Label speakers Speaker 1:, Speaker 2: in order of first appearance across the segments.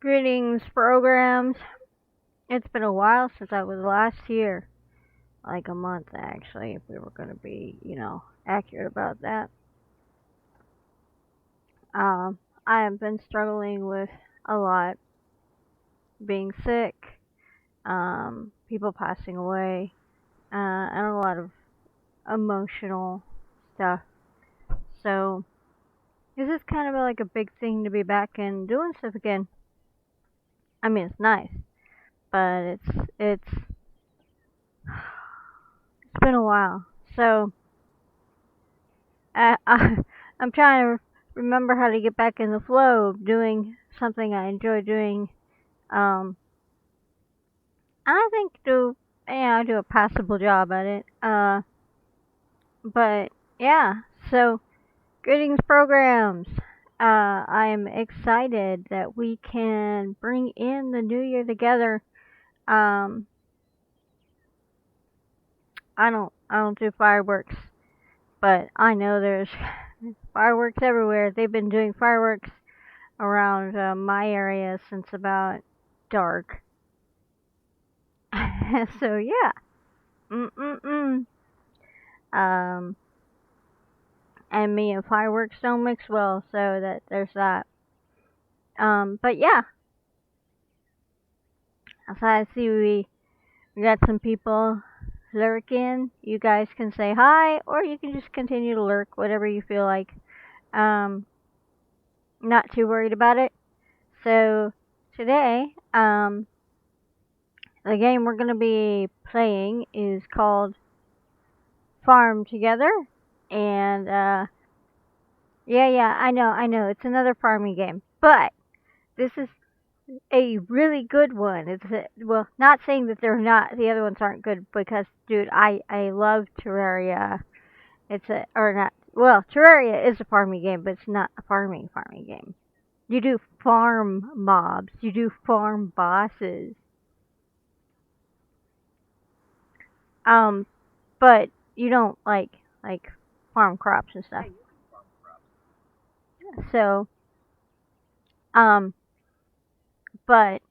Speaker 1: Greetings, programs. It's been a while since I was last here. Like a month, actually, if we were going to be, accurate about that. I have been struggling with a lot. Being sick, people passing away, and a lot of emotional stuff. So, this is kind of like a big thing to be back and doing stuff again. I mean, it's nice, but it's been a while. So, I'm trying to remember how to get back in the flow of doing something I enjoy doing. Um, and I think I do a passable job at it. But yeah, so greetings, programs. I am excited that we can bring in the new year together. Um, I don't do fireworks, but I know there's fireworks everywhere. They've been doing fireworks around my area since about dark. So yeah, mm. Um, and me and fireworks don't mix well, so that there's that. But yeah, so I see we got some people lurking. You guys can say hi, or you can just continue to lurk, whatever you feel like. Um, not too worried about it. So today, the game we're gonna be playing is called Farm Together, and yeah, I know, it's another farming game, but this is a really good one. Well, not saying that they're not, the other ones aren't good, because, dude, I love Terraria. It's a, or not, well, Terraria is a farming game, but it's not a farming game. You do farm mobs, you do farm bosses, um, but you don't like farm crops and stuff. So, um, but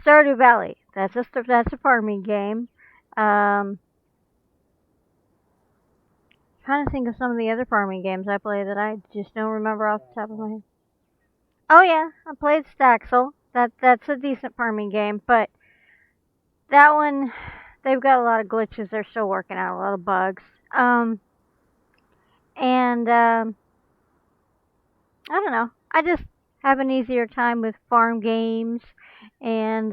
Speaker 1: Stardew Valley. That's a farming game. Um, Trying to think of some of the other farming games I play that I just don't remember off the top of my head. Oh yeah, I played Staxel. That's a decent farming game, but that one they've got a lot of glitches. They're still working out a lot of bugs. And I don't know. I just have an easier time with farm games and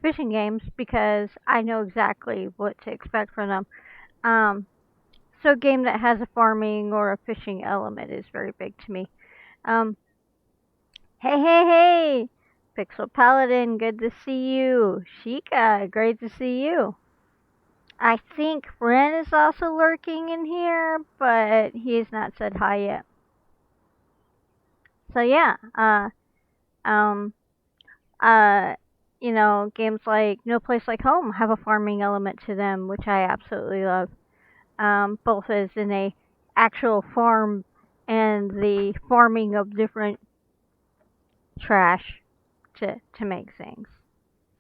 Speaker 1: fishing games because I know exactly what to expect from them. Um, so a game that has a farming or a fishing element is very big to me. Um, hey, Pixel Paladin, good to see you. Sheikah, great to see you. I think Ren is also lurking in here, but he has not said hi yet. So yeah, um, uh, games like No Place Like Home have a farming element to them, which I absolutely love. Both as in a actual farm and the farming of different trash to make things.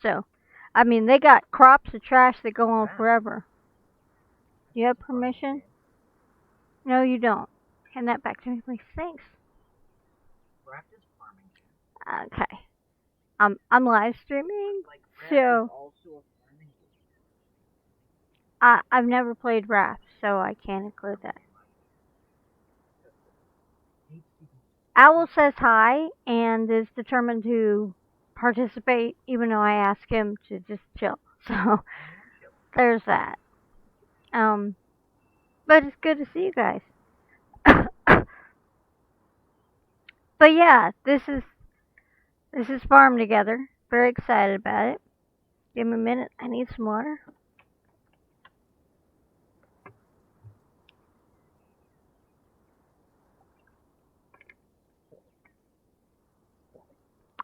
Speaker 1: So, I mean, they got crops of trash that go on forever. Do you have permission? No, you don't. Hand that back to me, please. Thanks. Okay. I'm live streaming, so I've never played Raft, so I can't include that. Owl says hi and is determined to participate, even though I ask him to just chill. So there's that. Um, but it's good to see you guys. But yeah, this is Farm Together. Very excited about it. Give me a minute. I need some water.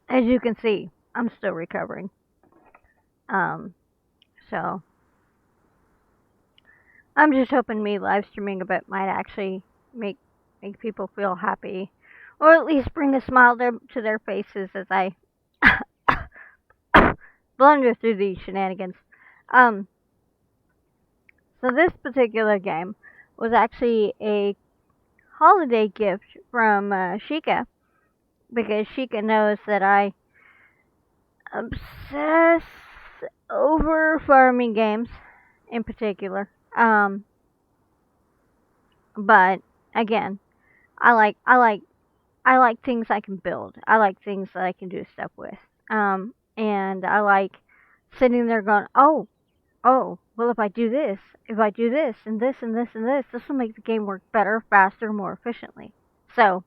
Speaker 1: As you can see, I'm still recovering. Um, so I'm just hoping me live streaming a bit might actually make people feel happy, or at least bring a smile to their faces as I blunder through these shenanigans. Um, so this particular game was actually a holiday gift from Sheikah, because Sheikah knows that I obsess over farming games in particular. Um, but again, I like I like I like things I can build. I like things that I can do stuff with. And I like sitting there going, well, if I do this, and this, and this, and this will make the game work better, faster, more efficiently. So,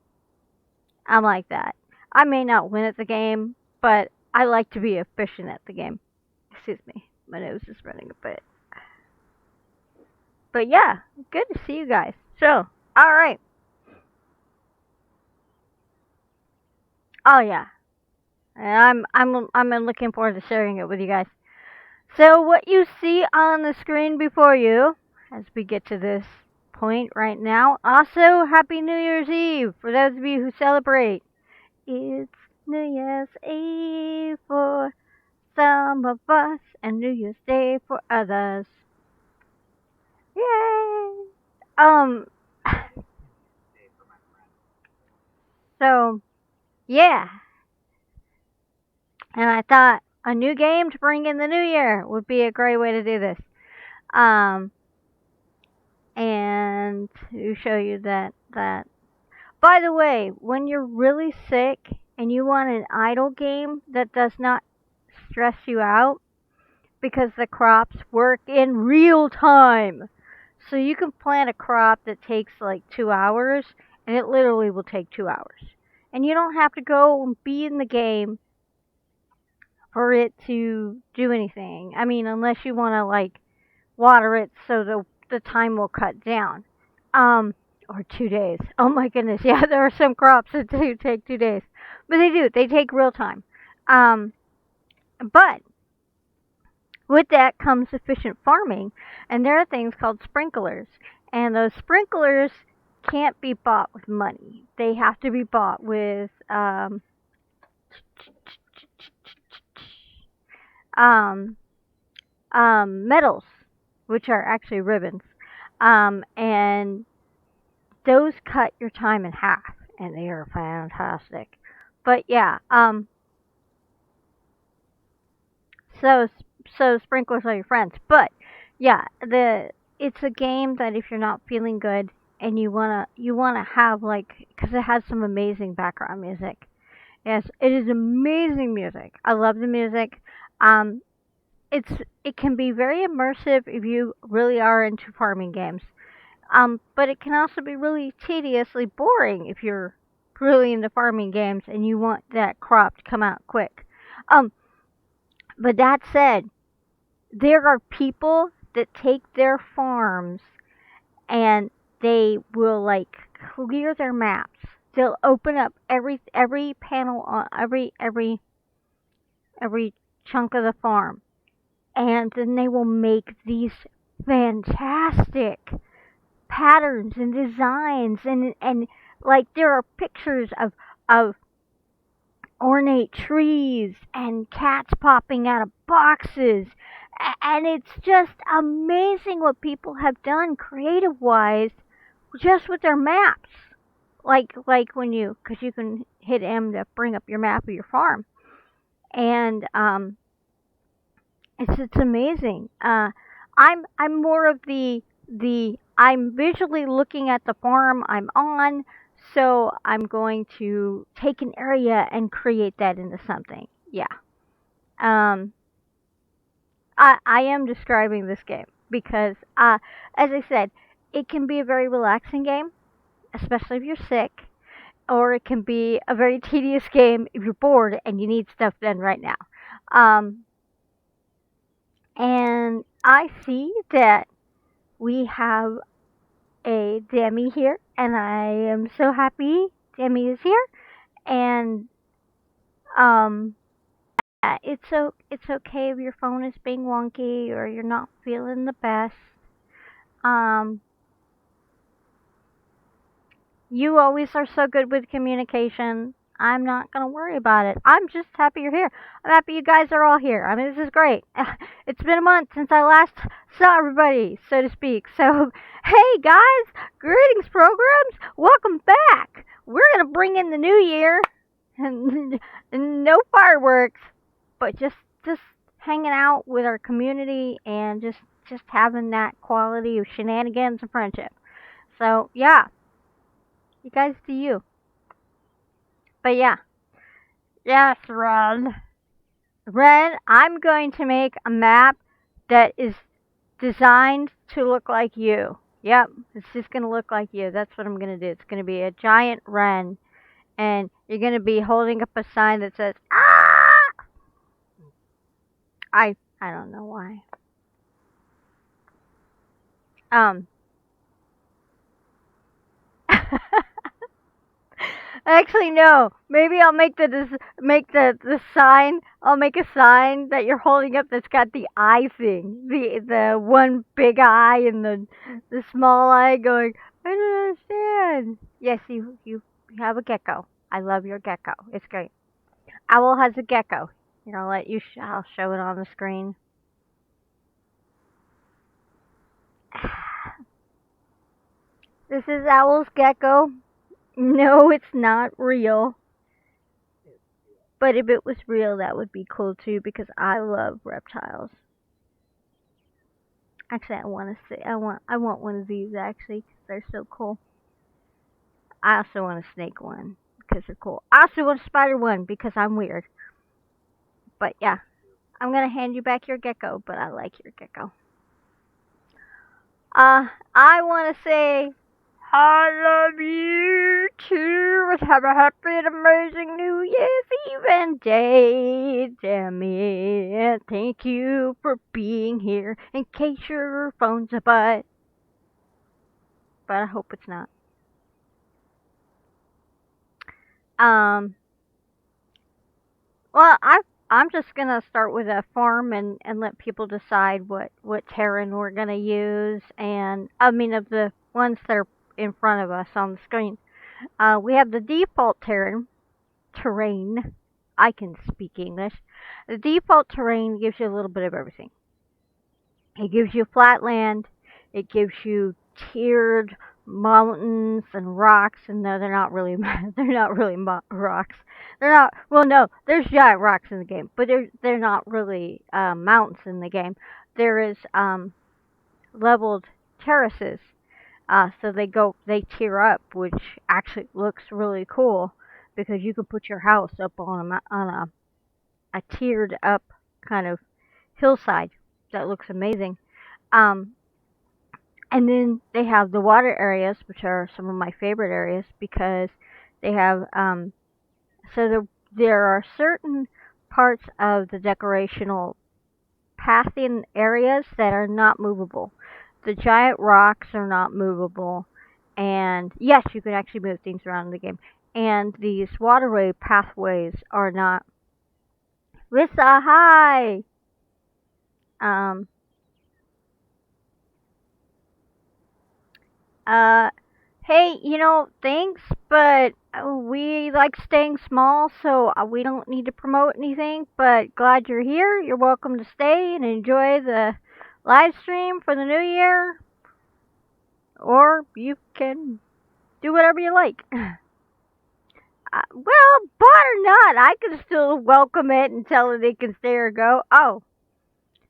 Speaker 1: I'm like that. I may not win at the game, but I like to be efficient at the game. Excuse me, my nose is running a bit. But yeah, good to see you guys. So, alright. Oh yeah. And I'm looking forward to sharing it with you guys. So what you see on the screen before you, as we get to this point right now, also Happy New Year's Eve for those of you who celebrate. It's New Year's Eve for some of us and New Year's Day for others. Yay! Um, so yeah, and I thought a new game to bring in the new year would be a great way to do this. Um, and to show you that. By the way, when you're really sick and you want an idle game that does not stress you out, because the crops work in real time. So you can plant a crop that takes like 2 hours, and it literally will take 2 hours. And you don't have to go and be in the game for it to do anything. I mean, unless you want to like water it so the time will cut down. Or 2 days. Oh my goodness, yeah, there are some crops that do take 2 days, but they do. They take real time. Um, but with that comes efficient farming, and there are things called sprinklers, and those sprinklers can't be bought with money. They have to be bought with um, metals, which are actually ribbons, and those cut your time in half, and they are fantastic. But yeah, so sprinklers are your friends. But yeah, the it's a game that if you're not feeling good and you wanna have like, because it has some amazing background music. Yes, it is amazing music. I love the music. Um, it's it can be very immersive if you really are into farming games. But it can also be really tediously boring if you're really into farming games and you want that crop to come out quick. Um, but that said, there are people that take their farms and they will like clear their maps. They'll open up every panel on every chunk of the farm, and then they will make these fantastic patterns and designs, and like there are pictures of ornate trees and cats popping out of boxes, and it's just amazing what people have done creative wise just with their maps. Like when because you can hit M to bring up your map of your farm, and it's amazing. I'm more of the I'm visually looking at the farm I'm on, so I'm going to take an area and create that into something. Yeah. Um, I am describing this game because, as I said, it can be a very relaxing game, especially if you're sick, or it can be a very tedious game if you're bored and you need stuff done right now. Um, and I see that we have a Demi here, and I am so happy Demi is here. And um, it's okay if your phone is being wonky or you're not feeling the best. Um, You always are so good with communication. I'm not gonna worry about it. I'm just happy you're here. I'm happy you guys are all here. I mean, this is great. It's been a month since I last saw everybody, so to speak. So, hey guys, greetings programs. Welcome back. We're gonna bring in the new year, and no fireworks, but just hanging out with our community and just having that quality of shenanigans and friendship. So yeah, you guys do you. But yeah, yes, Ren. Ren, I'm going to make a map that is designed to look like you. Yep, it's just gonna look like you. That's what I'm gonna do. It's gonna be a giant wren, and you're gonna be holding up a sign that says "Ah!" I don't know why. Um. Actually, no. Maybe I'll make the sign. I'll make a sign that you're holding up that's got the eye thing, the one big eye and the small eye going. I don't understand. Yes, you have a gecko. I love your gecko. It's great. Owl has a gecko. Here, I'll let you. I'll show it on the screen. This is Owl's gecko. No, it's not real. But if it was real, that would be cool too because I love reptiles. Actually, I want to say I want one of these actually because they're so cool. I also want a snake one because they're cool. I also want a spider one because I'm weird. But yeah, I'm gonna hand you back your gecko, but I like your gecko. I want to say I love you too. And have a happy and amazing New Year's Eve and day, Demi. And thank you for being here in case your phone's a butt. But I hope it's not. Um, well, I'm just gonna start with a farm and let people decide what terrain we're gonna use, and I mean of the ones that are in front of us on the screen. We have the default terrain. I can speak English. The default terrain gives you a little bit of everything. It gives you flat land. It gives you tiered mountains and rocks. And no, they're not really they're not really rocks. They're not. Well, no, there's giant rocks in the game, but they're not really mountains in the game. There is leveled terraces. So they tier up, which actually looks really cool because you can put your house up on a tiered up kind of hillside that looks amazing. Um, and then they have the water areas, which are some of my favorite areas because they have so there are certain parts of the decorational pathing areas that are not movable. The giant rocks are not movable, and yes, you can actually move things around in the game. And these waterway pathways are not. Rissa, hi. Um, Uh, hey, thanks, but we like staying small, so we don't need to promote anything. But glad you're here. You're welcome to stay and enjoy the live stream for the new year, or you can do whatever you like. Well, bot or not, I can still welcome it and tell it it can stay or go. Oh,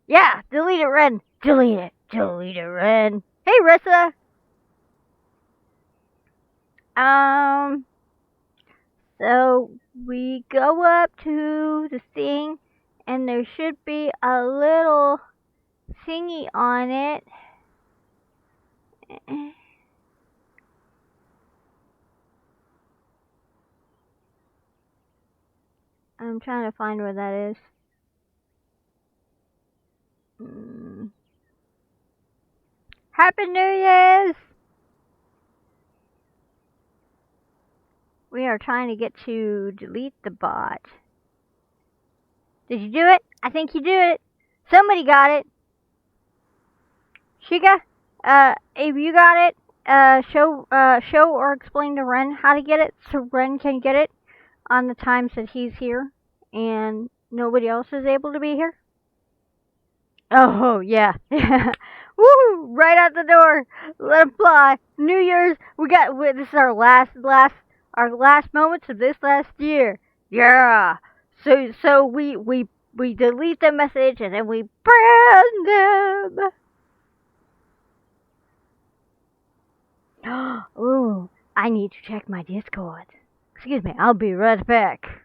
Speaker 1: yeah, delete it, Ren. Delete it. Delete it, Ren. Hey, Rissa. Um, So we go up to the thing, and there should be a little thingy on it. I'm trying to find where that is. Happy New Year's! We are trying to get to delete the bot. Did you do it? I think you did it. Somebody got it. Shiga, if you got it, show or explain to Ren how to get it so Ren can get it on the times that he's here and nobody else is able to be here? Oh yeah, woo! Right out the door. Let 'em fly. New Year's. This is our last moments of this last year. Yeah. So we delete the message and then we brand them. Ooh, I need to check my Discord. Excuse me, I'll be right back.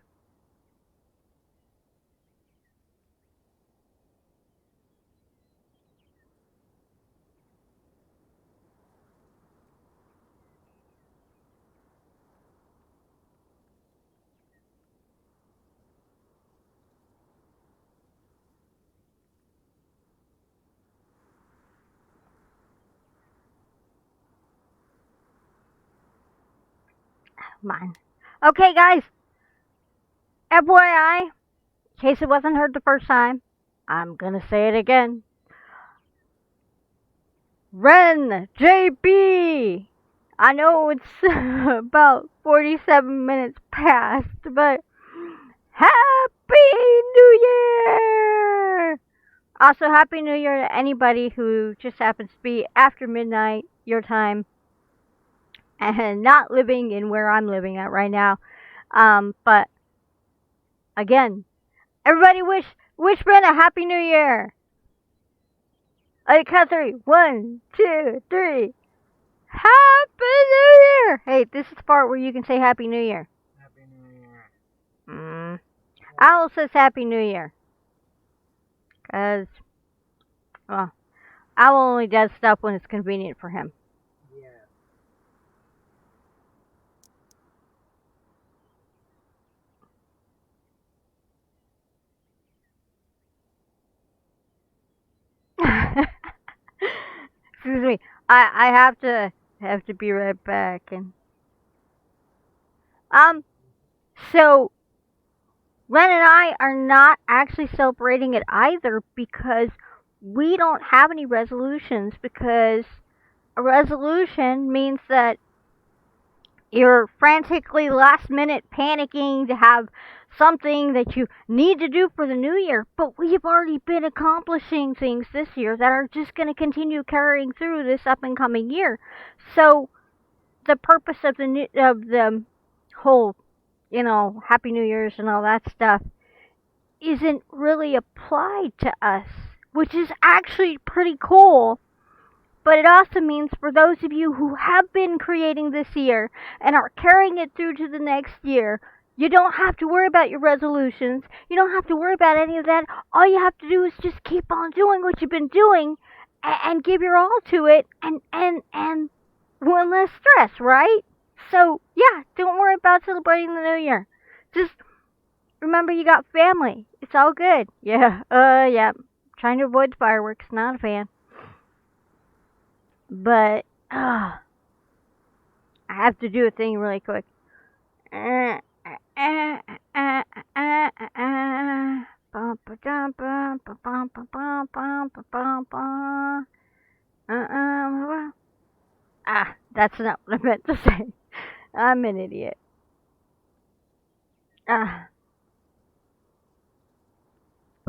Speaker 1: Mine. Okay, guys. FYI, in case it wasn't heard the first time, I'm gonna say it again. Ren JB. I know it's about 47 minutes past, but Happy New Year! Also, Happy New Year to anybody who just happens to be after midnight, your time, and not living in where I'm living at right now. But again, everybody wish Ren a Happy New Year. I count three. 1, 2, 3. Happy New Year! Hey, this is the part where you can say Happy New Year.
Speaker 2: Happy New Year.
Speaker 1: Owl says Happy New Year. Because, well, Owl only does stuff when it's convenient for him. Yeah. Excuse me. I have to be right back and so Ren and I are not actually celebrating it either because we don't have any resolutions because a resolution means that you're frantically last minute panicking to have something that you need to do for the new year, but we've already been accomplishing things this year that are just going to continue carrying through this up and coming year. So the purpose of the whole, Happy New Year's and all that stuff isn't really applied to us, which is actually pretty cool. But it also means for those of you who have been creating this year and are carrying it through to the next year, you don't have to worry about your resolutions. You don't have to worry about any of that. All you have to do is just keep on doing what you've been doing and give your all to it and one less stress, right? So, yeah, don't worry about celebrating the new year. Just remember you got family. It's all good. Yeah. Trying to avoid fireworks. Not a fan. But I have to do a thing really quick. That's not what I meant to say. I'm an idiot.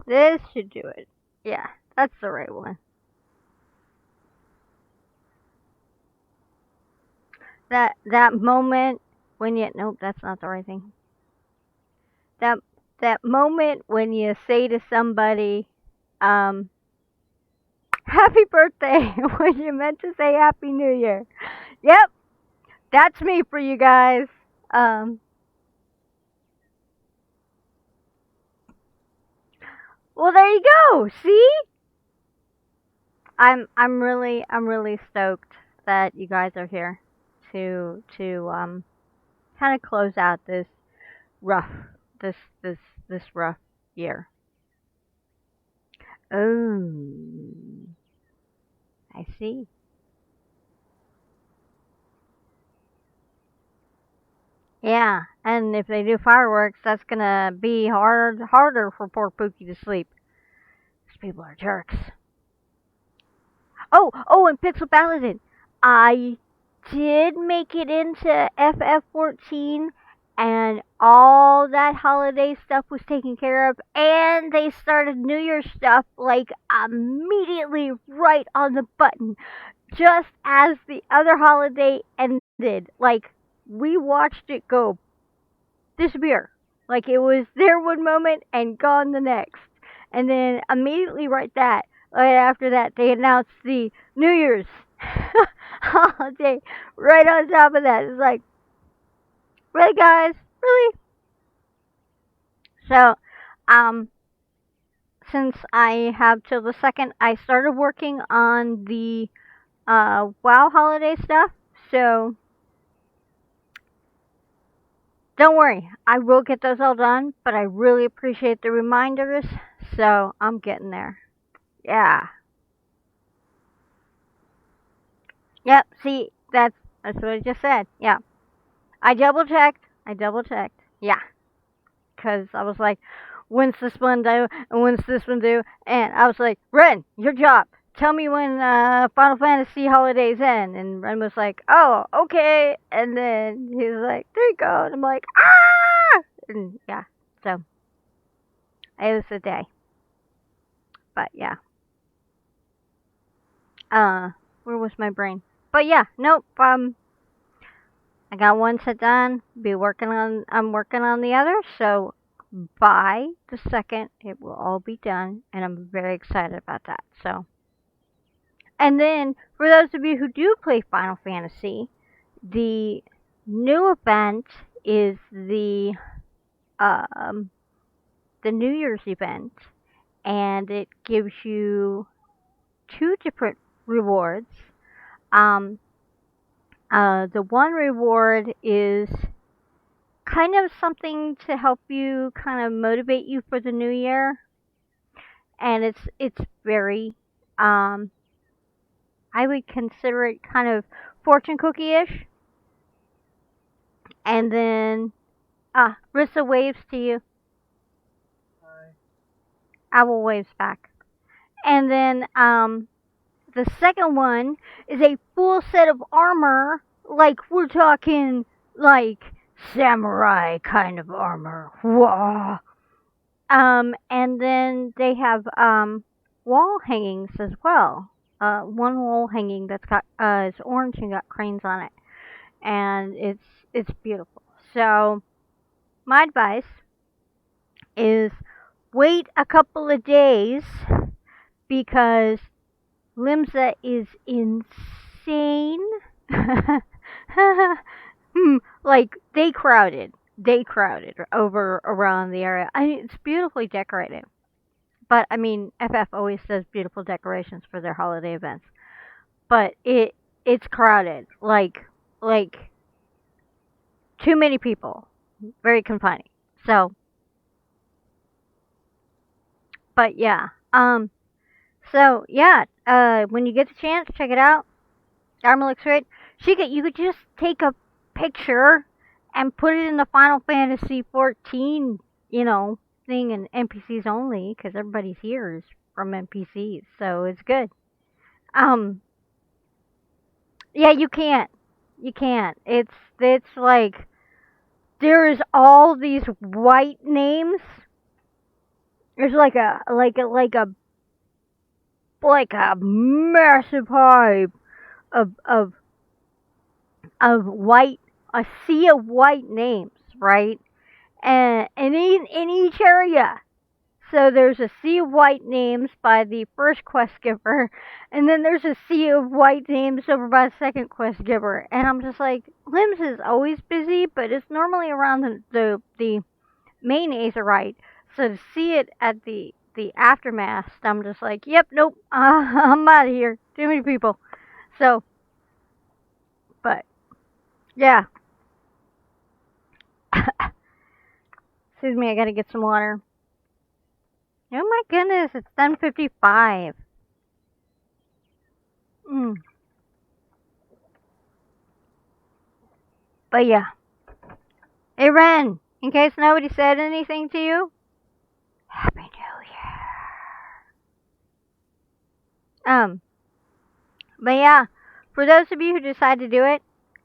Speaker 1: This should do it. Yeah, that's the right one. That moment when you nope, that's not the right thing. That moment when you say to somebody, happy birthday when you meant to say happy new year. Yep, that's me for you guys. Well, there you go. See, I'm really stoked that you guys are here to kind of close out this rough this this this rough year. Oh, I see. Yeah, and if they do fireworks, that's gonna be harder for poor Pookie to sleep. These people are jerks. Oh, and Pixel Paladin, I did make it into FF14 and all that holiday stuff was taken care of, and they started New Year's stuff like immediately right on the button, just as the other holiday ended. Like, we watched it go disappear. Like, it was there one moment and gone the next. And then immediately right after that, they announced the New Year's holiday right on top of that. It's like, really, guys? Really? So, um, since I have till the second, I started working on the WoW holiday stuff. So, don't worry, I will get those all done, but I really appreciate the reminders, so I'm getting there. Yeah. Yep, see, that's what I just said. Yeah. I double checked. I double checked. Yeah. Because I was like, when's this one due? And when's this one due? And I was like, Ren, your job. Tell me when Final Fantasy holidays end. And Ren was like, oh, okay. And then he was like, there you go. And I'm like, ah! And yeah, so it was a day. But yeah. Where was my brain? But yeah, nope. I got one set done. I'm working on the other. So by the second, it will all be done, and I'm very excited about that. So, and then for those of you who do play Final Fantasy, the new event is um the New Year's event, and it gives you two different rewards. Um, the one reward is kind of something to help you kind of motivate you for the new year, and it's very I would consider it kind of fortune cookie-ish. And then Rissa waves to you.
Speaker 2: Hi.
Speaker 1: Owl waves back. And then the second one is a full set of armor, like we're talking like samurai kind of armor. Whoa. And then they have wall hangings as well. One wall hanging that's got is orange and got cranes on it, and it's beautiful. So my advice is wait a couple of days because Limsa is insane. Like they crowded over around the area. I mean, it's beautifully decorated. But I mean, FF always does beautiful decorations for their holiday events. But it's crowded, like too many people, very confining. So, but yeah, so yeah, when you get the chance, check it out. Armor looks great. You could just take a picture and put it in the Final Fantasy 14, thing and NPCs only, because everybody's here is from NPCs, so it's good. Um, yeah, you can't. You can't. It's like there's all these white names. There's like a massive hive of white, a sea of white names, right? And in each area. So there's a sea of white names by the first quest giver, and then there's a sea of white names over by the second quest giver. And I'm just like, Limbs is always busy, but it's normally around the main Aetherite. So to see it at the aftermath, I'm just like, yep, nope, I'm out of here. Too many people. So, but yeah. Excuse me, I gotta get some water. Oh my goodness, it's 10:55. Mm. But yeah. Hey Ren, in case nobody said anything to you, Happy New Year. But yeah, for those of you who decide to do it,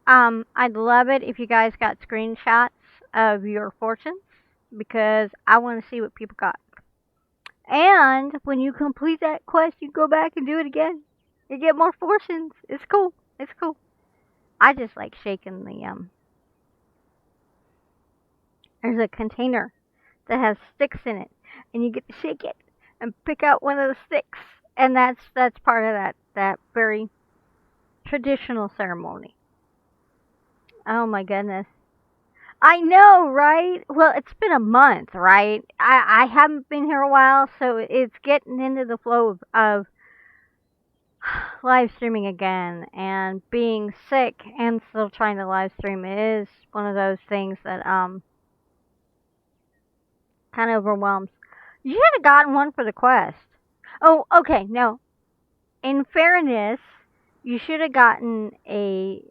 Speaker 1: I'd love it if you guys got screenshots of your fortunes because I want to see what people got. And when you complete that quest, you go back and do it again. You get more fortunes. It's cool. It's cool. I just like shaking the. There's a container that has sticks in it, and you get to shake it and pick out one of the sticks, and that's part of that very traditional ceremony. Oh my goodness. I know, right? Well, it's been a month, right? I haven't been here a while, so it's getting into the flow of live streaming again, and being sick and still trying to live stream is one of those things that kind of overwhelms. You should have gotten one for the quest. Oh, okay, no. In fairness, you should have gotten a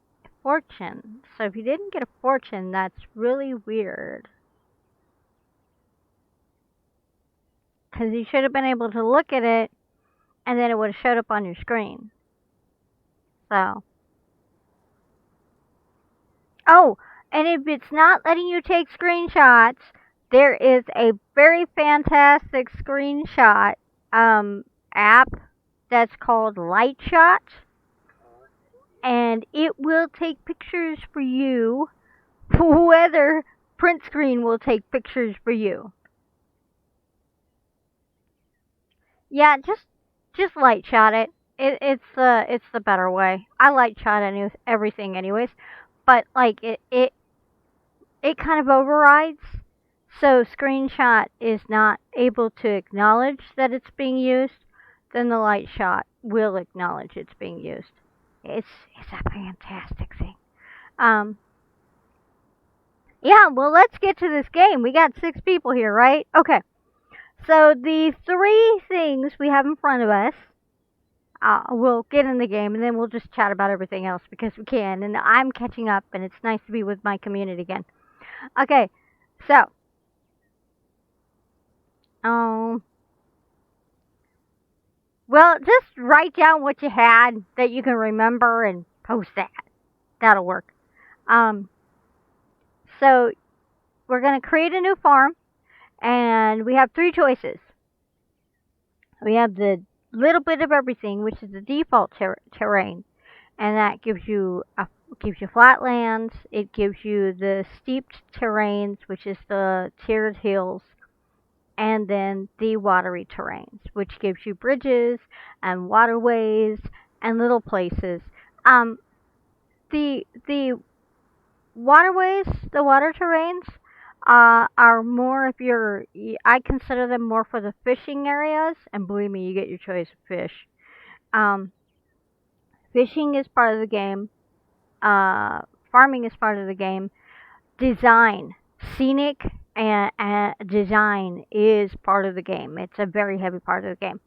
Speaker 1: fortune. So if you didn't get a fortune, that's really weird. Because you should have been able to look at it, and then it would have showed up on your screen. So. Oh, and if it's not letting you take screenshots, there is a very fantastic screenshot app that's called Lightshot, and it will take pictures for you, whether print screen will take pictures for you. Yeah, just Lightshot it. It's the better way. I Lightshot everything anyways, but like it kind of overrides. So screenshot is not able to acknowledge that it's being used, then the light shot will acknowledge it's being used. It's a fantastic thing. Yeah, well, let's get to this game. We got 6 people here, right? Okay. So the 3 things we have in front of us, we'll get in the game and then we'll just chat about everything else because we can. And I'm catching up, and it's nice to be with my community again. Okay, so well, just write down what you had that you can remember and post that. That'll work. So we're going to create a new farm, and we have 3 choices. We have the little bit of everything, which is the default terrain, and that gives you flatlands. It gives you the steeped terrains, which is the tiered hills, and then the watery terrains, which gives you bridges and waterways and little places. The waterways, the water terrains, are more if you're. I consider them more for the fishing areas, and believe me, you get your choice of fish. Fishing is part of the game. Farming is part of the game. Design, scenic and design is part of the game. It's a very heavy part of the game.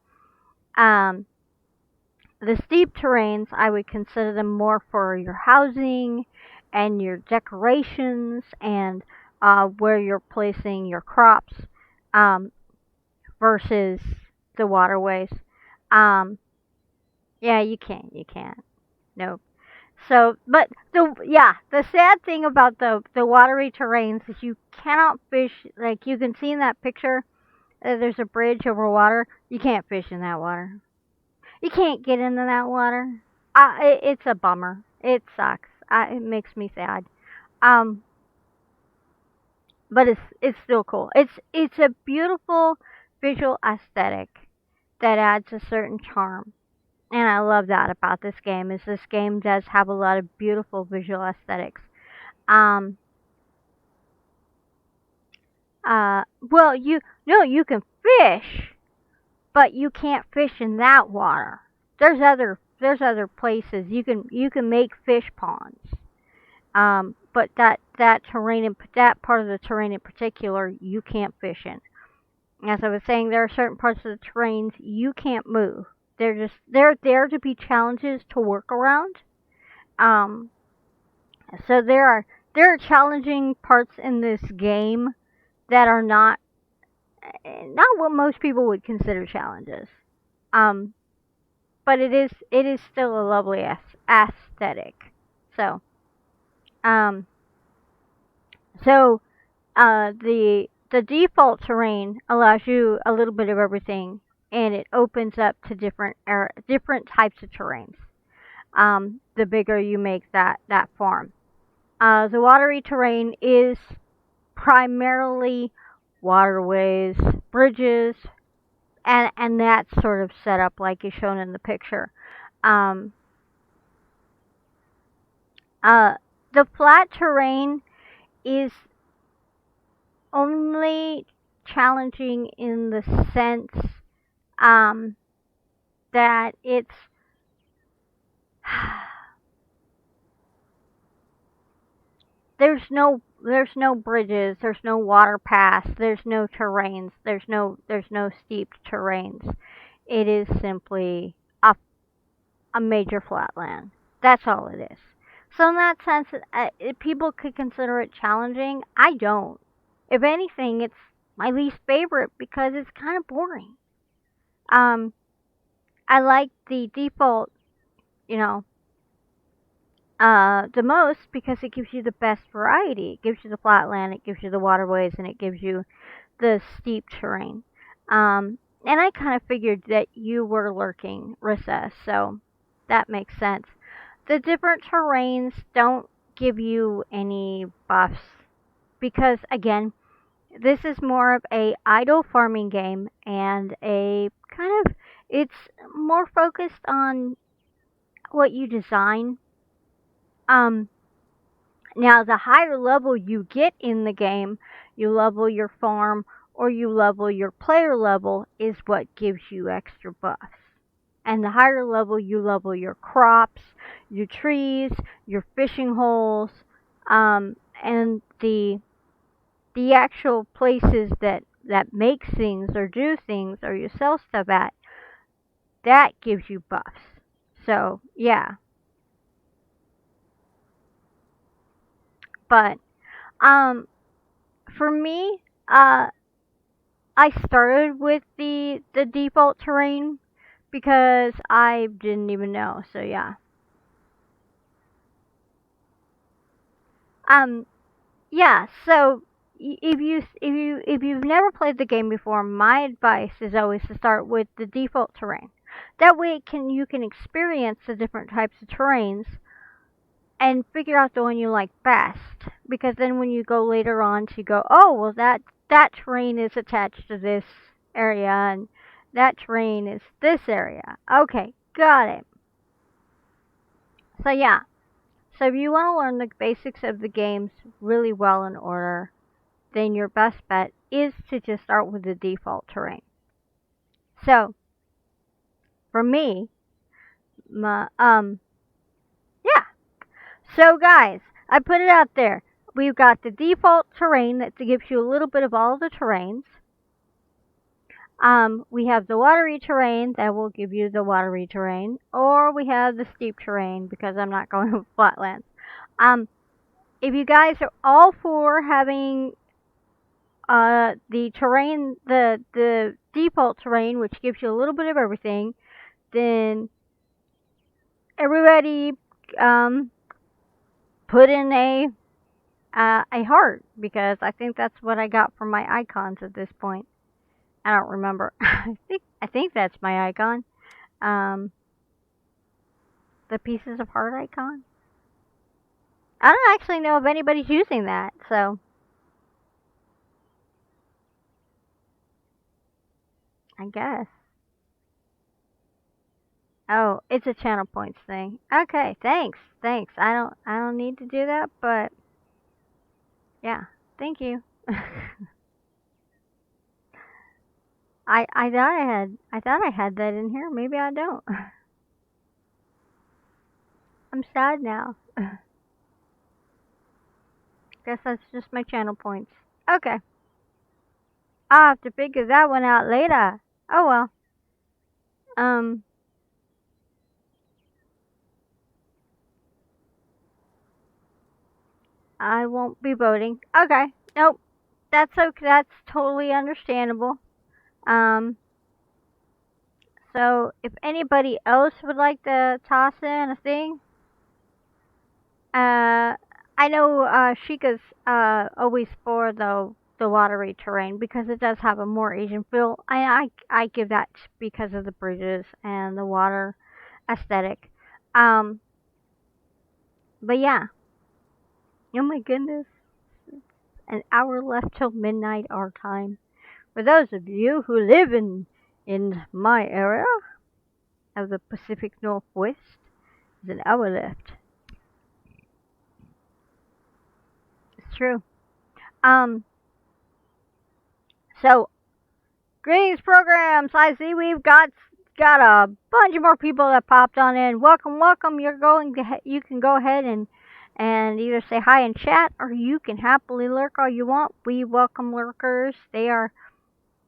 Speaker 1: The steep terrains, I would consider them more for your housing and your decorations and where you're placing your crops versus the waterways. Yeah, you can't. Nope. So, but the sad thing about the watery terrains is you cannot fish. Like you can see in that picture, there's a bridge over water. You can't fish in that water. You can't get into that water. It's a bummer. It sucks. It makes me sad. Um, but it's still cool. It's a beautiful visual aesthetic that adds a certain charm. And I love that about this game is this game does have a lot of beautiful visual aesthetics. Um, well, you can fish, but you can't fish in that water. There's other places you can make fish ponds. But that terrain that part of the terrain in particular you can't fish in. As I was saying, there are certain parts of the terrains you can't move. They're there to be challenges to work around. Um, so there are challenging parts in this game that are not what most people would consider challenges. Um, but it is still a lovely aesthetic. So Um, so the default terrain allows you a little bit of everything, and it opens up to different types of terrains. The bigger you make that farm. The watery terrain is primarily waterways, bridges, and that sort of setup like is shown in the picture. Um, uh, the flat terrain is only challenging in the sense um, that there's no bridges, there's no water paths, there's no terrains, there's no steep terrains. It is simply a major flatland. That's all it is. So in that sense, people could consider it challenging. I don't. If anything, it's my least favorite because it's kind of boring. Um, I like the default, you know, the most because it gives you the best variety. It gives you the flatland, it gives you the waterways, and it gives you the steep terrain. And I kind of figured that you were lurking, Recess, so that makes sense. The different terrains don't give you any buffs because, again, this is more of a idle farming game and a kind of it's more focused on what you design. Um, Now, the higher level you get in the game, you level your farm or you level your player level, is what gives you extra buffs. And the higher level you level your crops, your trees, your fishing holes, and the actual places that make things or do things or you sell stuff at, that gives you buffs. So yeah, but um, for me, I started with the default terrain because I didn't even know. So yeah. Um yeah, so if you've never played the game before, my advice is always to start with the default terrain. That way you can experience the different types of terrains and figure out the one you like best. Because then when you go later on to go, oh well that terrain is attached to this area and that terrain is this area. Okay, got it. So yeah. So if you want to learn the basics of the games really well in order, then your best bet is to just start with the default terrain. So for me, my, yeah. So guys, I put it out there. We've got the default terrain that gives you a little bit of all the terrains. We have the watery terrain that will give you the watery terrain, or we have the steep terrain because I'm not going with flatlands. Um, if you guys are all for having the terrain, the default terrain, which gives you a little bit of everything, then everybody um, put in a heart because I think that's what I got from my icons at this point. I don't remember. I think that's my icon. Um, the pieces of heart icon. I don't actually know if anybody's using that, so I guess. Oh, it's a channel points thing. Okay, thanks. I don't need to do that, but yeah, thank you. I thought I had that in here. Maybe I don't. I'm sad now. Guess that's just my channel points. Okay, I'll have to figure that one out later. Oh well. Um, I won't be voting. Okay, nope. That's okay. That's totally understandable. Um, so if anybody else would like to toss in a thing, uh, I know Sheikah's always for the watery terrain because it does have a more Asian feel. I give that because of the bridges and the water aesthetic. Um, but yeah. Oh my goodness, an hour left till midnight our time. For those of you who live in my area of the Pacific Northwest, there's an hour left. It's true. Um, so greetings programs. I see we've got a bunch of more people that popped on in. Welcome, welcome. You can go ahead and either say hi in chat or you can happily lurk all you want. We welcome lurkers. They're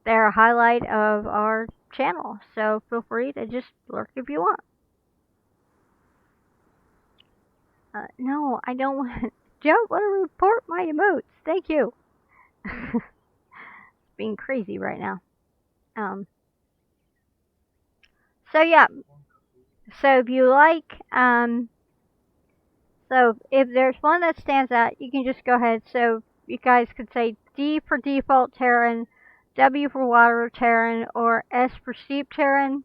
Speaker 1: a highlight of our channel, so feel free to just lurk if you want. No, I don't want. Don't want to report my emotes. Thank you. It's being crazy right now. So yeah. So if you like, so if there's one that stands out, you can just go ahead. So you guys could say D for default Terran, W for water Terran, or S for steep Terran,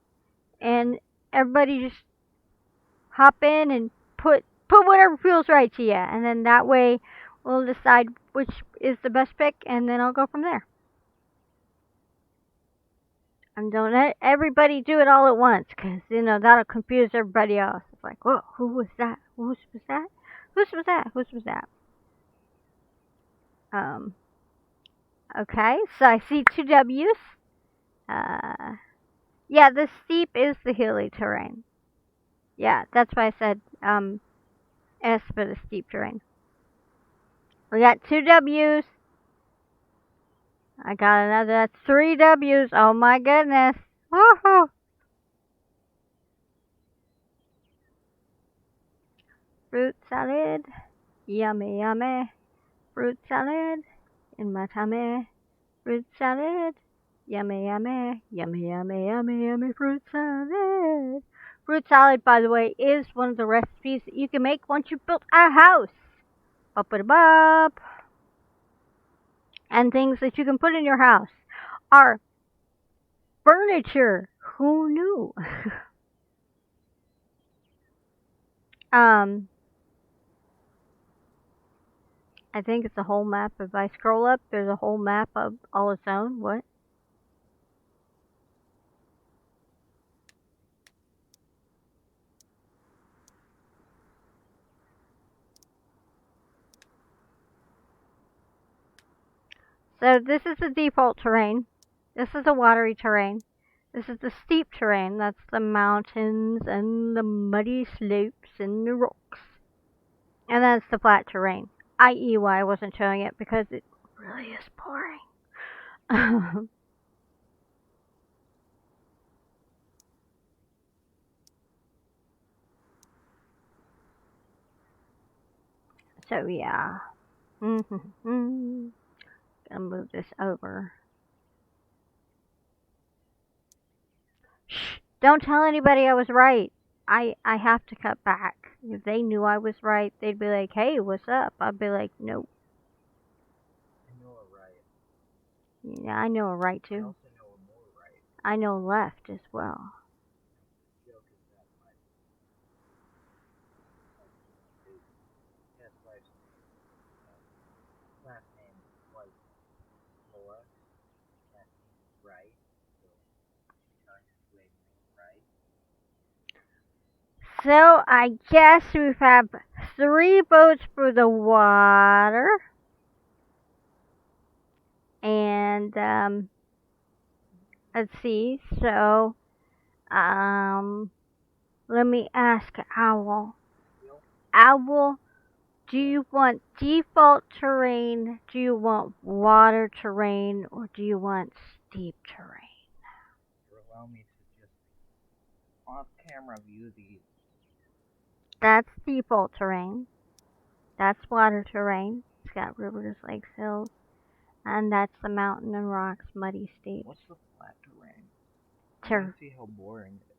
Speaker 1: and everybody just hop in and put whatever feels right to you, and then that way we'll decide which is the best pick, and then I'll go from there. And don't let everybody do it all at once, because that'll confuse everybody else. It's like, whoa, who was that? Whose was that? Whose was that? Whose was that? Okay, so I see two W's. Yeah, the steep is the hilly terrain. Yeah, that's why I said S for the steep terrain. We got two W's. I got another. That's three W's. Oh my goodness. Woohoo! Fruit salad. Yummy, yummy. Fruit salad. In my tummy. Fruit salad. Yummy, yummy. Yummy, yummy, yummy, yummy. Fruit salad. Fruit salad, by the way, is one of the recipes that you can make once you've built a house. Bop-a-da-bop. And things that you can put in your house are furniture. Who knew? I think it's a whole map. If I scroll up, there's a whole map of all its own. What? So this is the default terrain. This is the watery terrain. This is the steep terrain. That's the mountains and the muddy slopes and the rocks. And that's the flat terrain. I.e. why I wasn't showing it, because it really is boring. So yeah. Gonna move this over. Shh! Don't tell anybody I was right. I have to cut back. If they knew I was right, they'd be like, "Hey, what's up?" I'd be like, "No."
Speaker 2: I know a right.
Speaker 1: Yeah, I know a right
Speaker 2: I
Speaker 1: too.
Speaker 2: also know a more right.
Speaker 1: I know left as well.
Speaker 2: The joke is that my ex-wife's last name was Laura. That means right. So she's trying to sway me right.
Speaker 1: So I guess we have 3 votes for the water. And let's see. So let me ask Owl. Owl, do you want default terrain? Do you want water terrain? Or do you want steep terrain?
Speaker 2: Allow me to just off-camera view these.
Speaker 1: That's default terrain. That's water terrain. It's got rivers, lakes, hills. And that's the mountain and rocks, muddy steep.
Speaker 2: What's the flat terrain? I want to see how boring it is.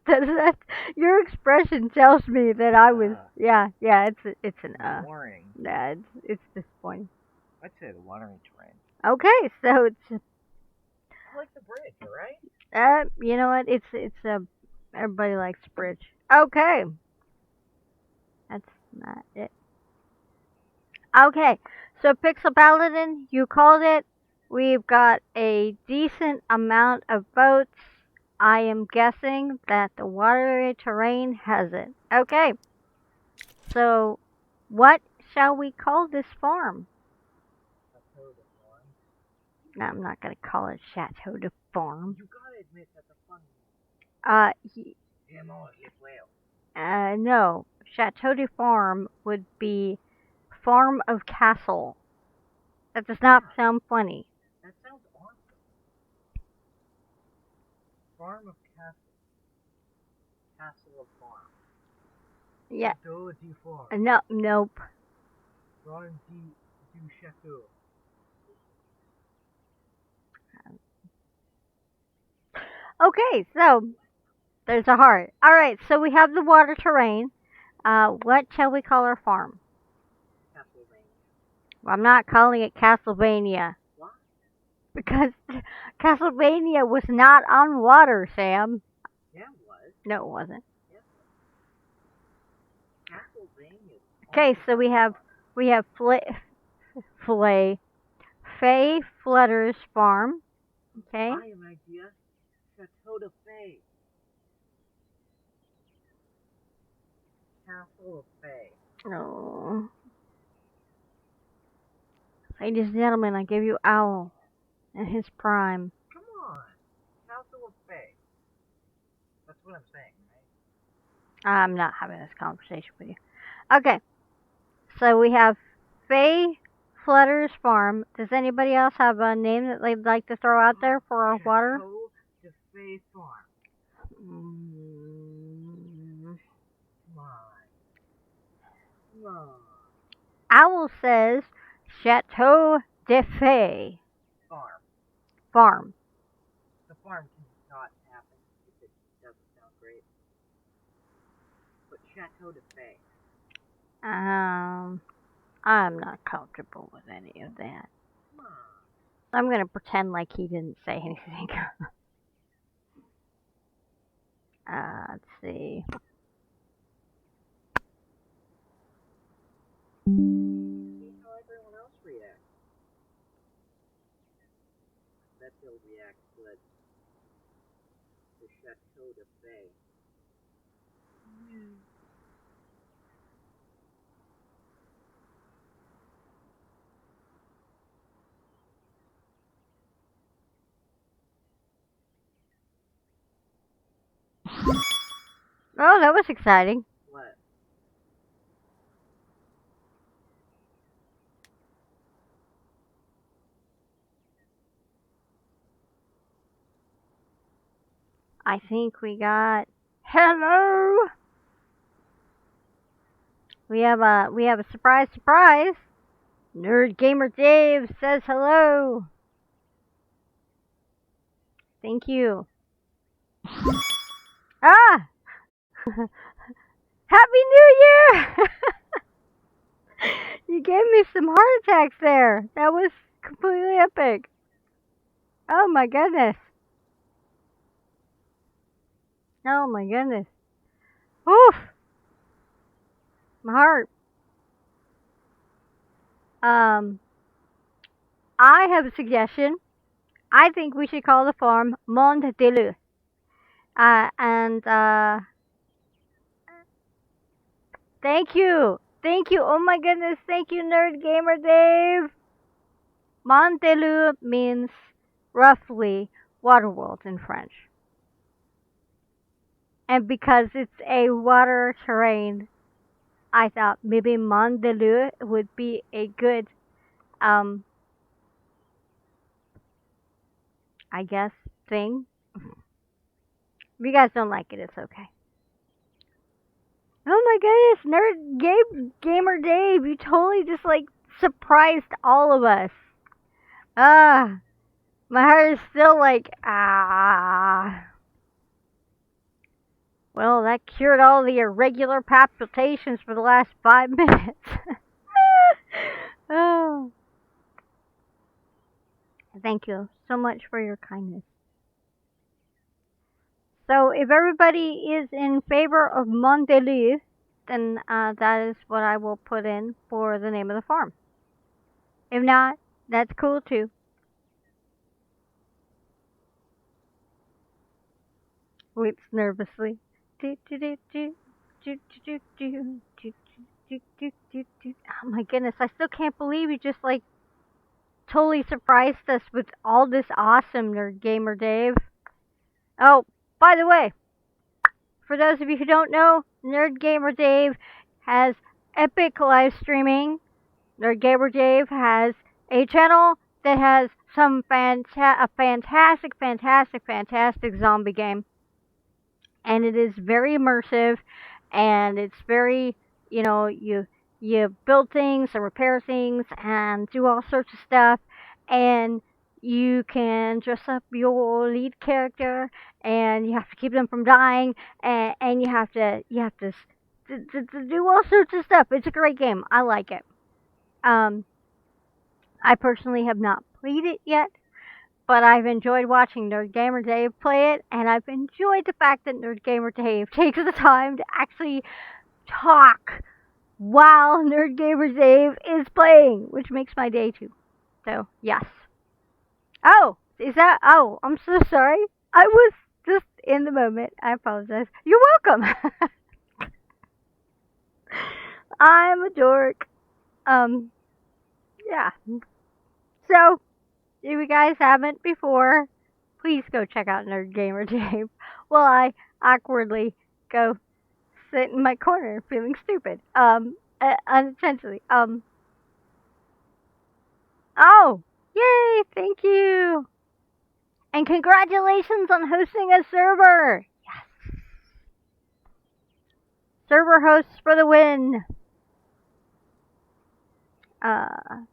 Speaker 1: Does that your expression tells me that I was yeah it's an
Speaker 2: Boring.
Speaker 1: yeah it's disappointing.
Speaker 2: I'd say the watering terrain.
Speaker 1: Okay, so it's
Speaker 2: I like the bridge, alright?
Speaker 1: you know what it's everybody likes bridge. Okay, that's not it. Okay, so Pixel Paladin, you called it. We've got a decent amount of votes. I am guessing that the watery terrain has it. Okay, so what shall we call this farm?
Speaker 2: Chateau de Farm.
Speaker 1: No, I'm not gonna call it Chateau de Farm.
Speaker 2: You gotta admit that's a fun whale.
Speaker 1: No. Chateau de Farm would be Farm of Castle. That does not sound funny.
Speaker 2: That sounds awesome. Farm of Castle. Castle of Farm.
Speaker 1: Yeah.
Speaker 2: Chateau de Farm.
Speaker 1: No, nope.
Speaker 2: Farm du Chateau.
Speaker 1: Okay, so there's a heart. Alright, so we have the water terrain. What shall we call our farm?
Speaker 2: Castlevania.
Speaker 1: Well, I'm not calling it Castlevania.
Speaker 2: Why?
Speaker 1: Because Castlevania was not on water, Sam.
Speaker 2: Yeah, it was.
Speaker 1: No, it wasn't.
Speaker 2: Yeah, it was. Castlevania.
Speaker 1: Okay, so we have Faye Flutter's farm. Okay.
Speaker 2: I have an idea. Chateau de Faye. Castle of Faye.
Speaker 1: Oh. Ladies and gentlemen, I give you Owl in his prime.
Speaker 2: Come on. Castle of Faye. That's what I'm saying, right?
Speaker 1: I'm not having this conversation with you. Okay. So we have Faye Flutter's farm. Does anybody else have a name that they'd like to throw out there for our water?
Speaker 2: Chateau de Faye Farm. Come on.
Speaker 1: Owl says Chateau de Faye Farm.
Speaker 2: The farm cannot happen if it doesn't sound great. But Chateau de Faye.
Speaker 1: I'm not comfortable with any of that.
Speaker 2: Come on.
Speaker 1: I'm gonna pretend like he didn't say anything. Let's see.
Speaker 2: See how everyone else reacts. I bet they'll react good to Chateau de Faye.
Speaker 1: Oh, that was exciting.
Speaker 2: What?
Speaker 1: I think we got hello. We have a surprise. Nerd Gamer Dave says hello. Thank you. Ah! Happy New Year! You gave me some heart attacks there. That was completely epic. Oh my goodness. Oh my goodness. Oof. My heart. I have a suggestion. I think we should call the farm Monde de Leu. Thank you. Thank you. Oh my goodness. Thank you, Nerd Gamer Dave. Monde de Leu means roughly Waterworld in French. And because it's a water terrain, I thought maybe Monde de Leu would be a good, I guess, thing. If you guys don't like it, it's okay. Oh my goodness, Gamer Dave, you totally just like surprised all of us. My heart is still like, Well, that cured all the irregular palpitations for the last 5 minutes. Oh, thank you so much for your kindness. So, if everybody is in favor of Mondelez, then that is what I will put in for the name of the farm. If not, that's cool too. Weeps nervously. Do, do, do, do, do, do, do, do, do, do, do, do. Oh my goodness, I still can't believe you just like totally surprised us with all this awesome, Nerd Gamer Dave. Oh, by the way, for those of you who don't know, Nerd Gamer Dave has epic live streaming. Nerd Gamer Dave has a channel that has a fantastic zombie game, and it is very immersive, and it's very, you build things and repair things and do all sorts of stuff, and you can dress up your lead character, and you have to keep them from dying, and you have to do all sorts of stuff. It's a great game. I like it. Um, I personally have not played it yet, but I've enjoyed watching Nerd Gamer Dave play it, and I've enjoyed the fact that Nerd Gamer Dave takes the time to actually talk while Nerd Gamer Dave is playing, which makes my day too. So, yes. Oh, is that? Oh, I'm so sorry. I was just in the moment. I apologize. You're welcome. I'm a dork. Yeah. So, if you guys haven't before, please go check out Nerd Gamer Dave while I awkwardly go sit in my corner feeling stupid. Unintentionally. Oh, yay! Thank you, and congratulations on hosting a server. Yes, server hosts for the win. Uh,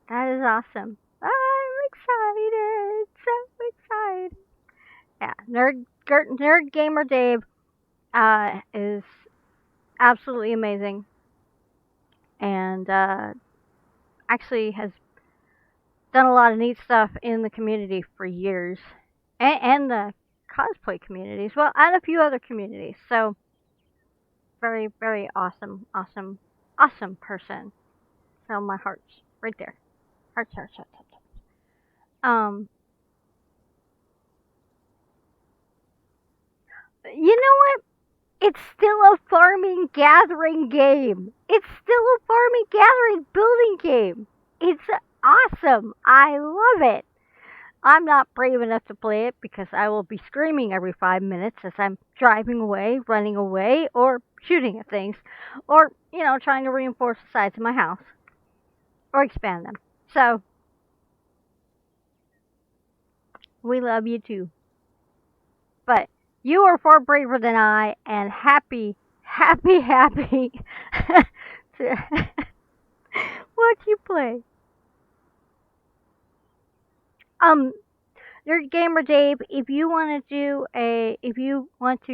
Speaker 1: that is awesome. I'm excited, so excited. Yeah, Nerd Gamer Dave is absolutely amazing, and actually has done a lot of neat stuff in the community for years, and the cosplay communities, well, and a few other communities. So, very, very awesome, awesome, awesome person. So my heart's right there. Hearts, hearts, hearts, hearts. Um, you know what? It's still a farming gathering game. It's still a farming gathering building game. It's awesome. I love it. I'm not brave enough to play it because I will be screaming every 5 minutes as I'm driving away, running away, or shooting at things, or, trying to reinforce the sides of my house, or expand them. So, we love you too. But you are far braver than I, and happy, happy, happy to watch you play. Um, Nerd Gamer Dave, if you want to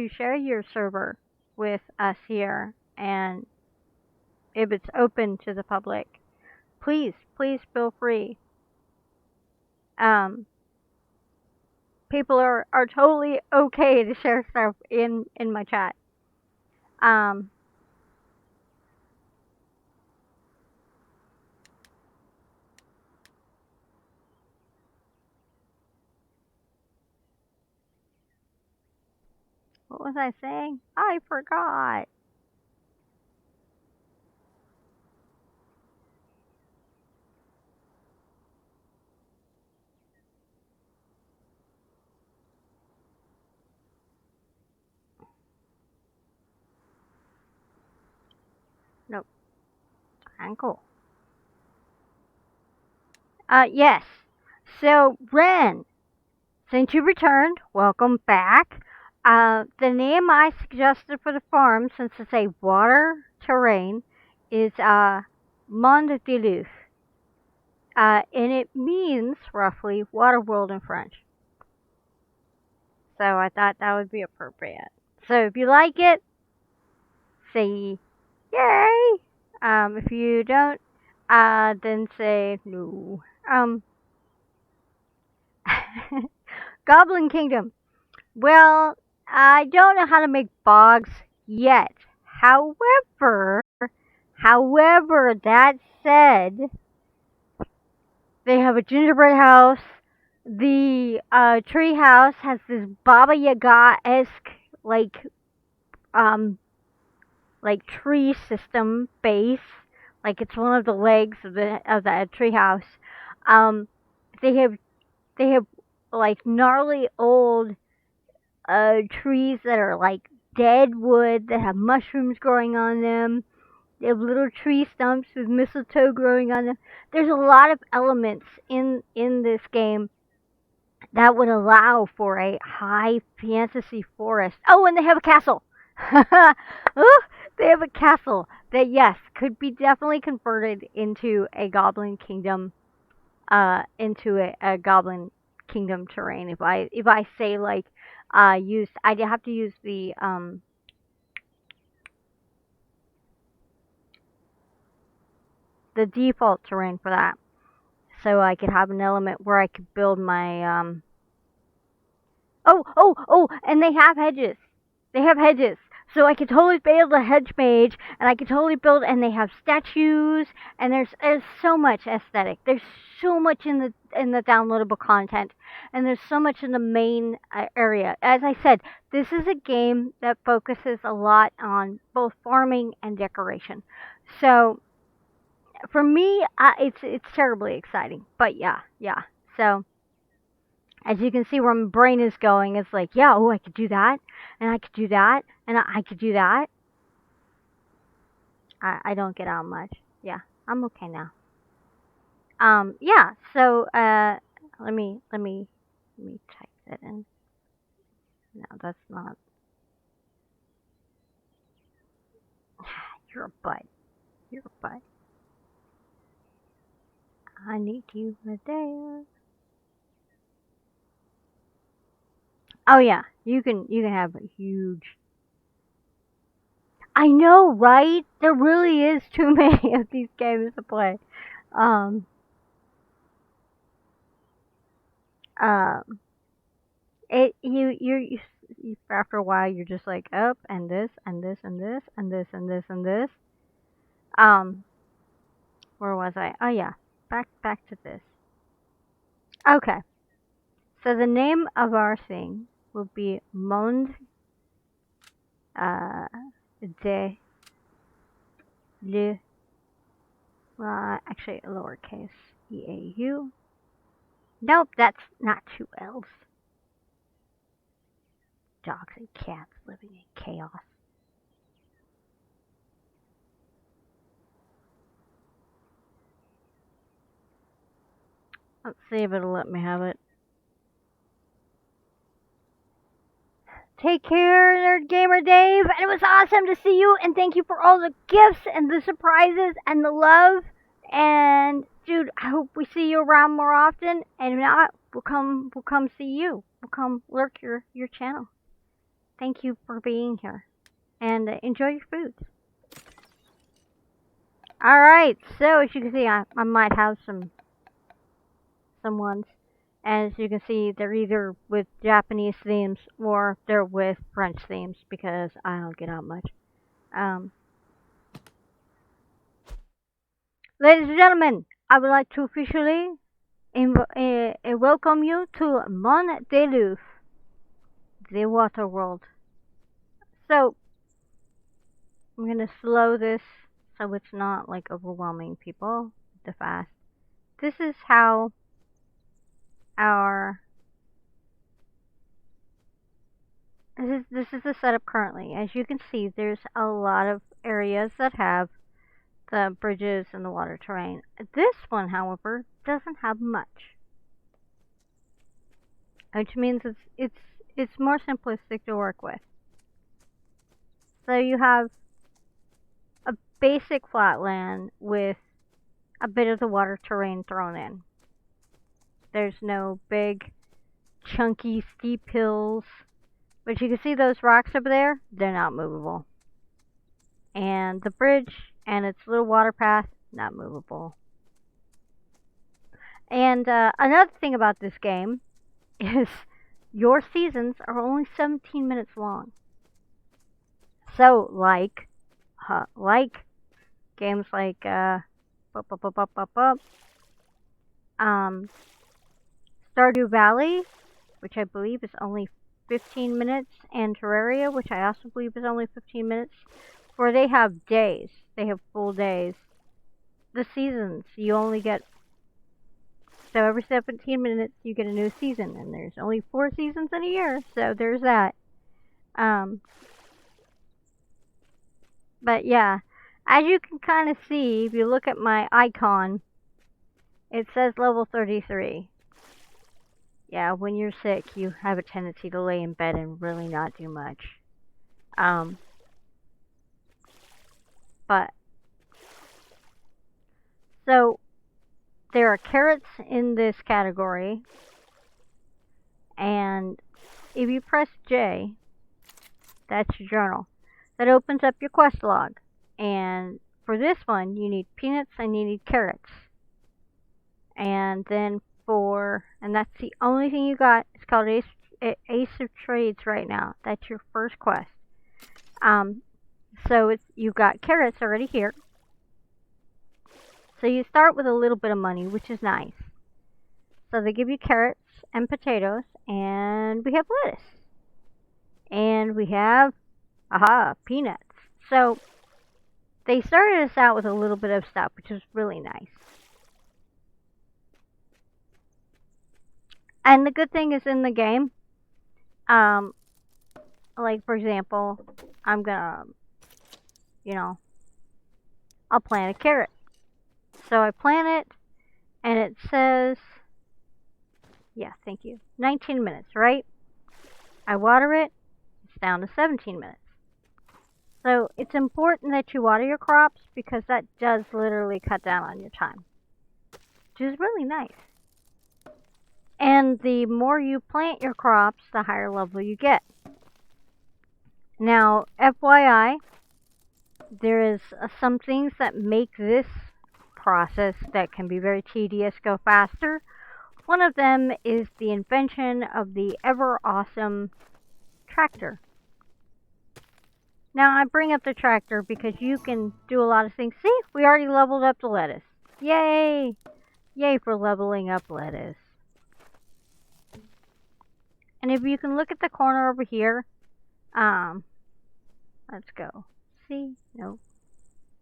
Speaker 1: share your server with us here, and if it's open to the public, please feel free. Um, people are totally okay to share stuff in my chat. Um, what was I saying? I forgot. Nope. Cool. Yes. So, Ren, since you returned, welcome back. The name I suggested for the farm, since it's a water terrain, is Monde de Luz. And it means roughly water world in French. So I thought that would be appropriate. So if you like it, say yay. If you don't, then say no. Goblin Kingdom. Well, I don't know how to make bogs yet. However, that said, they have a gingerbread house. The tree house has this Baba Yaga esque like um tree system base. Like it's one of the legs of the tree house. Um, they have they have like gnarly old trees that are like dead wood that have mushrooms growing on them. They have little tree stumps with mistletoe growing on them. There's a lot of elements in this game that would allow for a high fantasy forest. Oh, and they have a castle. Ooh, they have a castle that yes could be definitely converted into a goblin kingdom, into a goblin kingdom terrain. If I say like use, I'd have to use the default terrain for that, so I could have an element where I could build my oh, and they have hedges. They have hedges. So I could totally build a hedge mage, and I could totally build, and they have statues, and there's so much aesthetic. There's so much in the downloadable content, and there's so much in the main area. As I said, this is a game that focuses a lot on both farming and decoration. So for me, it's terribly exciting. But yeah. So as you can see where my brain is going, it's like, yeah, oh, I could do that, and I could do that, and I could do that. I don't get out much. Yeah, I'm okay now. Yeah. So let me type that in. No, that's not. You're a butt. You're a butt. I need you there. Oh yeah, you can have a huge. I know, right? There really is too many of these games to play. Um, um, you after a while you're just like up and this and this and this and this and this and this. Um, where was I? Oh yeah, back to this. Okay, so the name of our thing will be Monde uh, de le actually lowercase eau. Nope, that's not two L's. Dogs and cats living in chaos. Let's see if it'll let me have it. Take care, Nerd Gamer Dave. And it was awesome to see you. And thank you for all the gifts and the surprises and the love. And dude, I hope we see you around more often. And if not, we'll come see you. We'll come lurk your channel. Thank you for being here. And enjoy your food. All right. So as you can see, I might have some ones. As you can see, they're either with Japanese themes or they're with French themes because I don't get out much. Um, Ladies and gentlemen, I would like to officially welcome you to Mont Deleuve, the water world. So, I'm gonna slow this so it's not like overwhelming people the fast. This is how our this is the setup currently. As you can see, there's a lot of areas that have the bridges and the water terrain. This one, however, doesn't have much, which means it's more simplistic to work with. So you have a basic flatland with a bit of the water terrain thrown in. There's no big, chunky, steep hills But you can see those rocks over there, they're not movable. And the bridge and its little water path, not movable. And another thing about this game is your seasons are only 17 minutes long. So, like games like Stardew Valley, which I believe is only 15 minutes, and Terraria, which I also believe is only 15 minutes, where they have days. They have full days. The seasons, you only get, so every 17 minutes you get a new season, and there's only 4 seasons in a year, so there's that. But yeah, as you can kind of see, if you look at my icon, it says level 33. Yeah, when you're sick, you have a tendency to lay in bed and really not do much. But so there are carrots in this category, and if you press J, that's your journal. That opens up your quest log, and for this one, you need peanuts and you need carrots. And then and that's the only thing you got. It's called Ace of Trades right now. That's your first quest. So you've got carrots already here. So you start with a little bit of money, which is nice. So they give you carrots and potatoes, and we have lettuce. And we have, peanuts. So they started us out with a little bit of stuff, which was really nice. And the good thing is in the game, like for example, I'm gonna, I'll plant a carrot. So I plant it, and it says, yeah, thank you, 19 minutes, right? I water it, it's down to 17 minutes. So it's important that you water your crops because that does literally cut down on your time, which is really nice. And the more you plant your crops, the higher level you get. Now, FYI, there is some things that make this process that can be very tedious go faster. One of them is the invention of the ever awesome tractor. Now, I bring up the tractor because you can do a lot of things. See, we already leveled up the lettuce. Yay! Yay for leveling up lettuce. And if you can look at the corner over here, let's go. See? Nope.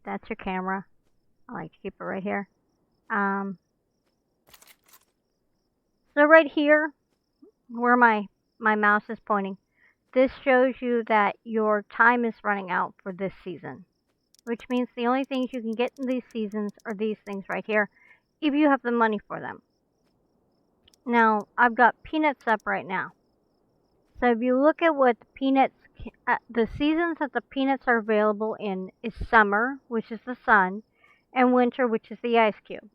Speaker 1: That's your camera. I like to keep it right here. So right here, where my mouse is pointing, this shows you that your time is running out for this season. Which means the only things you can get in these seasons are these things right here, if you have the money for them. Now, I've got peanuts up right now. So if you look at what the seasons that the peanuts are available in is summer, which is the sun, and winter, which is the ice cube.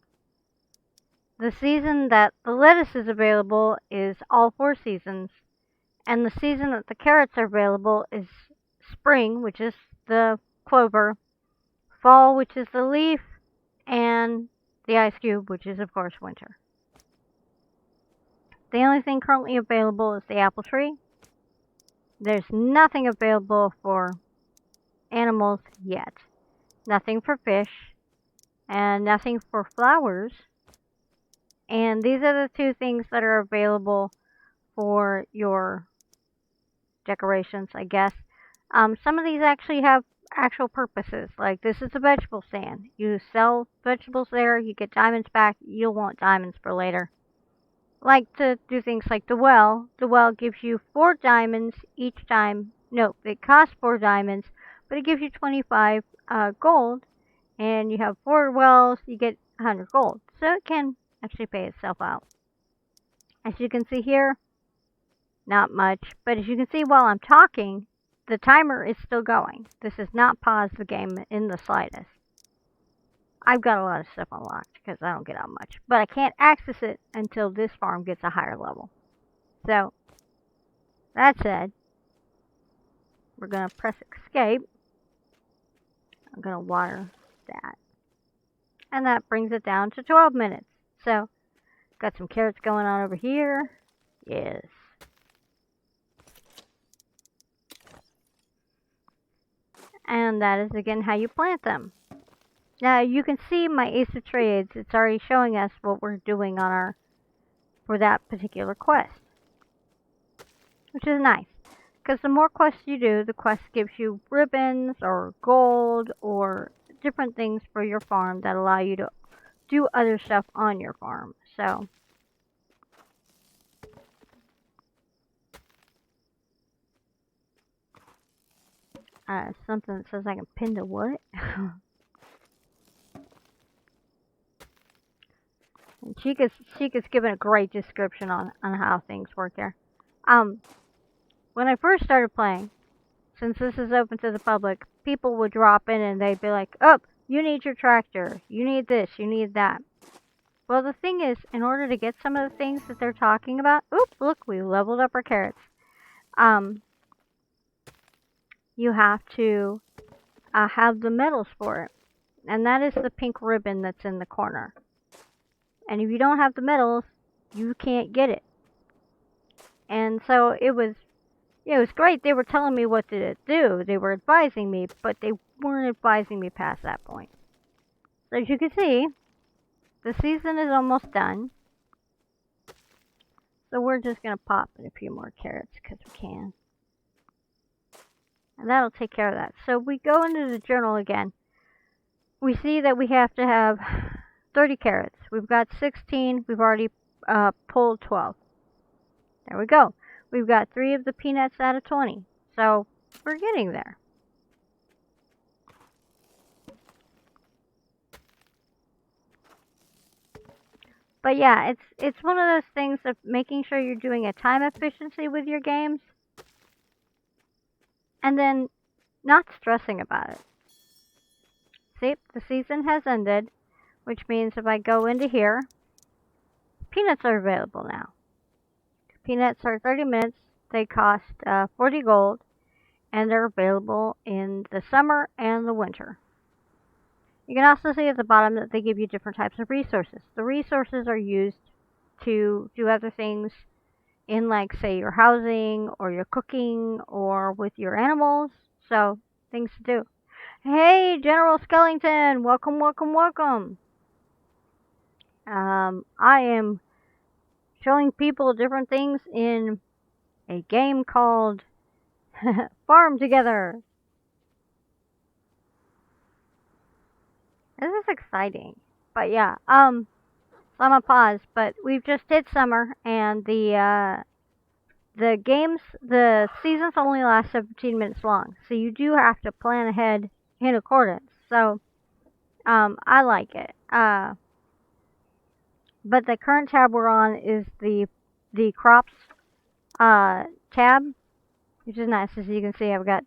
Speaker 1: The season that the lettuce is available is all 4 seasons, and the season that the carrots are available is spring, which is the clover, fall, which is the leaf, and the ice cube, which is, of course, winter. The only thing currently available is the apple tree. There's nothing available for animals yet. Nothing for fish, and nothing for flowers. And these are the 2 things that are available for your decorations, I guess. Some of these actually have actual purposes. Like this is a vegetable stand. You sell vegetables there, you get diamonds back. You'll want diamonds for later. Like to do things like the well. The well gives you 4 diamonds each time. No, it costs 4 diamonds, but it gives you 25 gold. And you have 4 wells, you get 100 gold. So it can actually pay itself out. As you can see here, not much. But as you can see while I'm talking, the timer is still going. This has not paused the game in the slightest. I've got a lot of stuff unlocked because I don't get out much. But I can't access it until this farm gets a higher level. So, that said, we're going to press escape. I'm going to water that. And that brings it down to 12 minutes. So, got some carrots going on over here. Yes. And that is again how you plant them. Now you can see my Ace of Trades. It's already showing us what we're doing on our for that particular quest, which is nice. Because the more quests you do, the quest gives you ribbons or gold or different things for your farm that allow you to do other stuff on your farm. So, something that says I can pin to what? And Chica's given a great description on how things work here. When I first started playing, since this is open to the public, people would drop in and they'd be like, "Oh, you need your tractor. You need this. You need that." Well, the thing is, in order to get some of the things that they're talking about, oops, look, we leveled up our carrots. You have to have the metals for it, and that is the pink ribbon that's in the corner. And if you don't have the metals, you can't get it. And so it was great. They were telling me what to do. They were advising me, but they weren't advising me past that point. So as you can see, the season is almost done. So we're just going to pop in a few more carrots because we can. And that'll take care of that. So we go into the journal again. We see that we have to have 30 carrots. We've got 16. We've already pulled 12. There we go. We've got 3 of the peanuts out of 20. So we're getting there. But yeah, it's one of those things of making sure you're doing a time efficiency with your games. And then not stressing about it. See, the season has ended, which means if I go into here, peanuts are available now. Peanuts are 30 minutes. They cost 40 gold, and they're available in the summer and the winter. You can also see at the bottom that they give you different types of resources. The resources are used to do other things in, like, say, your housing or your cooking or with your animals. So, things to do. Hey, General Skellington! Welcome, welcome, welcome! I am showing people different things in a game called Farm Together. This is exciting. But yeah, so I'm gonna pause, but we've just hit summer, and the seasons only last 17 minutes long, so you do have to plan ahead in accordance. So, I like it. But the current tab we're on is the crops, tab, which is nice. As you can see, I've got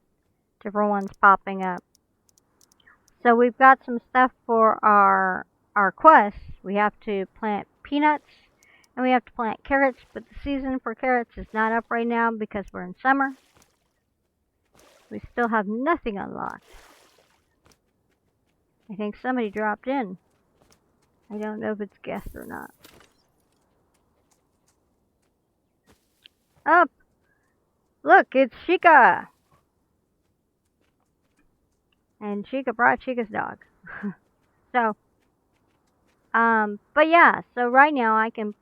Speaker 1: different ones popping up. So we've got some stuff for our quests. We have to plant peanuts, and we have to plant carrots, but the season for carrots is not up right now because we're in summer. We still have nothing unlocked. I think somebody dropped in. I don't know if it's guest or not. Up! Look, it's Chica! And Chica brought Chica's dog. So, but yeah, so right now I can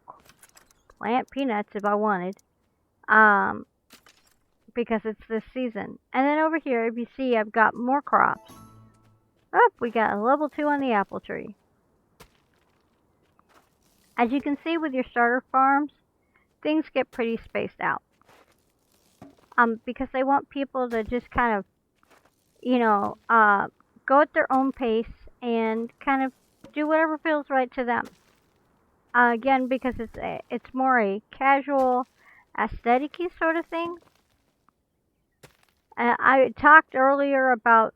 Speaker 1: plant peanuts if I wanted, because it's this season. And then over here, if you see, I've got more crops. Oh, we got a level 2 on the apple tree. As you can see with your starter farms, things get pretty spaced out. Because they want people to just kind of, go at their own pace and kind of do whatever feels right to them. Again, because it's more a casual, aesthetic-y sort of thing. I talked earlier about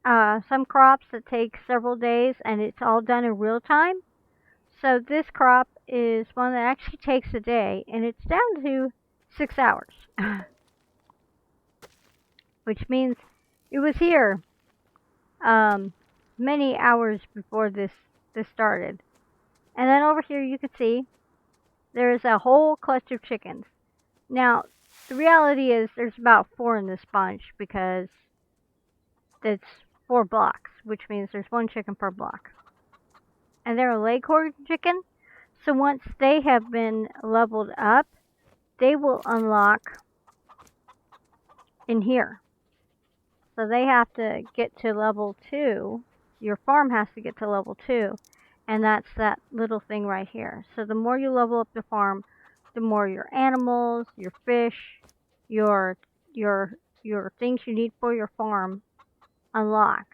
Speaker 1: some crops that take several days, and it's all done in real time. So this crop is one that actually takes a day, and it's down to 6 hours. which means it was here many hours before this started. And then over here you can see there's a whole clutch of chickens. Now, the reality is there's about 4 in this bunch because it's 4 blocks, which means there's 1 chicken per block. And they're a Leghorn chicken, so once they have been leveled up, they will unlock in here. So they have to get to level 2. Your farm has to get to level 2, and that's that little thing right here. So the more you level up the farm, the more your animals, your fish, your things you need for your farm unlock.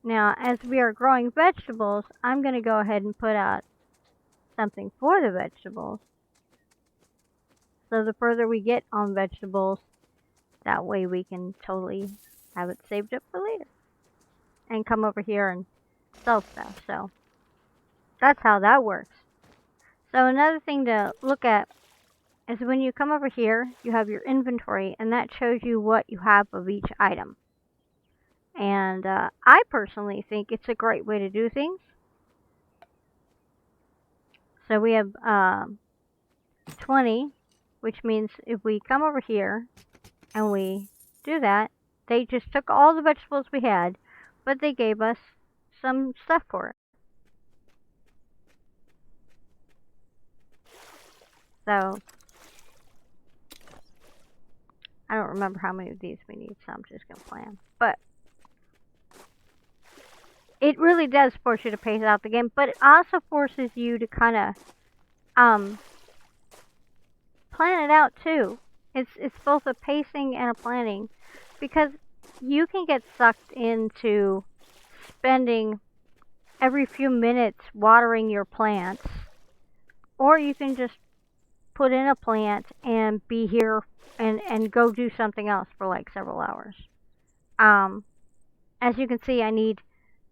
Speaker 1: Now, as we are growing vegetables, I'm going to go ahead and put out something for the vegetables. So the further we get on vegetables, that way we can totally have it saved up for later. And come over here and sell stuff. So that's how that works. So another thing to look at is when you come over here, you have your inventory, and that shows you what you have of each item. And I personally think it's a great way to do things. So we have 20, which means if we come over here and we do that, they just took all the vegetables we had, but they gave us some stuff for it. So I don't remember how many of these we need, so I'm just going to plan. But it really does force you to pace out the game, but it also forces you to kind of plan it out too. It's both a pacing and a planning, because you can get sucked into spending every few minutes watering your plants, or you can just put in a plant and be here and go do something else for like several hours. As you can see, I need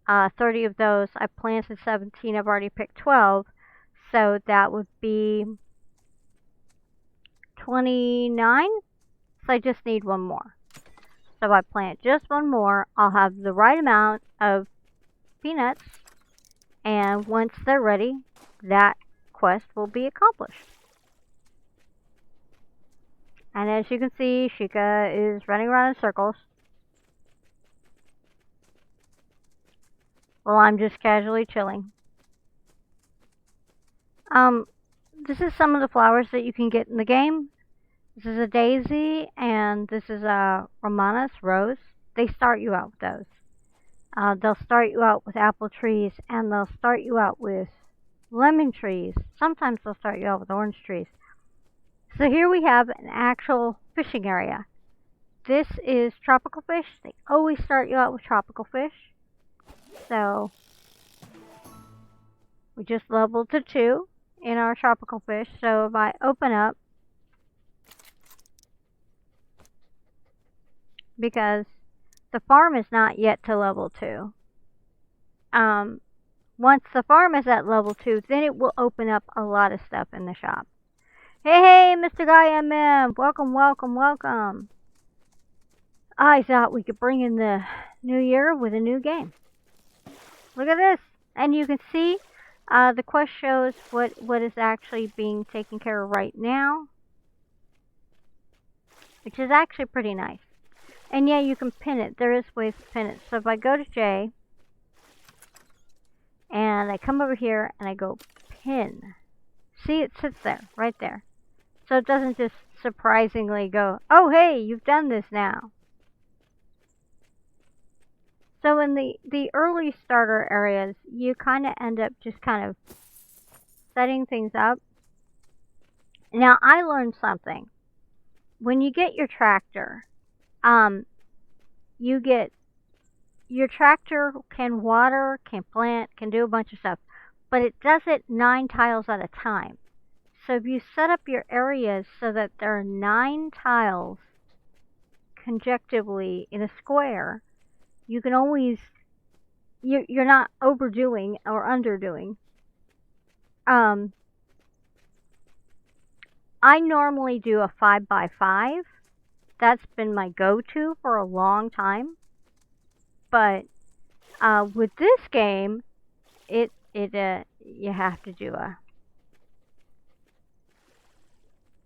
Speaker 1: 30 of those. I planted 17. I've already picked 12. So that would be 29. So I just need one more. So if I plant just one more, I'll have the right amount of peanuts. And once they're ready, that quest will be accomplished. And as you can see, Sheikah is running around in circles, while I'm just casually chilling. This is some of the flowers that you can get in the game. This is a daisy, and this is a romanus rose. They start you out with those. They'll start you out with apple trees, and they'll start you out with lemon trees. Sometimes they'll start you out with orange trees. So here we have an actual fishing area. This is tropical fish. They always start you out with tropical fish. So we just leveled to 2 in our tropical fish. So if I open up, because the farm is not yet to level 2. Once the farm is at level 2, then it will open up a lot of stuff in the shop. Hey, Mr. Guy MM! Welcome, welcome, welcome! I thought we could bring in the new year with a new game. Look at this! And you can see the quest shows what is actually being taken care of right now, which is actually pretty nice. And yeah, you can pin it. There is ways to pin it. So if I go to J, and I come over here and I go pin, see, it sits there, right there. So it doesn't just surprisingly go, oh hey, you've done this now. So in the early starter areas, you kind of end up just kind of setting things up. Now, I learned something. When you get your tractor, you get, your tractor can water, can plant, can do a bunch of stuff, but it does it 9 tiles at a time. So if you set up your areas so that there are 9 tiles conjectively in a square, you can always, you're not overdoing or underdoing. I normally do a 5x5 that's been my go-to for a long time. But with this game, you have to do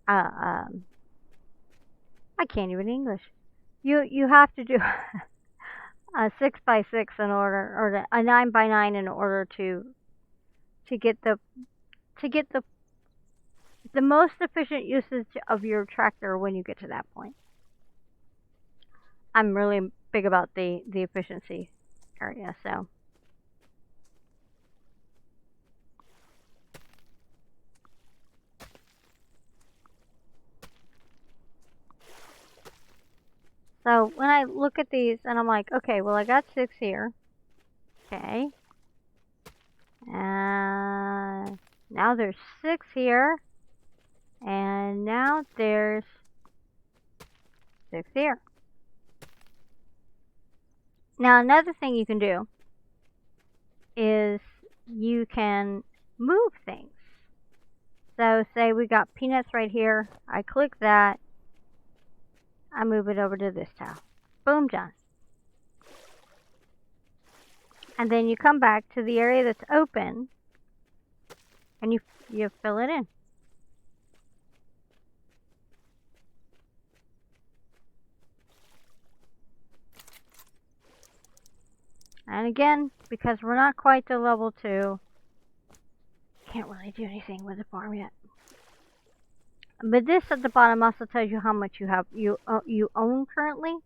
Speaker 1: I can't even English. You have to do a 6x6 in order, or a 9x9 in order to get the most efficient usage of your tractor when you get to that point. I'm really big about the efficiency area, so. So when I look at these and I'm like, okay, well I got 6 here. Okay. And now there's 6 here. And now there's 6 here. Now another thing you can do is you can move things. So say we got peanuts right here. I click that. I move it over to this tile. Boom, done. And then you come back to the area that's open and you fill it in. And again, because we're not quite to level 2, can't really do anything with the farm yet. But this at the bottom also tells you how much you own currently,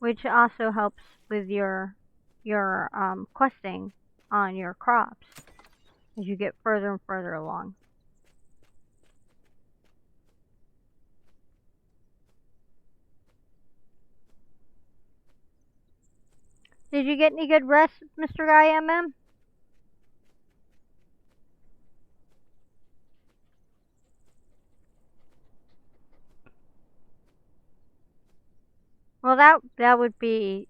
Speaker 1: which also helps with your questing on your crops as you get further and further along. Did you get any good rest, Mr. Guy MM? Well, that would be,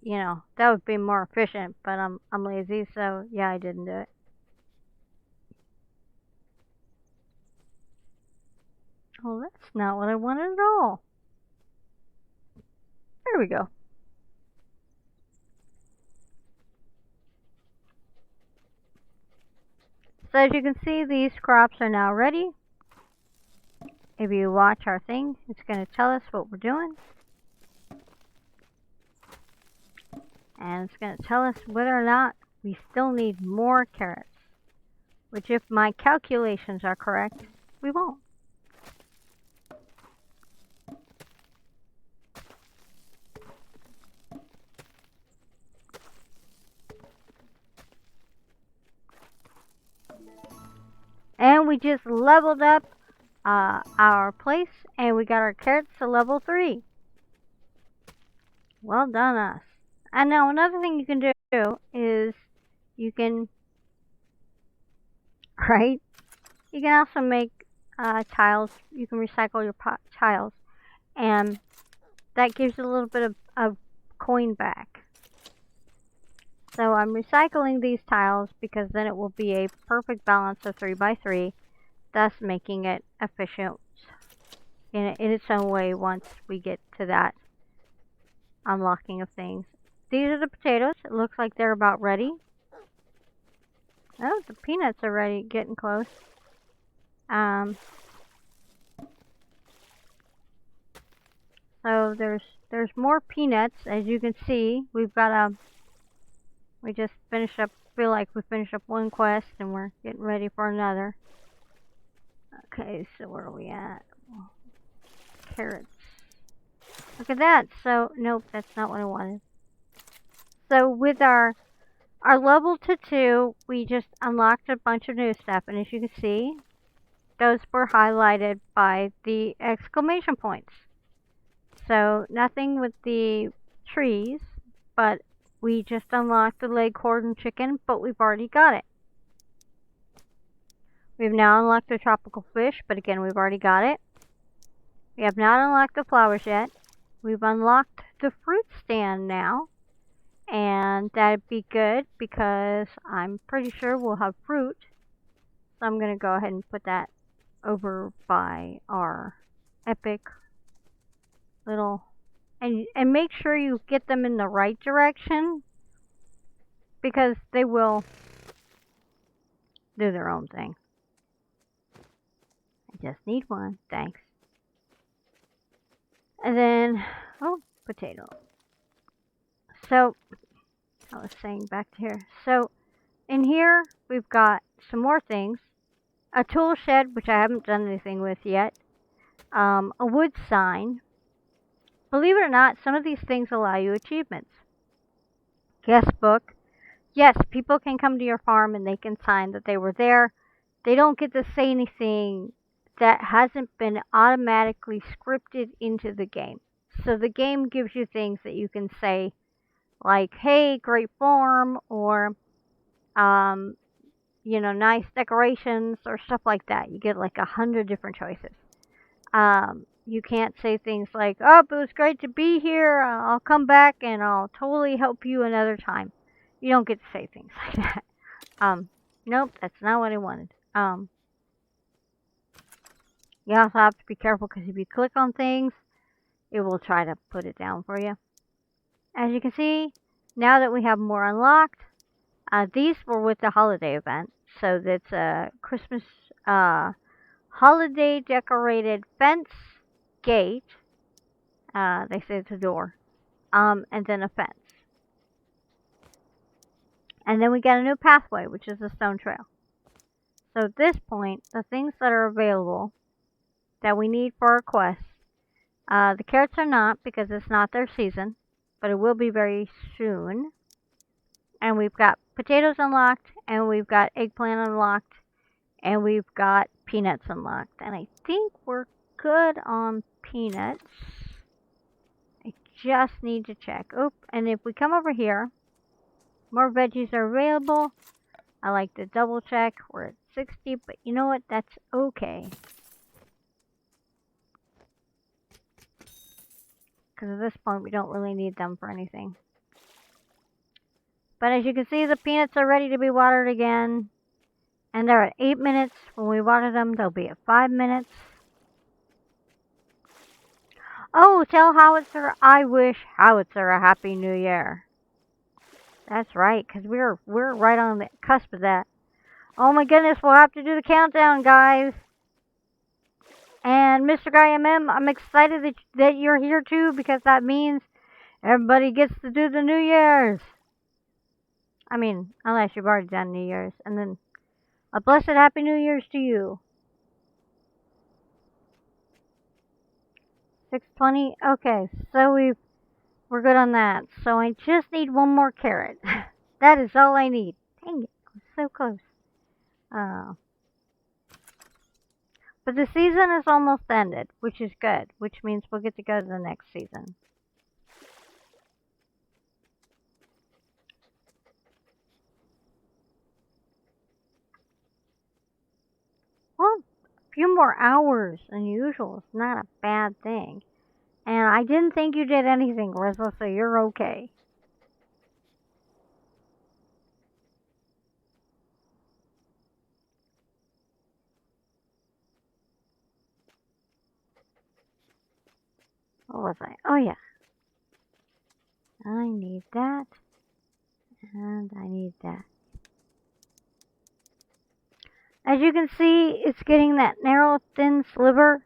Speaker 1: that would be more efficient, but I'm lazy, so yeah, I didn't do it. Oh, that's not what I wanted at all. There we go. So as you can see, these crops are now ready. If you watch our thing, it's going to tell us what we're doing. And it's going to tell us whether or not we still need more carrots. Which, if my calculations are correct, we won't. And we just leveled up our place, and we got our carrots to level 3. Well done, us. And now another thing you can do is you can, right? You can also make tiles. You can recycle your tiles, and that gives you a little bit of coin back. So I'm recycling these tiles because then it will be a perfect balance of 3x3, thus making it efficient in its own way once we get to that unlocking of things. These are the potatoes. It looks like they're about ready. Oh, the peanuts are ready, getting close. So there's more peanuts. As you can see, we just finished up, feel like we finished up one quest and we're getting ready for another. Okay, so where are we at? Carrots. Look at that. So, nope, that's not what I wanted. So with our level to 2, we just unlocked a bunch of new stuff. And as you can see, those were highlighted by the exclamation points. So nothing with the trees, but we just unlocked the Leghorn chicken, but we've already got it. We've now unlocked the tropical fish, but again, we've already got it. We have not unlocked the flowers yet. We've unlocked the fruit stand now, and that'd be good because I'm pretty sure we'll have fruit. So I'm going to go ahead and put that over by our epic little, and make sure you get them in the right direction, because they will do their own thing. I just need one, thanks. And then, oh, potato. So, I was saying back to here. So, in here, we've got some more things. A tool shed, which I haven't done anything with yet. A wood sign. Believe it or not, some of these things allow you achievements. Guest book. Yes, people can come to your farm and they can sign that they were there. They don't get to say anything that hasn't been automatically scripted into the game. So the game gives you things that you can say, like, hey, great farm, or, nice decorations, or stuff like that. You get like 100 different choices. You can't say things like, oh, it was great to be here. I'll come back and I'll totally help you another time. You don't get to say things like that. Nope, that's not what I wanted. You also have to be careful because if you click on things, it will try to put it down for you. As you can see, now that we have more unlocked, these were with the holiday event. So that's a Christmas holiday decorated fence, gate. They say it's a door. And then a fence. And then we get a new pathway, which is a stone trail. So at this point, the things that are available that we need for our quest, the carrots are not because it's not their season, but it will be very soon. And we've got potatoes unlocked, and we've got eggplant unlocked, and we've got peanuts unlocked. And I think we're good on peanuts. I just need to check. Oh, and if we come over here, more veggies are available. I like to double check. We're at 60, but you know what? That's okay. Because at this point, we don't really need them for anything. But as you can see, the peanuts are ready to be watered again. And they're at 8 minutes. When we water them, they'll be at 5 minutes. Oh, tell Howitzer I wish Howitzer a Happy New Year. That's right, because we're right on the cusp of that. Oh my goodness, we'll have to do the countdown, guys. And Mr. Guy MM, I'm excited that you're here too, because that means everybody gets to do the New Year's. I mean, unless you've already done New Year's. And then a blessed Happy New Year's to you. 6:20. Okay, so we're good on that. So I just need one more carrot. That is all I need. Dang it, I'm so close. But the season is almost ended, which is good, which means we'll get to go to the next season. Well, a few more hours than usual is not a bad thing. And I didn't think you did anything, Rizla, so you're okay. What was I? Oh, yeah. I need that. And I need that. As you can see, it's getting that narrow, thin sliver.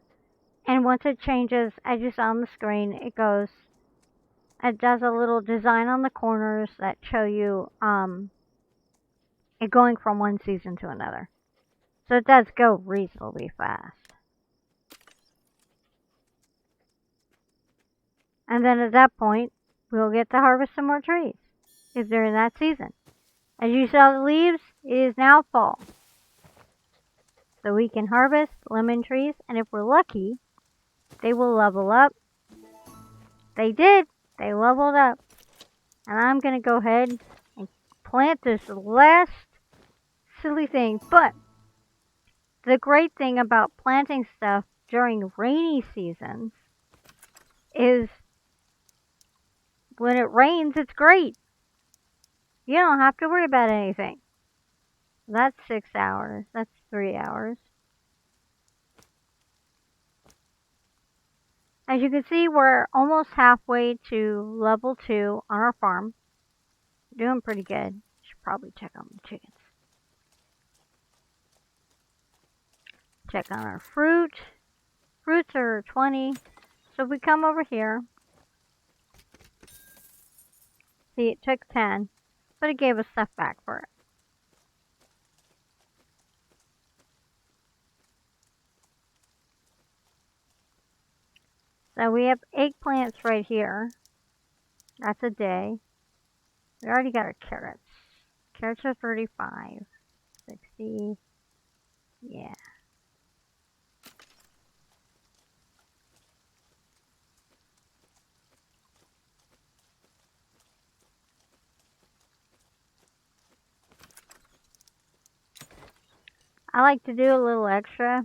Speaker 1: And once it changes, as you saw on the screen, it does a little design on the corners that show you it going from one season to another. So it does go reasonably fast. And then at that point, we'll get to harvest some more trees if they're in that season. As you saw the leaves, it is now fall. So we can harvest lemon trees, and if we're lucky, they will level up. They did. They leveled up. And I'm going to go ahead and plant this last silly thing. But the great thing about planting stuff during rainy seasons is when it rains, it's great. You don't have to worry about anything. That's 6 hours. That's 3 hours. As you can see, we're almost halfway to level 2 on our farm. Doing pretty good. Should probably check on the chickens. Check on our fruit. Fruits are 20. So if we come over here, see it took 10, but it gave us stuff back for it. So we have eggplants right here. That's a day. We already got our carrots. Carrots are 35. 60. Yeah. I like to do a little extra.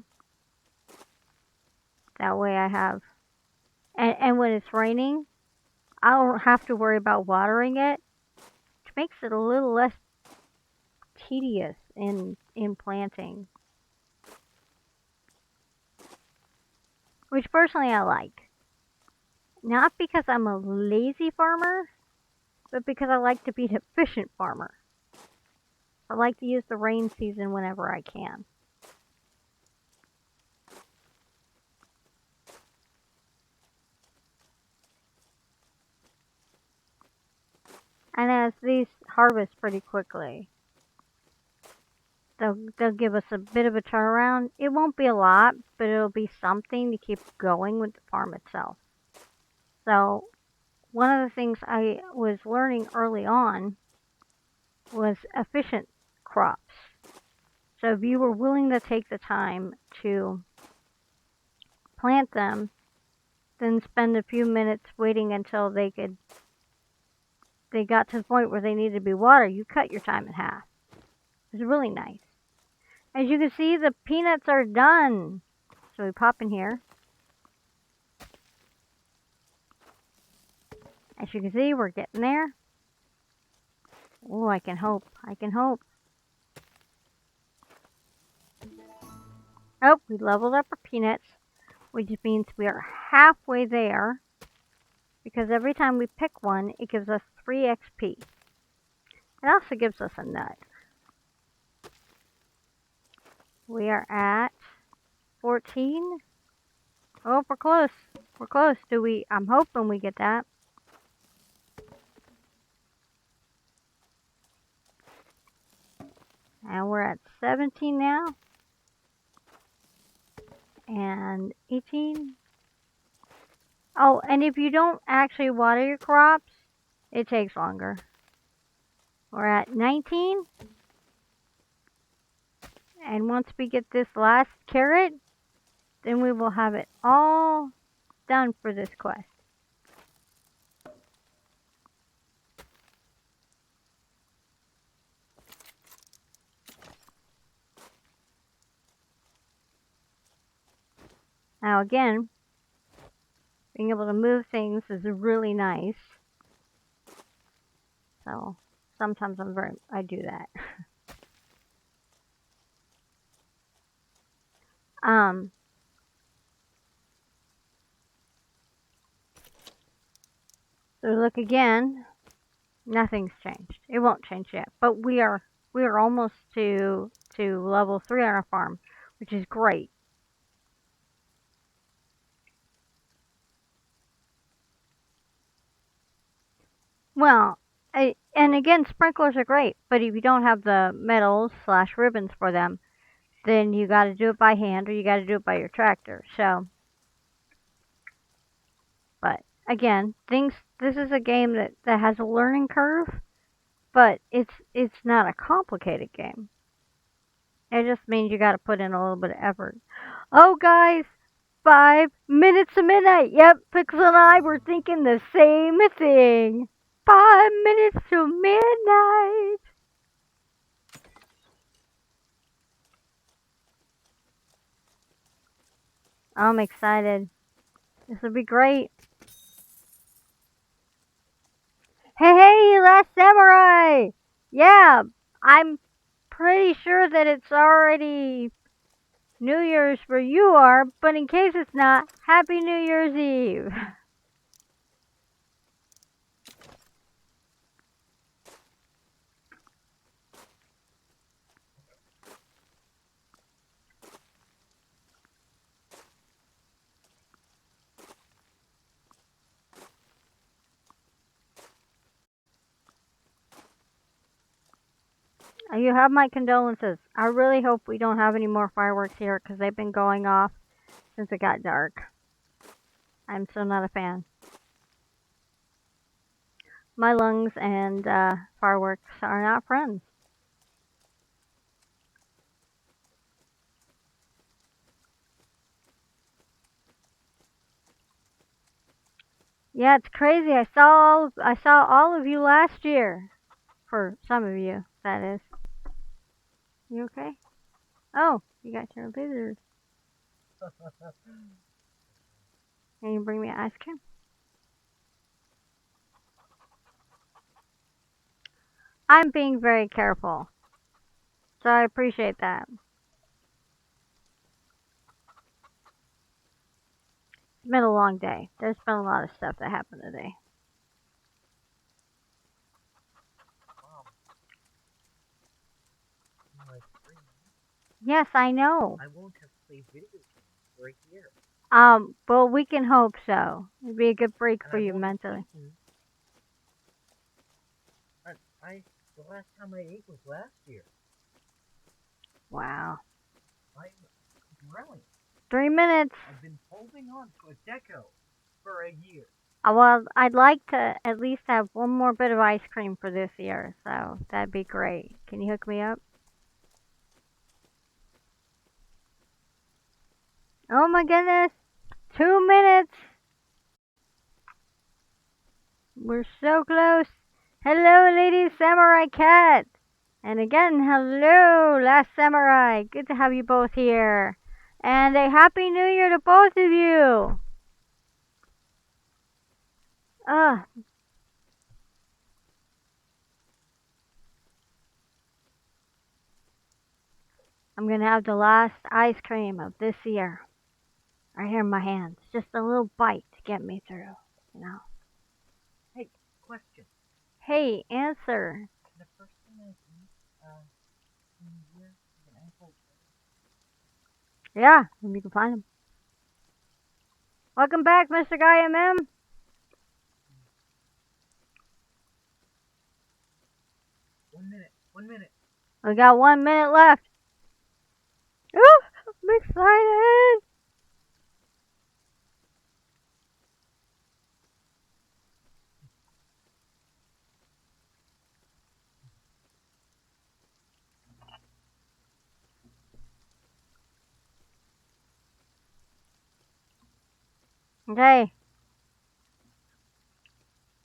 Speaker 1: That way I have, and when it's raining, I don't have to worry about watering it, which makes it a little less tedious in planting. Which personally I like. Not because I'm a lazy farmer, but because I like to be an efficient farmer. I like to use the rain season whenever I can. And as these harvest pretty quickly, they'll give us a bit of a turnaround. It won't be a lot, but it'll be something to keep going with the farm itself. So one of the things I was learning early on was efficient crops. So if you were willing to take the time to plant them, then spend a few minutes waiting until they got to the point where they needed to be watered, you cut your time in half. It's really nice. As you can see, the peanuts are done. So we pop in here. As you can see, we're getting there. Oh, I can hope. I can hope. Oh, we leveled up our peanuts, which means we are halfway there. Because every time we pick one, it gives us 3 XP. It also gives us a nut. We are at 14. Oh, we're close. We're close. I'm hoping we get that. And we're at 17 now. And 18. Oh, and if you don't actually water your crops, it takes longer. We're at 19. And once we get this last carrot, then we will have it all done for this quest. Now again, being able to move things is really nice. So sometimes I do that. So look again, nothing's changed. It won't change yet, but we are almost to level 3 on our farm, which is great. Well, and again, sprinklers are great, but if you don't have the metals / ribbons for them, then you got to do it by hand or you got to do it by your tractor. So, but again, this is a game that has a learning curve, but it's not a complicated game. It just means you got to put in a little bit of effort. Oh, guys, 5 minutes to midnight. Yep, Pixel and I were thinking the same thing. 5 minutes to midnight. I'm excited. This will be great. Hey, Last Samurai! Yeah, I'm pretty sure that it's already New Year's where you are, but in case it's not, Happy New Year's Eve. You have my condolences. I really hope we don't have any more fireworks here because they've been going off since it got dark. I'm so not a fan. My lungs and fireworks are not friends. Yeah, it's crazy. I saw all of you last year. For some of you, that is. You okay? Oh, you got your visitors. Can you bring me ice cream? I'm being very careful, so I appreciate that. It's been a long day. There's been a lot of stuff that happened today.
Speaker 2: Mom, in like 3 months,
Speaker 1: Yes, I know.
Speaker 2: I won't have played video games for a year.
Speaker 1: Well, we can hope so. It'd be a good break
Speaker 2: And
Speaker 1: for
Speaker 2: I
Speaker 1: you
Speaker 2: won't have
Speaker 1: mentally.
Speaker 2: eaten. The last time I ate was last year.
Speaker 1: Wow.
Speaker 2: I'm growing.
Speaker 1: 3 minutes.
Speaker 2: I've been holding on to a deco for a year.
Speaker 1: Well, I'd like to at least have one more bit of ice cream for this year, so that'd be great. Can you hook me up? Oh my goodness. 2 minutes. We're so close. Hello, Lady Samurai Cat. And again, hello, Last Samurai. Good to have you both here. And a Happy New Year to both of you. Ugh. I'm gonna have the last ice cream of this year. Right here in my hands. Just a little bite to get me through, you know.
Speaker 2: Hey, question.
Speaker 1: Hey, answer.
Speaker 2: The first thing I eat, in a year is an apple.
Speaker 1: Yeah, if you can find them. Welcome back, Mr. Guy MM.
Speaker 2: 1 minute. 1 minute.
Speaker 1: We got 1 minute left. Ooh, I'm excited. Okay.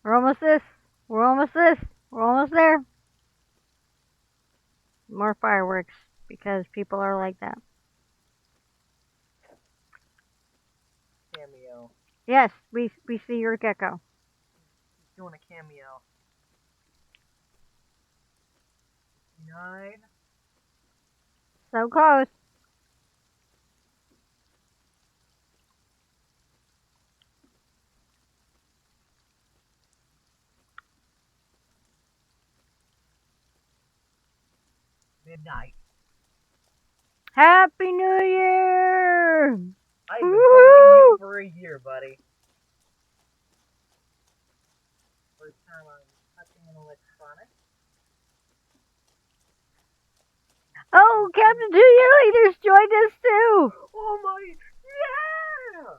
Speaker 1: We're almost this. We're almost this. We're almost there. More fireworks because people are like that.
Speaker 2: Cameo.
Speaker 1: Yes, we see your gecko.
Speaker 2: He's doing a cameo. 9.
Speaker 1: So close.
Speaker 2: Midnight.
Speaker 1: Happy New Year!
Speaker 2: I've been holding you for a year, buddy. First time I'm touching an electronic.
Speaker 1: Oh, Captain 2 Year Leaders joined us too!
Speaker 2: Oh my, yeah!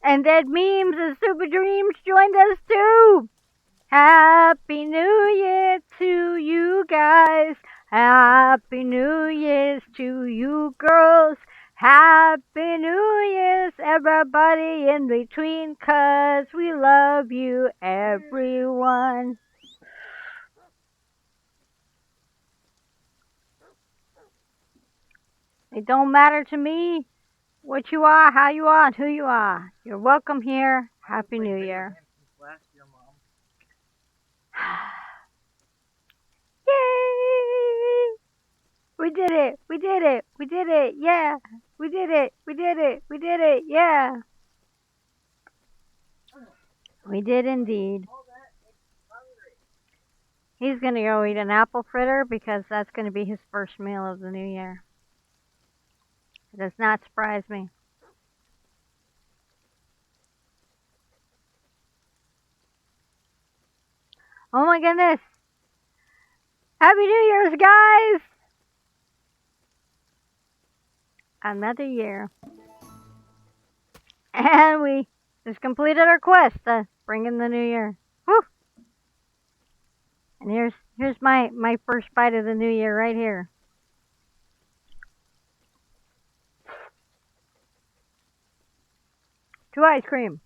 Speaker 1: And Dead Memes and Super Dreams joined us too! Happy New Year to you guys! Happy New Year's to you girls! Happy New Year's everybody in between, 'cause we love you everyone. It don't matter to me what you are, how you are, and who you are. You're welcome here. Happy New Year.
Speaker 2: Last year, Mom.
Speaker 1: Yay! We did it! We did it! We did it! Yeah! We did it! We did it! We did it! Yeah! We did indeed. He's gonna go eat an apple fritter because that's gonna be his first meal of the new year. It does not surprise me. Oh my goodness! Happy New Year's, guys! Another year. And we just completed our quest to bring in the new year. Woo! And here's my first bite of the new year right here. To ice cream.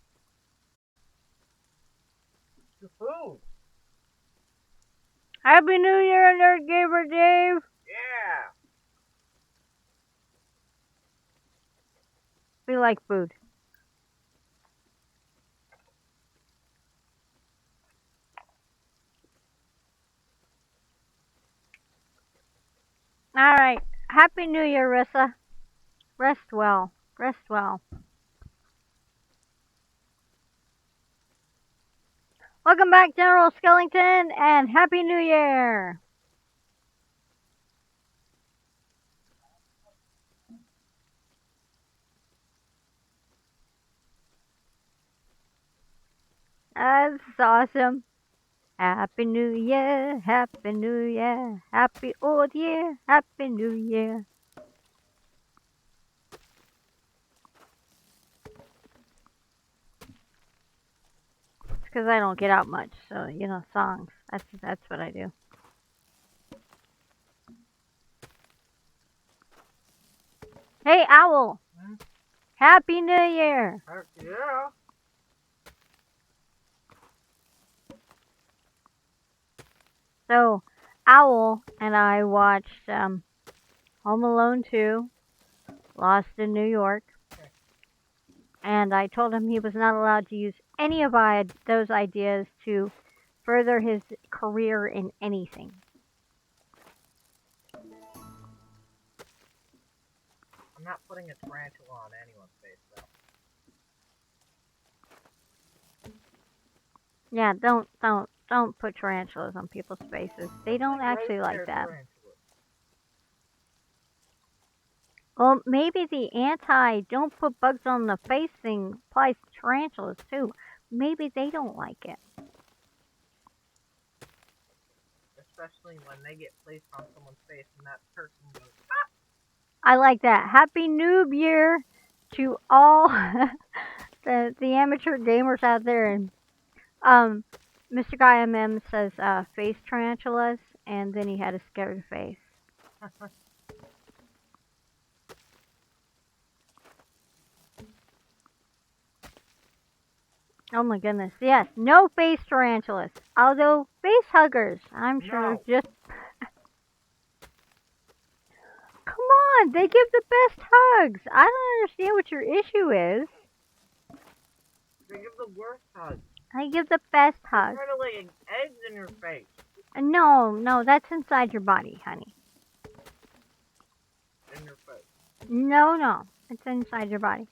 Speaker 2: The food.
Speaker 1: Happy New Year, Nerd Gamer Dave!
Speaker 2: Yeah.
Speaker 1: We like food. Alright. Happy New Year, Rissa. Rest well. Rest well. Welcome back, General Skellington, and Happy New Year! That's awesome. Happy New Year, Happy New Year, Happy Old Year, Happy New Year. It's because I don't get out much, so, you know, songs. That's what I do. Hey, Owl!
Speaker 2: Hmm?
Speaker 1: Happy New Year!
Speaker 2: Yeah.
Speaker 1: So, Owl and I watched Home Alone 2, Lost in New York, and I told him he was not allowed to use any of those ideas to further his career in anything.
Speaker 2: I'm not putting a tarantula on anyone's face, though.
Speaker 1: Yeah, don't put tarantulas on people's faces. They don't actually like that.
Speaker 2: Tarantulas.
Speaker 1: Well, maybe the don't put bugs on the face thing applies to tarantulas too. Maybe they don't like it.
Speaker 2: Especially when they get placed on someone's face and that person goes,
Speaker 1: I like that. Happy Noob Year to all the amateur gamers out there. And Mr. Guy MM says face tarantulas, and then he had a scared face. Oh my goodness, yes, no face tarantulas. Although face huggers, I'm sure
Speaker 2: No.
Speaker 1: just come on, they give the best hugs. I don't understand what your issue is.
Speaker 2: They give the worst hugs.
Speaker 1: I give the best
Speaker 2: They're
Speaker 1: hugs.
Speaker 2: kind of like eggs in your face.
Speaker 1: No, that's inside your body, honey.
Speaker 2: In your face.
Speaker 1: No, it's inside your body.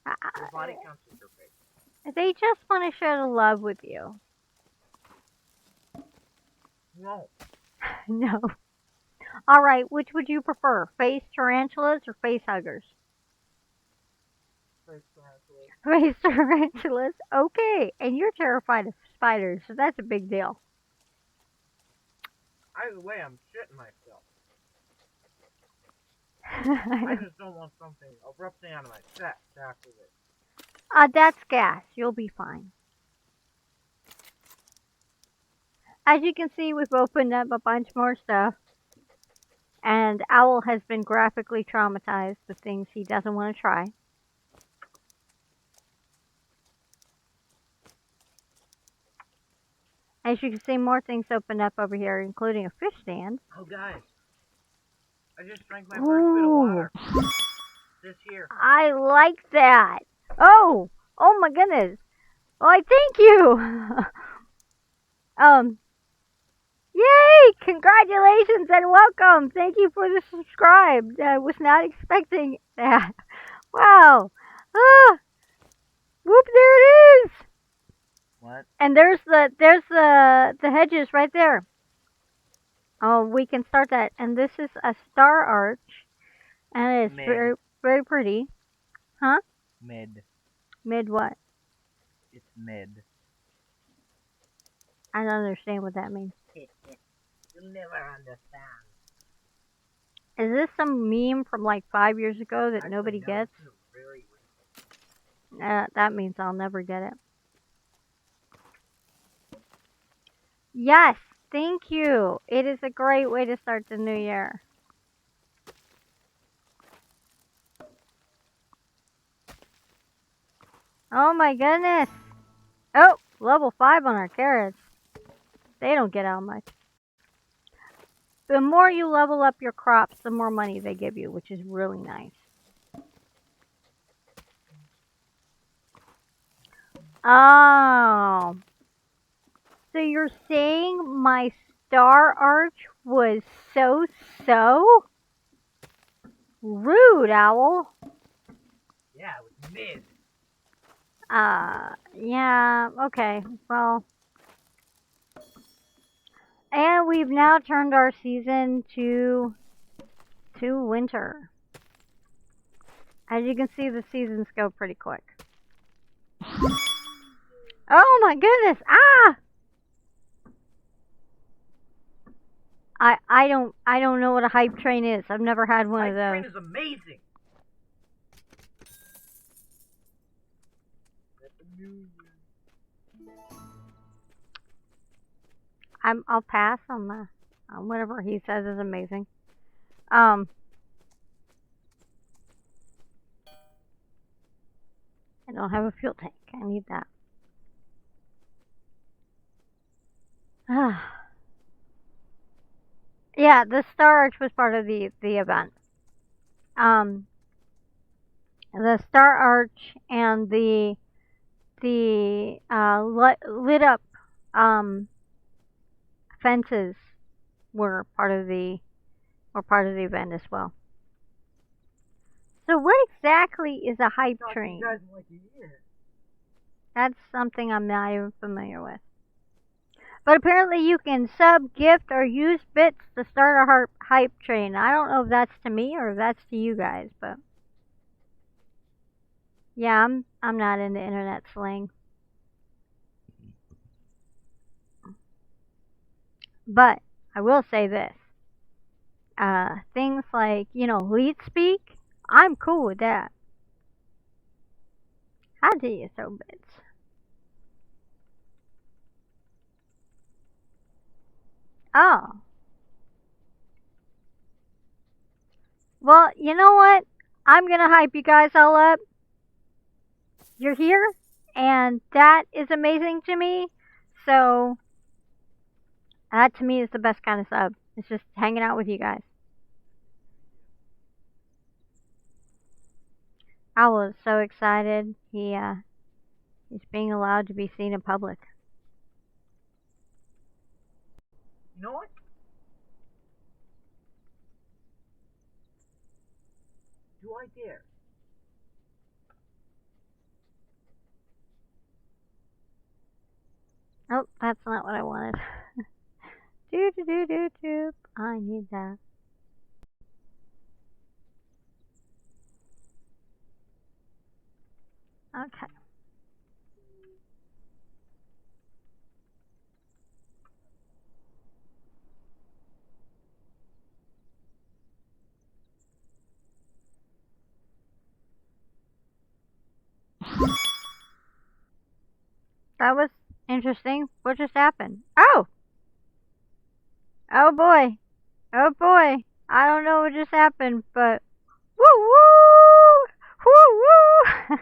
Speaker 2: Your body counts as your face.
Speaker 1: They just want to share the love with you.
Speaker 2: No.
Speaker 1: No. Alright, which would you prefer? Face tarantulas or face huggers?
Speaker 2: Face tarantulas.
Speaker 1: Face tarantulas? Okay, and you're terrified of spiders, so that's a big deal.
Speaker 2: Either way, I'm shitting myself. I just don't want something erupting out of my chest after this.
Speaker 1: That's gas. You'll be fine. As you can see, we've opened up a bunch more stuff. And Owl has been graphically traumatized with things he doesn't want to try. As you can see, more things opened up over here, including a fish stand.
Speaker 2: Oh, guys. I just drank my first bit of water. This year.
Speaker 1: I like that. Oh my goodness. Why, thank you. Yay! Congratulations and welcome. Thank you for the subscribe. I was not expecting that. Wow. Ah, whoop! There it is.
Speaker 2: What?
Speaker 1: And there's the hedges right there. Oh, we can start that. And this is a star arch, and it's
Speaker 2: Mid.
Speaker 1: very pretty. Huh?
Speaker 2: Mid.
Speaker 1: Mid what?
Speaker 2: It's mid.
Speaker 1: I don't understand what that means.
Speaker 2: You'll never understand.
Speaker 1: Is this some meme from like 5 years ago that
Speaker 2: Actually,
Speaker 1: nobody
Speaker 2: no,
Speaker 1: gets?
Speaker 2: this is very recent.
Speaker 1: That means I'll never get it. Yes, thank you. It is a great way to start the new year. Oh my goodness. Oh, level 5 on our carrots. They don't get out much. The more you level up your crops, the more money they give you, which is really nice. Oh. So you're saying my star arch was so? Rude, Owl.
Speaker 2: Yeah, it was mid.
Speaker 1: Yeah, okay, well. And we've now turned our season to winter. As you can see, the seasons go pretty quick. Oh my goodness! Ah! I don't know what a hype train is. I've never had one of those.
Speaker 2: Hype train is amazing.
Speaker 1: I'll pass on the whatever he says is amazing. I don't have a fuel tank. I need that. Yeah, the Star Arch was part of the event. The Star Arch and the lit up fences were part of the event as well. So what exactly is a hype train? That's something I'm not even familiar with. But apparently you can sub, gift, or use bits to start a hype train. I don't know if that's to me or if that's to you guys, but yeah, I'm not into internet slang. But I will say this. Things like, lead speak, I'm cool with that. How do you throw bits? Oh. Well, you know what? I'm gonna hype you guys all up. You're here, and that is amazing to me. So, that to me is the best kind of sub. It's just hanging out with you guys. I was so excited. He's being allowed to be seen in public.
Speaker 2: You know what? Do I dare?
Speaker 1: Oh, that's not what I wanted. Do. I need that. Okay. That was interesting. What just happened? Oh! Oh boy. Oh boy. I don't know what just happened, but woo woo! Woo woo!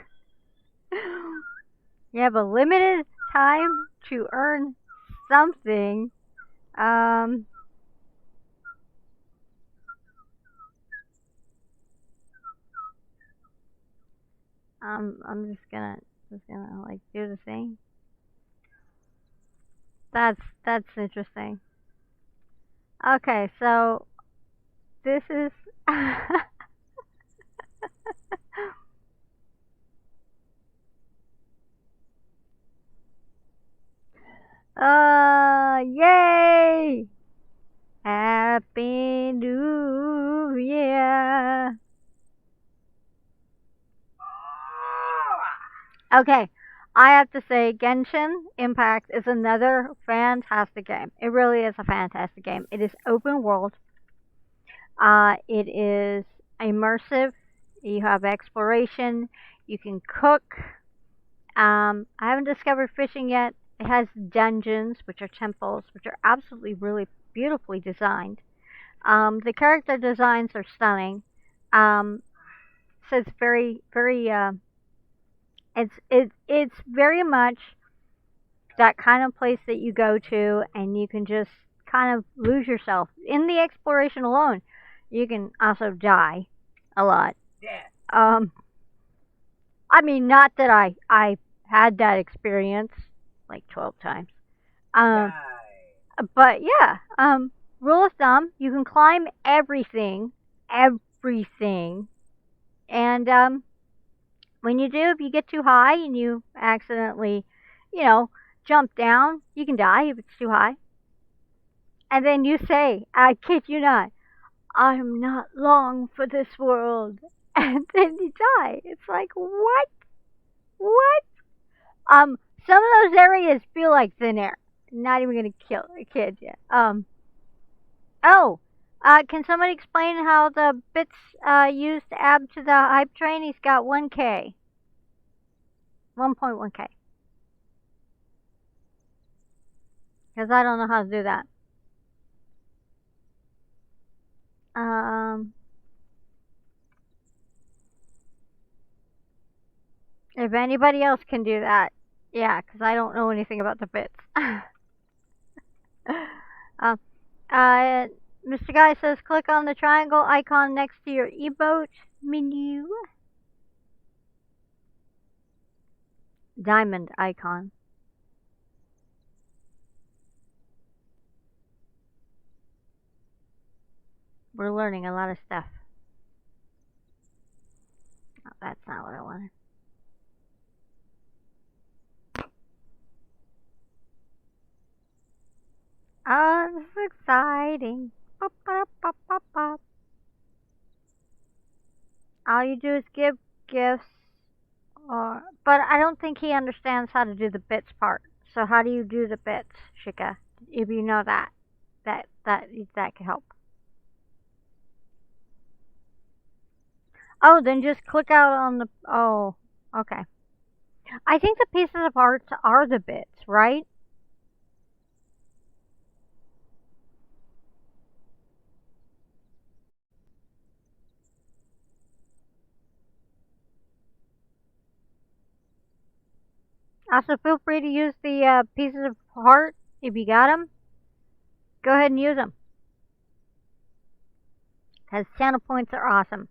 Speaker 1: You have a limited time to earn something. I'm just gonna like do the thing. That's interesting. Okay, so this is. Yay! Happy New Year. Okay, I have to say, Genshin Impact is another fantastic game. It really is a fantastic game. It is open world. It is immersive. You have exploration. You can cook. I haven't discovered fishing yet. It has dungeons, which are temples, which are absolutely really beautifully designed. The character designs are stunning. Um, so it's it's very much that kind of place that you go to and you can just kind of lose yourself in the exploration alone. You can also die a lot.
Speaker 2: Yeah.
Speaker 1: Um, I mean, not that I had that experience like 12 times. Um,
Speaker 2: Die.
Speaker 1: but yeah, rule of thumb, you can climb everything, and when you do, if you get too high and you accidentally, you know, jump down, you can die if it's too high. And then you say, I kid you not, I'm not long for this world. And then you die. It's like, what? What? Um, some of those areas feel like thin air. Not even gonna kill a kid yet. Oh, can somebody explain how the bits used to add to the hype train? He's got 1K, 1.1K. Because I don't know how to do that. Um, if anybody else can do that, yeah, because I don't know anything about the bits. uh, uh, Mr. Guy says click on the triangle icon next to your emote menu. Diamond icon. We're learning a lot of stuff. Oh, that's not what I wanted. Oh, this is exciting. Pop, pop, pop, pop, pop. All you do is give gifts, but I don't think he understands how to do the bits part. So how do you do the bits, Shika? If you know that, that could help. Oh, then just click out on the. Oh, okay. I think the pieces of art are the bits, right? Also, feel free to use the pieces of art if you got them. Go ahead and use them, because channel points are awesome.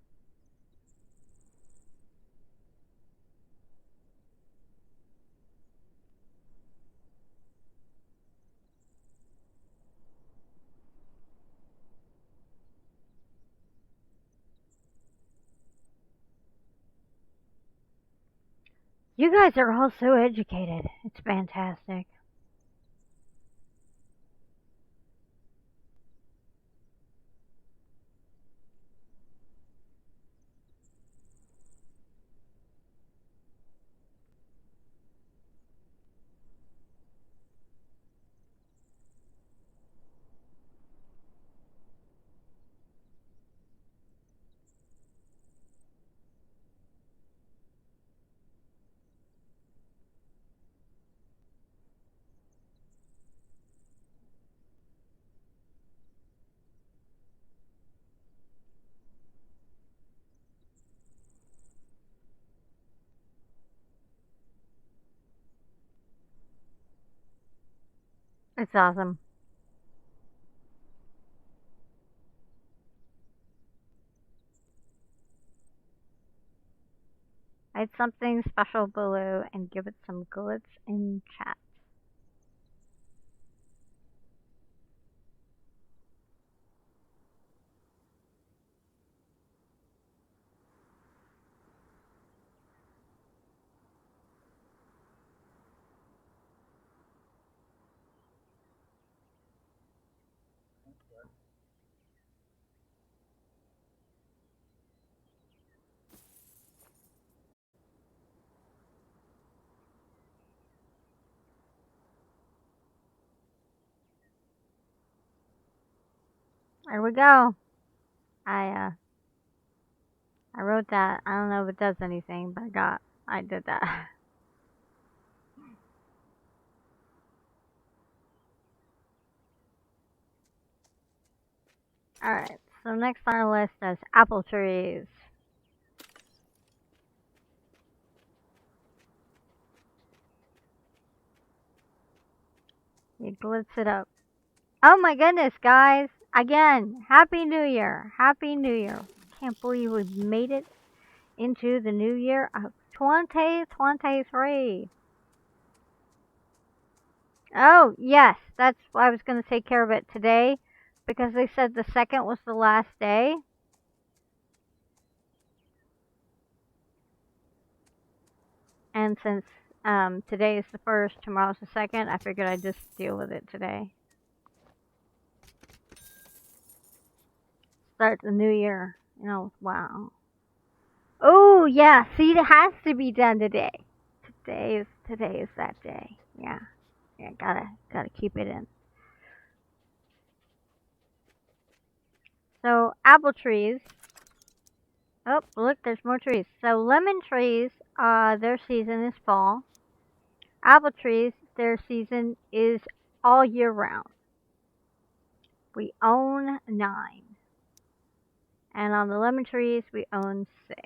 Speaker 1: You guys are all so educated. It's fantastic. It's awesome. Write something special below and give it some glitz in chat. There we go. I I wrote that. I don't know if it does anything, but I did that. Alright, so next on our list is apple trees. You glitz it up. Oh my goodness, guys! Again, Happy New Year! Happy New Year! Can't believe we've made it into the new year of 2023. Oh, yes, that's why I was going to take care of it today because they said the second was the last day. And since today is the first, tomorrow's the second, I figured I'd just deal with it today. Start the new year. You know, wow. Oh, yeah, see, it has to be done today. Today is that day. Yeah. Yeah, gotta keep it in. So, apple trees. Oh, look, there's more trees. So, lemon trees, their season is fall. Apple trees, their season is all year round. We own 9. And on the lemon trees, we own 6.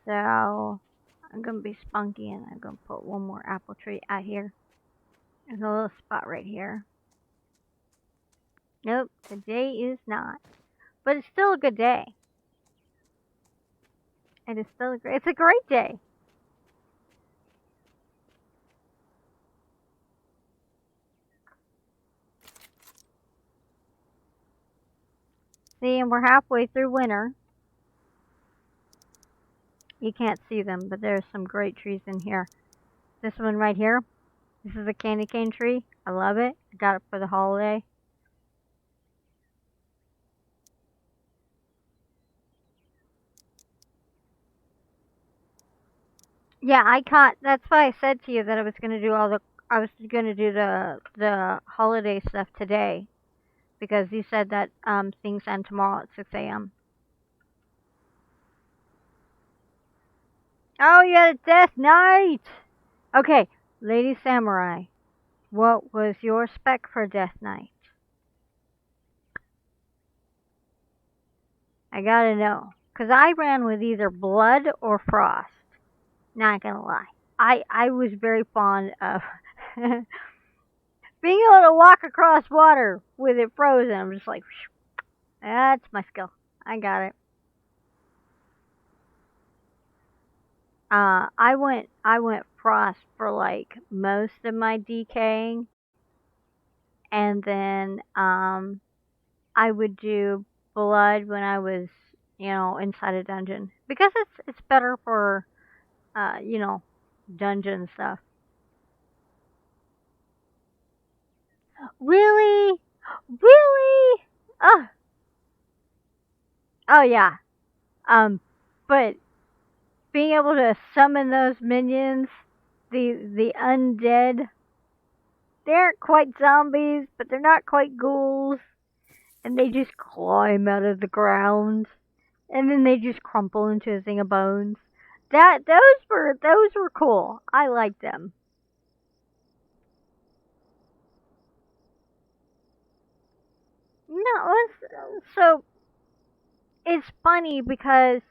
Speaker 1: So, I'm gonna be spunky and I'm gonna put one more apple tree out here. There's a little spot right here. Nope, today is not. But it's still a good day. It is still it's a great day. See, and we're halfway through winter. You can't see them, but there's some great trees in here. This one right here. This is a candy cane tree. I love it. I got it for the holiday. Yeah, I caught. That's why I said to you that I was gonna do the holiday stuff today, because you said that things end tomorrow at 6 a.m. Oh, you had a death knight. Okay, Lady Samurai, what was your spec for Death Knight? I gotta know, cause I ran with either Blood or Frost. Not gonna lie, I was very fond of being able to walk across water with it frozen. I'm just like, that's my skill. I got it. I went Frost for like most of my DKing, and then I would do Blood when I was, inside a dungeon because it's better for, uh, you know, dungeon stuff. Really, really? Oh, oh yeah. Um, but being able to summon those minions, the undead, they aren't quite zombies, but they're not quite ghouls, and they just climb out of the ground, and then they just crumple into a thing of bones. Those were cool. I liked them. No, so it's funny because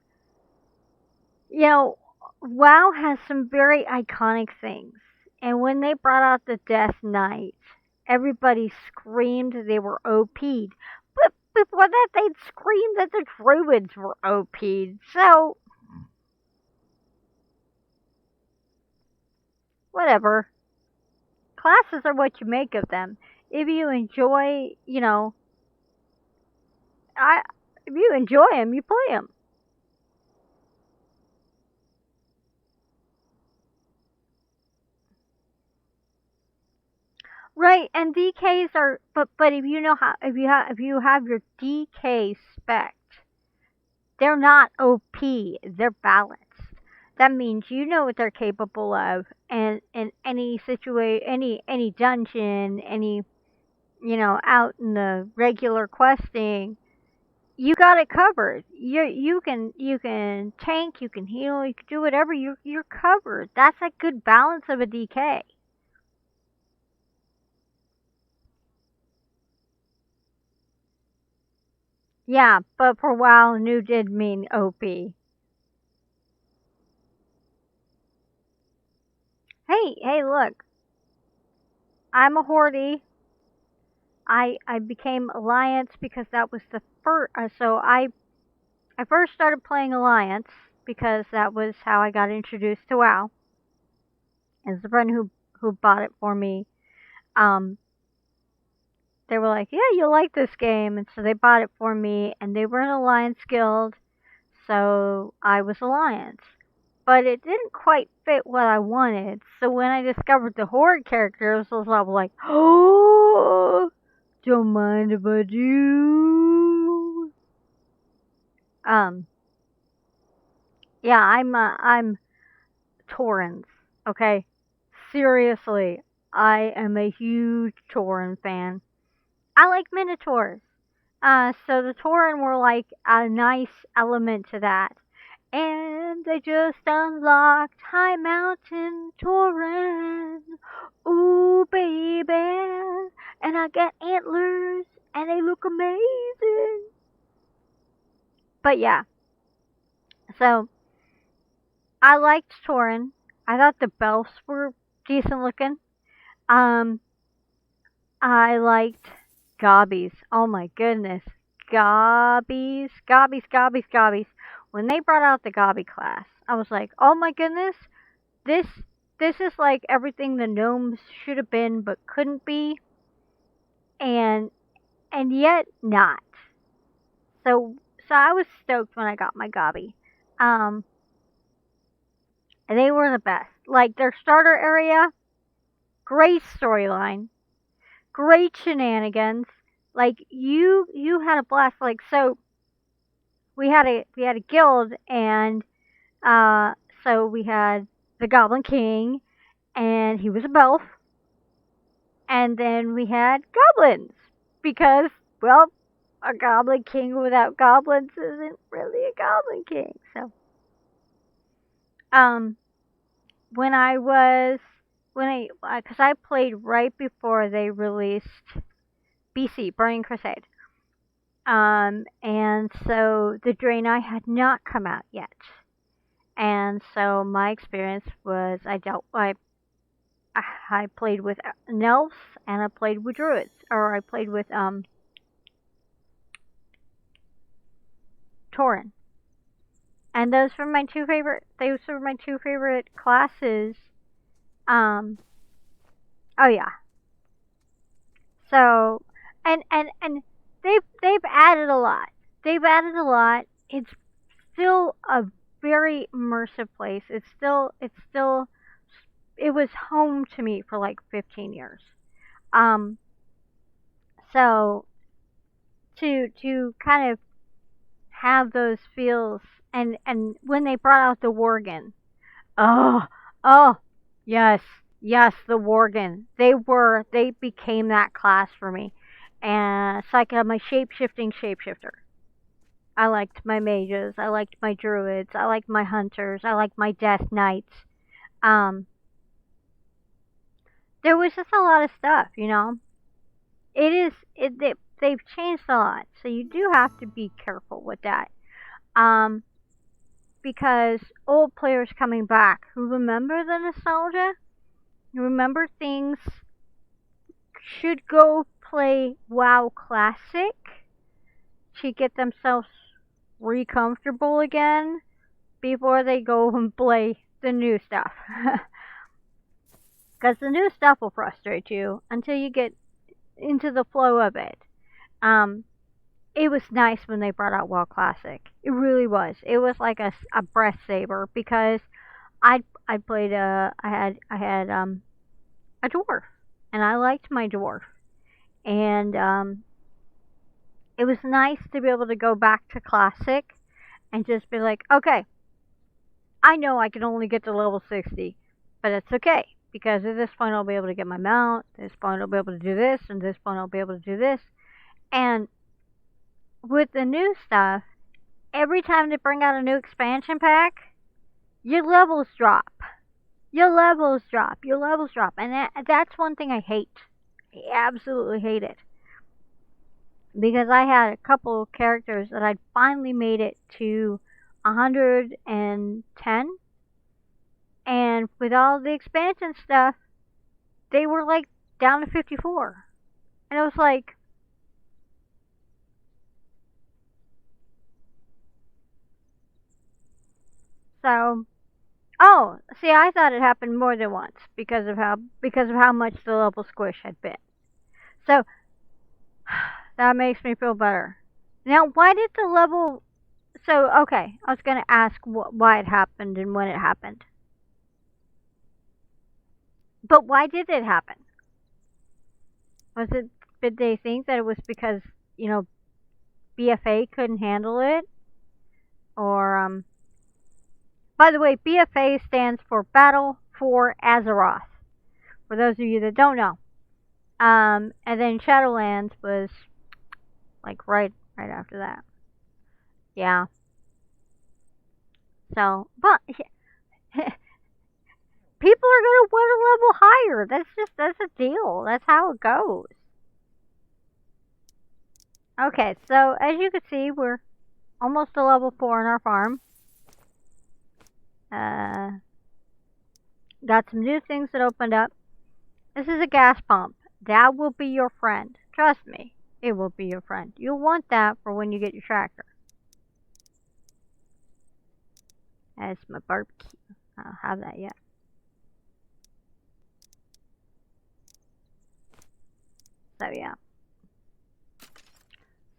Speaker 1: WoW has some very iconic things, and when they brought out the Death Knight, everybody screamed they were OP'd. But before that, they'd scream that the Druids were OP'd. So whatever. Classes are what you make of them. If you enjoy, I if you enjoy them, you play them. Right, and DKs are, but if you know how, if you have your DK spec, they're not OP. They're balanced. That means you know what they're capable of, and in any situation, any dungeon, any out in the regular questing, you got it covered. You can tank, you can heal, you can do whatever. You're covered. That's a good balance of a DK. Yeah, but for a while, new did mean OP. Hey, look, I'm a Hordy. I became Alliance because that was the first. So I first started playing Alliance because that was how I got introduced to WoW. As the friend who bought it for me, um, they were like, "Yeah, you'll like this game," and so they bought it for me. And they were an Alliance guild, so I was Alliance. But it didn't quite fit what I wanted. So when I discovered the Horde characters, I was like, "Oh, don't mind if I do." Um, yeah, I'm Taurens. Okay, seriously, I am a huge Tauren fan. I like Minotaurs. So the Tauren were like a nice element to that. And they just unlocked High Mountain Tauren. Ooh, baby. And I got antlers, and they look amazing. But yeah, so I liked Tauren. I thought the belts were decent looking. Um, I liked Gobbies. Oh my goodness. Gobbies. When they brought out the Gobby class, I was like, oh my goodness, this this is like everything the gnomes should have been but couldn't be, and yet not. So I was stoked when I got my Gobby. Um, they were the best. Like their starter area, great storyline, great shenanigans. Like you had a blast. Like so, we had a guild, and uh, so we had the Goblin King, and he was a belf, and then we had goblins because well, a Goblin King without goblins isn't really a Goblin King. So um, when I was when I because I played right before they released BC Burning Crusade. And so the Draenei had not come out yet. And so my experience was I played with elves, and I played with druids, or I played with Tauren. And those were my two favorite classes. Um oh yeah. So and they've added a lot. They've added a lot. It's still a very immersive place. It was home to me for like 15 years. Um, so to kind of have those feels, and when they brought out the Worgen, oh oh yes, the Worgen, they became that class for me. And so I could have my shape shifting shapeshifter. I liked my mages, I liked my druids, I liked my hunters, I liked my death knights. Um, there was just a lot of stuff. It is they've changed a lot, so you do have to be careful with that. Um, because old players coming back who remember the nostalgia, who remember things, should go play WoW Classic to get themselves re-comfortable again before they go and play the new stuff. Because the new stuff will frustrate you until you get into the flow of it. Um, it was nice when they brought out WoW Classic. It really was. It was like a breath saver because I played I had a dwarf, and I liked my dwarf, and it was nice to be able to go back to Classic and just be like, okay, I know I can only get to level 60, but it's okay because at this point I'll be able to get my mount, at this point I'll be able to do this, and at this point I'll be able to do this. And with the new stuff, every time they bring out a new expansion pack, your levels drop. Your levels drop. Your levels drop. And that's one thing I hate. I absolutely hate it. Because I had a couple of characters that I'd finally made it to 110. And with all the expansion stuff, they were like down to 54. And it was like, so, oh, see, I thought it happened more than once because of how much the level squish had been. So that makes me feel better. Now, why did the level? So okay, I was gonna ask why it happened and when it happened, but why did it happen? Was it? Did they think that it was because you know BFA couldn't handle it, or By the way, BFA stands for Battle for Azeroth. For those of you that don't know. And then Shadowlands was like right after that. Yeah. So, but people are gonna want a level higher. That's a deal. That's how it goes. Okay, so as you can see, we're almost to level 4 in our farm. Got some new things that opened up. This is a gas pump. That will be your friend. Trust me, it will be your friend. You'll want that for when you get your tractor. That's my barbecue. I don't have that yet. So yeah.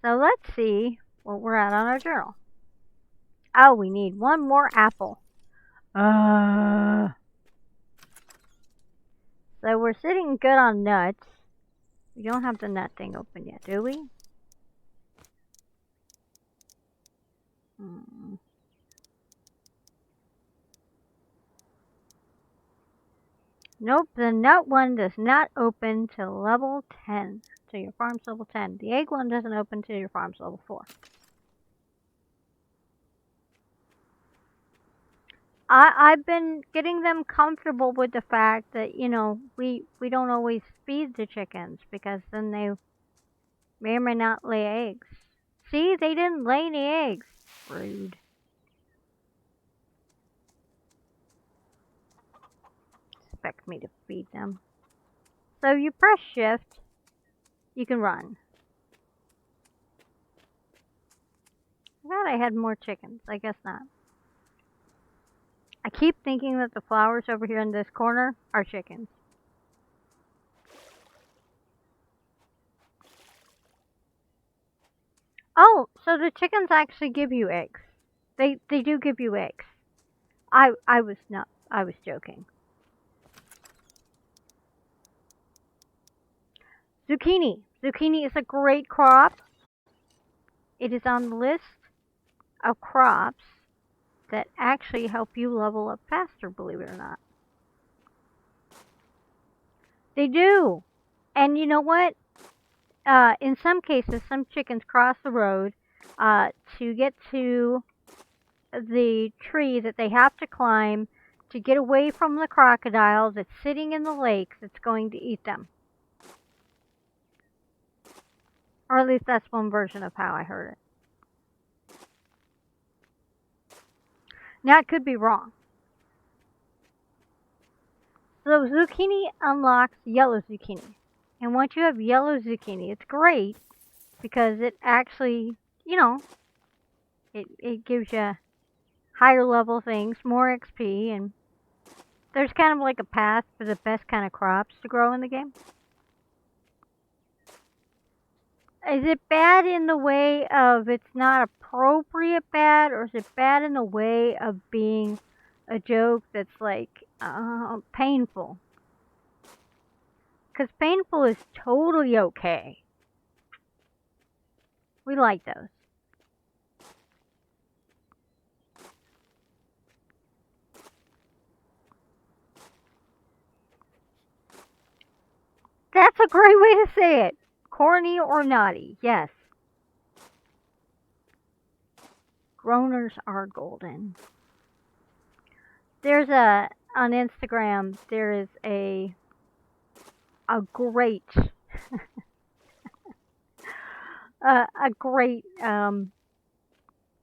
Speaker 1: So let's see what we're at on our journal. Oh, we need one more apple. So we're sitting good on nuts. We don't have the nut thing open yet, do we? Nope, the nut one does not open till level 10. Till your farm's level 10. The egg one doesn't open till your farm's level 4. I've been getting them comfortable with the fact that, we don't always feed the chickens because then they may or may not lay eggs. See, they didn't lay any eggs. Rude. Expect me to feed them. So you press shift, you can run. I thought I had more chickens. I guess not. I keep thinking that the flowers over here in this corner are chickens. Oh, so the chickens actually give you eggs. They do give you eggs. I was joking. Zucchini. Zucchini is a great crop. It is on the list of crops that actually help you level up faster, believe it or not. They do. And you know what? In some cases, some chickens cross the road to get to the tree that they have to climb to get away from the crocodile that's sitting in the lake that's going to eat them. Or at least that's one version of how I heard it. Now, it could be wrong. So zucchini unlocks yellow zucchini. And once you have yellow zucchini, it's great because it actually, it gives you higher level things, more XP, and there's kind of like a path for the best kind of crops to grow in the game. Is it bad in the way of it's not appropriate bad, or is it bad in the way of being a joke that's like painful? Because painful is totally okay. We like those. That's a great way to say it. Corny or naughty, yes. Groaners are golden. There's on Instagram, there is a great, a great,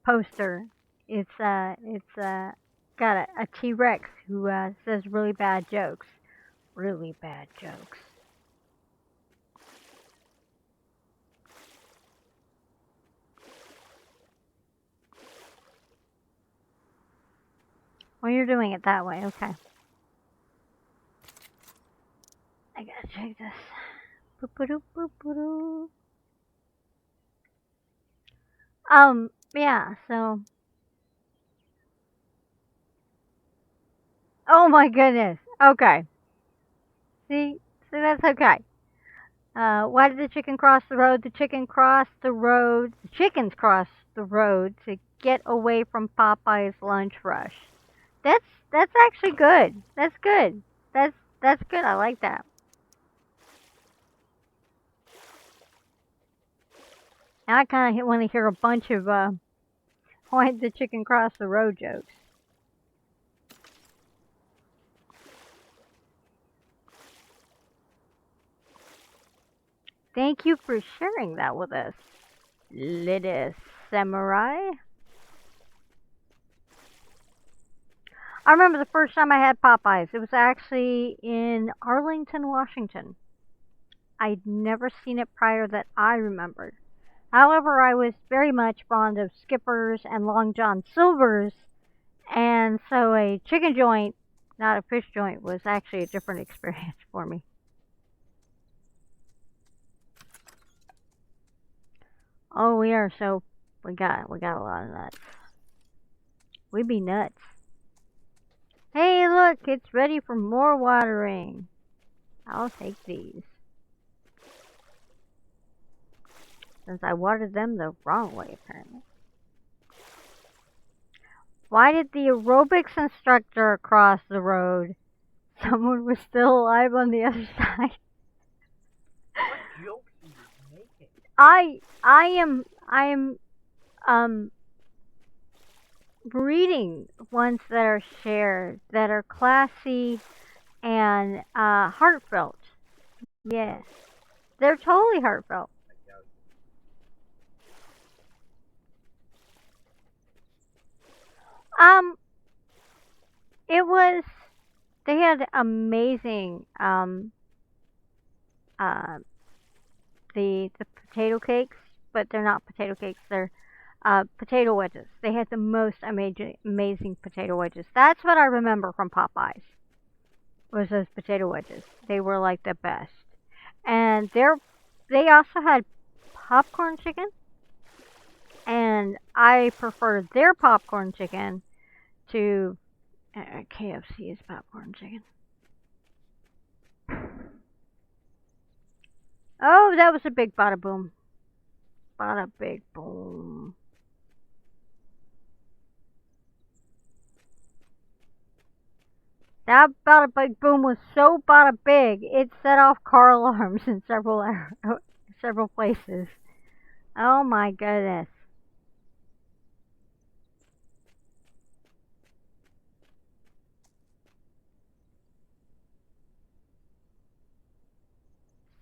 Speaker 1: poster. It's got a T-Rex who, says really bad jokes. Really bad jokes. Well, you're doing it that way, okay. I gotta check this. Boop-a-doop-boop-a-doo. Yeah, so. Oh my goodness. Okay. See, that's okay. Why did the chicken cross the road? The chicken crossed the road. The chickens crossed the road to get away from Popeye's lunch rush. That's actually good. That's good. That's good. I like that. Now I kind of want to hear a bunch of why did the chicken cross the road jokes. Thank you for sharing that with us, Lidis Samurai. I remember the first time I had Popeyes. It was actually in Arlington, Washington. I'd never seen it prior that I remembered. However, I was very much fond of Skippers and Long John Silver's, and so a chicken joint, not a fish joint, was actually a different experience for me. Oh, we got a lot of nuts. We be nuts. Hey, look, it's ready for more watering. I'll take these. Since I watered them the wrong way, apparently. Why did the aerobics instructor cross the road? Someone was still alive on the other side.
Speaker 2: What jokes are you making?
Speaker 1: I am reading ones that are shared, that are classy and heartfelt. Yes. They're totally heartfelt. Um, it was, they had amazing, uh, the potato cakes, but they're not potato cakes, they're potato wedges. They had the most amazing potato wedges. That's what I remember from Popeyes. Was those potato wedges. They were like the best. And they also had popcorn chicken, and I prefer their popcorn chicken to KFC's popcorn chicken. Oh, that was a big bada boom. Bada big boom. That bada big boom was so bada big, it set off car alarms in several places. Oh my goodness.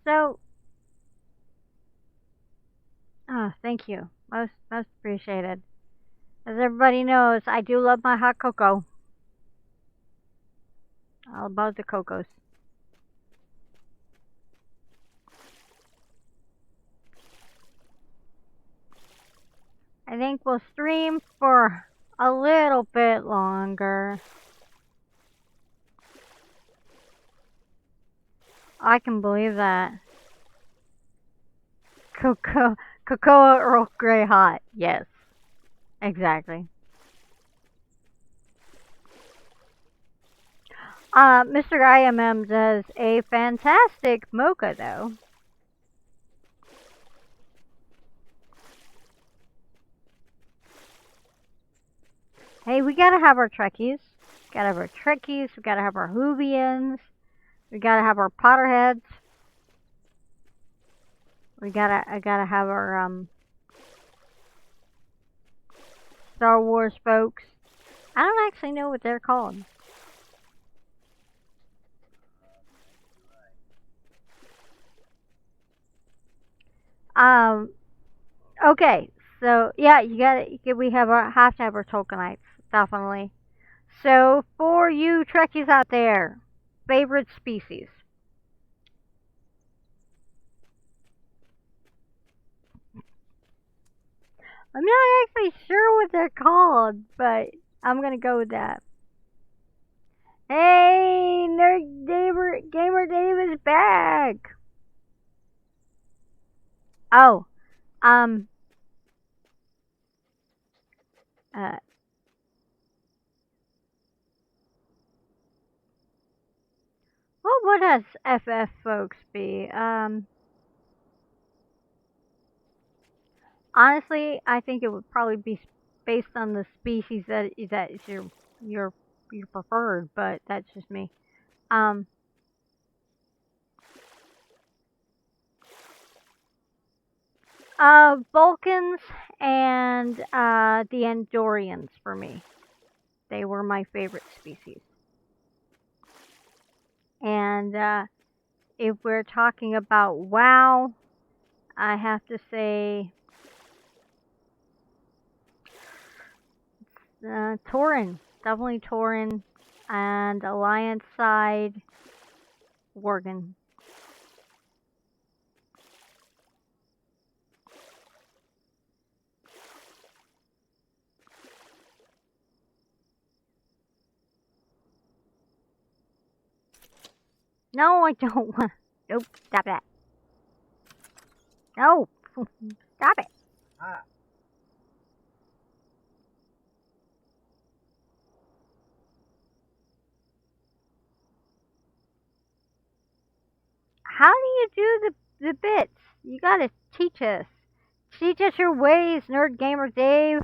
Speaker 1: So, oh, thank you. Most appreciated. As everybody knows, I do love my hot cocoa. All about the cocos. I think we'll stream for a little bit longer. I can believe that. Cocoa Earl Grey hot. Yes, exactly. Mr. IMM does a fantastic mocha, though. Hey, we gotta have our Trekkies. Gotta have our Trekkies. We gotta have our Hoovians. We gotta have our Potterheads. I gotta have our Star Wars folks. I don't actually know what they're called. Um. Okay. So yeah, you got it. We have to have our tokenites, definitely. So for you Trekkies out there, favorite species. I'm not actually sure what they're called, but I'm gonna go with that. Hey, Gamer Dave is back. Oh, um, uh, what would us FF folks be? Honestly, I think it would probably be based on the species that is your your preferred, but that's just me. Um, Vulcans and the Andorians for me. They were my favorite species. And if we're talking about WoW, I have to say Tauren. Definitely Tauren. And Alliance side, Worgen. No, I don't want. Nope, stop that. No, stop it.
Speaker 2: Ah,
Speaker 1: How do you do the bits? You gotta teach us. Teach us your ways, Nerd Gamer Dave.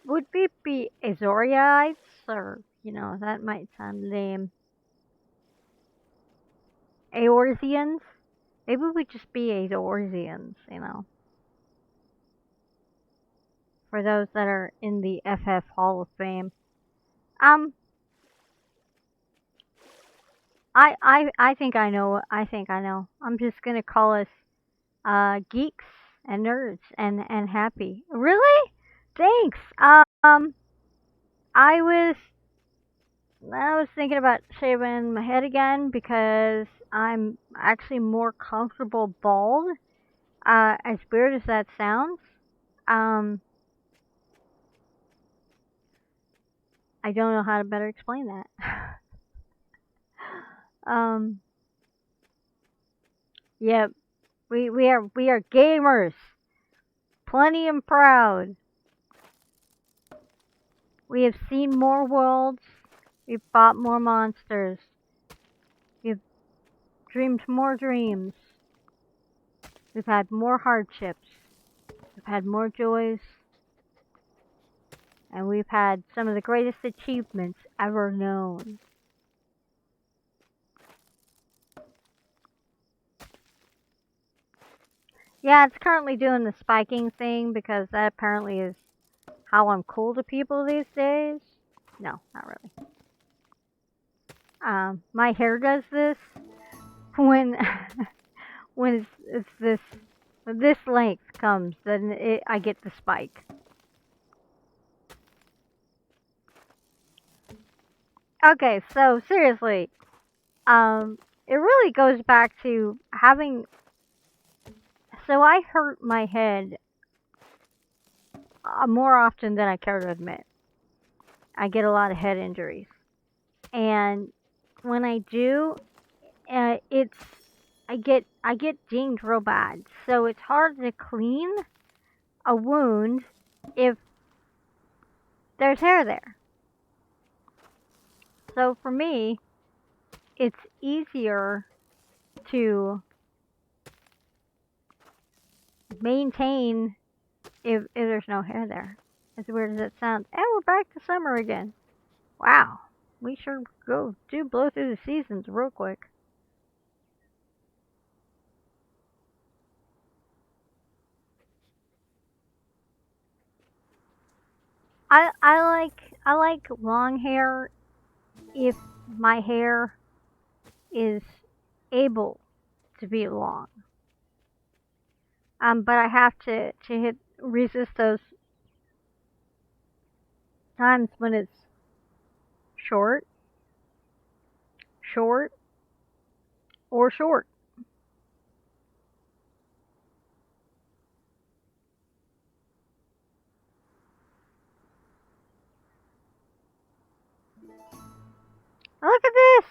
Speaker 1: Would we be Azoriites, or that might sound lame. Eorzeans? Maybe we'd just be Eorzeans, for those that are in the FF Hall of Fame. Um, I think I know. I think I know. I'm just gonna call us geeks and nerds and happy. Really? Thanks. I was I was thinking about shaving my head again because I'm actually more comfortable bald. As weird as that sounds, um, I don't know how to better explain that. um, yep, we are gamers, plenty and proud. We have seen more worlds. We've fought more monsters. We've dreamed more dreams. We've had more hardships. We've had more joys. And we've had some of the greatest achievements ever known. Yeah, it's currently doing the spiking thing because that apparently is how I'm cool to people these days. No, not really. My hair does this when when it's this when this length comes, then I get the spike. Okay, so seriously, it really goes back to having. So I hurt my head more often than I care to admit. I get a lot of head injuries, and when I do, it's I get dinged real bad. So it's hard to clean a wound if there's hair there. So for me, it's easier to maintain if there's no hair there. As weird as it sounds. And we're back to summer again. Wow. We sure do blow through the seasons real quick. I like long hair if my hair is able to be long. But I have to resist those times when it's short, short, or short. Look at this!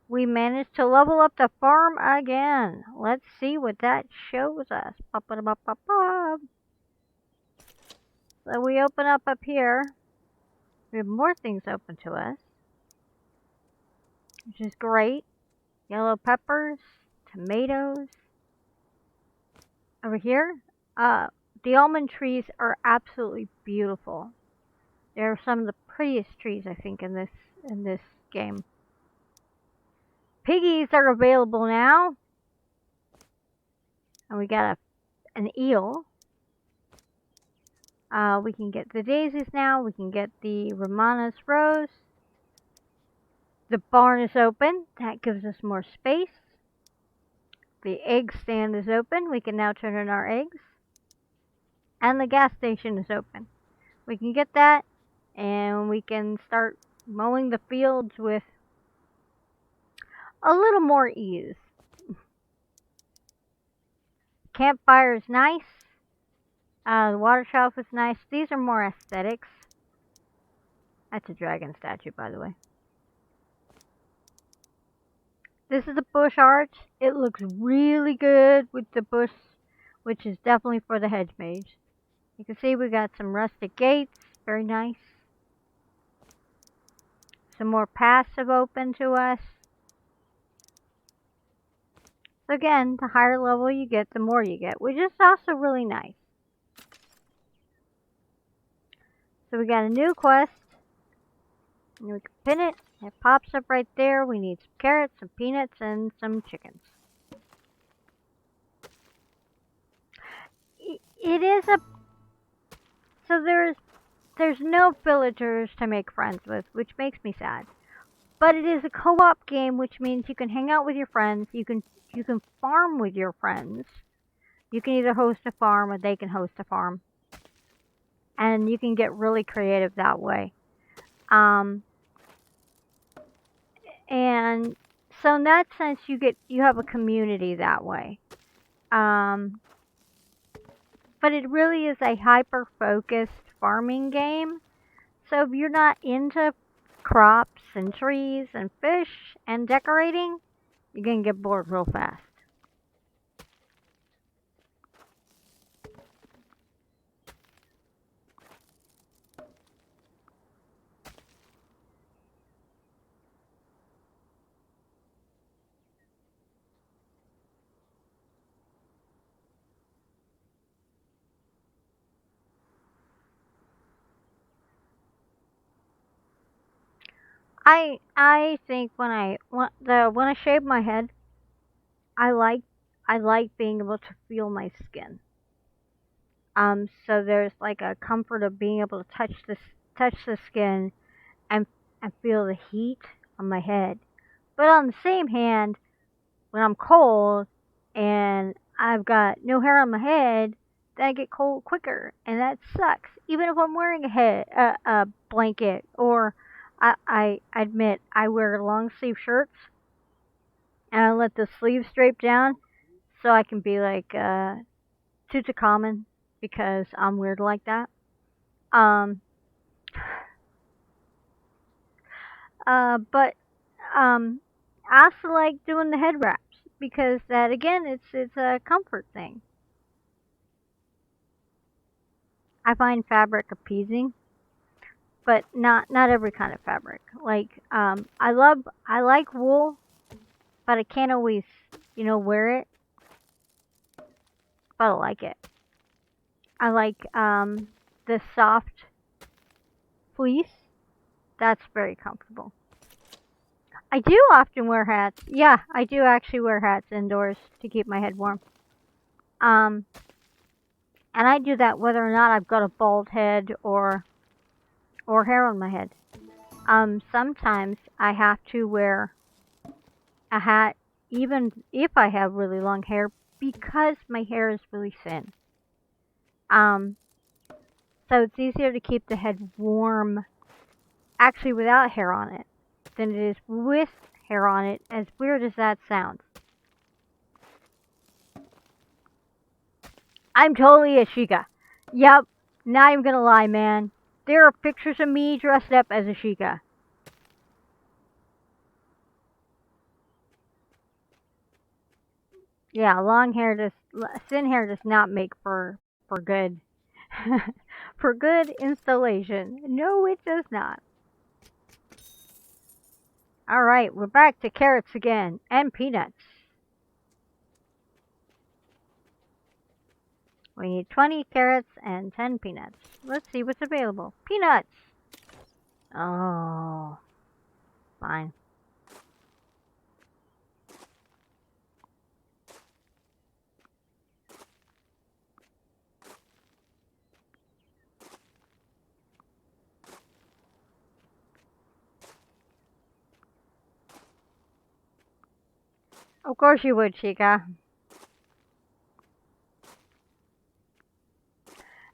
Speaker 1: We managed to level up the farm again. Let's see what that shows us. So we open up here. We have more things open to us, which is great. Yellow peppers, tomatoes. Over here, the almond trees are absolutely beautiful. They're some of the prettiest trees I think in this game. Piggies are available now, and we got an eel. We can get the daisies now. We can get the Romanes rose. The barn is open. That gives us more space. The egg stand is open. We can now turn in our eggs. And the gas station is open. We can get that, and we can start mowing the fields with a little more ease. Campfire is nice. The water shelf is nice. These are more aesthetics. That's a dragon statue, by the way. This is a bush arch. It looks really good with the bush, which is definitely for the hedge mage. You can see we got some rustic gates. Very nice. Some more paths have opened to us. So again, the higher level you get, the more you get, which is also really nice. So we got a new quest. And we can pin it. It pops up right there. We need some carrots, some peanuts, and some chickens. It is a... So there's no villagers to make friends with, which makes me sad. But it is a co-op game, which means you can hang out with your friends. You can farm with your friends. You can either host a farm or they can host a farm. And you can get really creative that way. And so in that sense, you have a community that way. But it really is a hyper-focused farming game. So if you're not into crops and trees and fish and decorating, you're gonna get bored real fast. I think when I shave my head, I like I like being able to feel my skin. So there's like a comfort of being able to touch the skin and feel the heat on my head. But on the same hand, when I'm cold and I've got no hair on my head, then I get cold quicker, and that sucks. Even if I'm wearing a blanket, or I admit I wear long sleeve shirts and I let the sleeves drape down so I can be like Tutankhamun because I'm weird like that. Um, but I also like doing the head wraps because that again, it's a comfort thing. I find fabric appeasing, but not every kind of fabric. Like I like wool, but I can't always wear it. But I like it. I like the soft fleece. That's very comfortable. I do often wear hats. Yeah, I do actually wear hats indoors to keep my head warm. Um, and I do that whether or not I've got a bald head or hair on my head. Sometimes I have to wear a hat even if I have really long hair because my hair is really thin. Um, so it's easier to keep the head warm actually without hair on it than it is with hair on it, as weird as that sounds. I'm totally a Sheikah. Yep, not even gonna lie, man. There are pictures of me dressed up as a Sheikah. Yeah, thin hair does not make for good, for good installation. No, it does not. All right, we're back to carrots again and peanuts. We need 20 carrots and 10 peanuts. Let's see what's available. Peanuts! Oh, fine. Of course you would, Chica.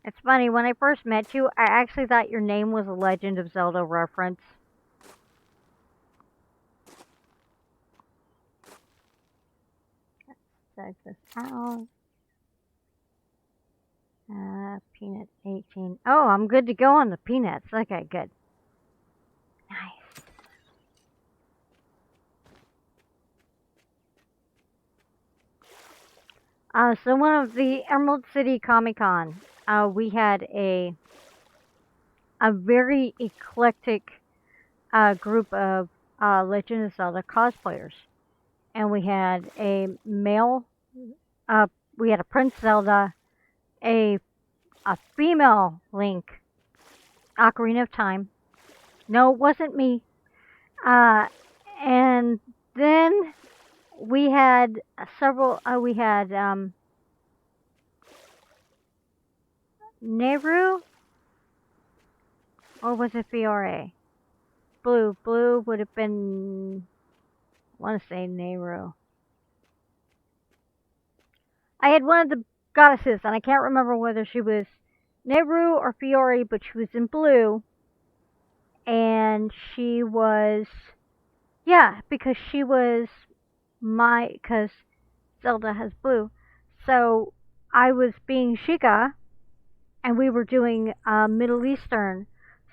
Speaker 1: It's funny, when I first met you, I actually thought your name was a Legend of Zelda reference. Check this out. Peanut 18. Oh, I'm good to go on the peanuts. Okay, good. Nice. So one of the Emerald City Comic Con, we had a very eclectic group of Legend of Zelda cosplayers, and we had a male, we had a Prince Zelda, a female Link, Ocarina of Time. No, it wasn't me. Uh, and then we had several. We had Nehru, or was it Fiore? Blue. Blue would have been. I want to say Nehru. I had one of the goddesses, and I can't remember whether she was Nehru or Fiore, but she was in blue, and she was, yeah, because she was because Zelda has blue. So I was being Sheikah, and we were doing Middle Eastern.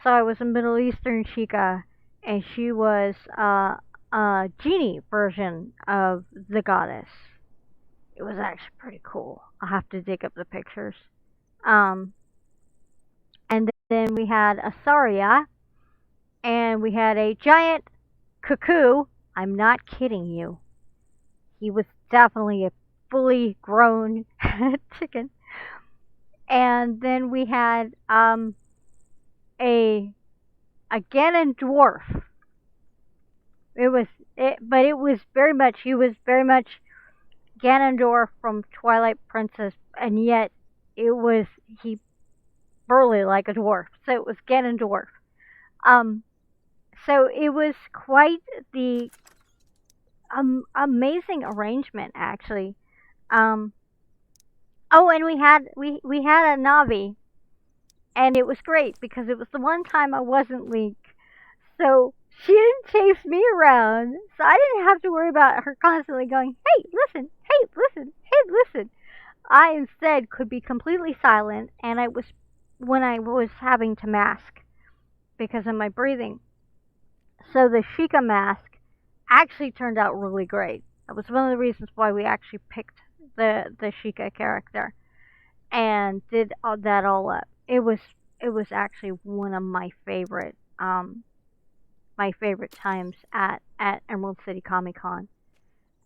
Speaker 1: So I was a Middle Eastern Sheikah, and she was a genie version of the goddess. It was actually pretty cool. I'll have to dig up the pictures. Um, and then we had a Saria, and we had a giant cuckoo. I'm not kidding you. He was definitely a fully grown chicken. And then we had a Ganon dwarf. But it was very much. He was very much Ganondorf from Twilight Princess, and yet he burly like a dwarf. So it was Ganondorf. Um, so it was quite the amazing arrangement, actually. Um, oh, and we had a Navi, and it was great because it was the one time I wasn't Link. So she didn't chase me around, so I didn't have to worry about her constantly going, "Hey, listen! Hey, listen! Hey, listen!" I instead could be completely silent, and I was when I was having to mask because of my breathing. So the Sheikah mask actually turned out really great That was one of the reasons why we actually picked the Sheikah character and did all that all up. It was actually one of my favorite times at Emerald City Comic Con,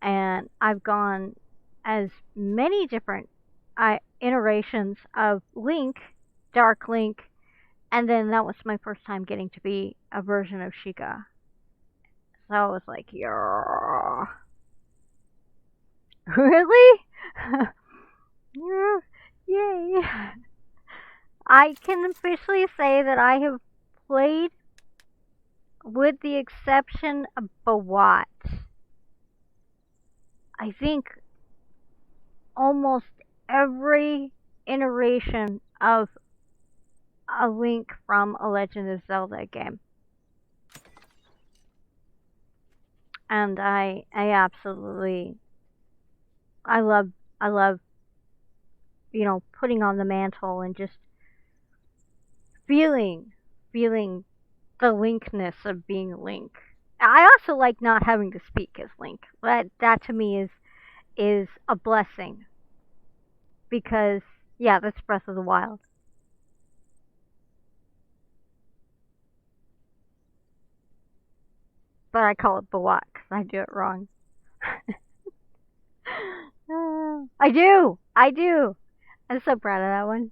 Speaker 1: and I've gone as many different iterations of Link, Dark Link, and then that was my first time getting to be a version of Sheikah. So I was like, yeah, really? Yeah, yay! I can officially say that I have played, with the exception of Bawat, I think almost every iteration of a Link from a Legend of Zelda game. And I absolutely, I love, I love, putting on the mantle and just feeling the Linkness of being Link. I also like not having to speak as Link. That to me is a blessing because yeah, that's Breath of the Wild. But I call it Bawak because I do it wrong. I do. I do. I'm so proud of that one.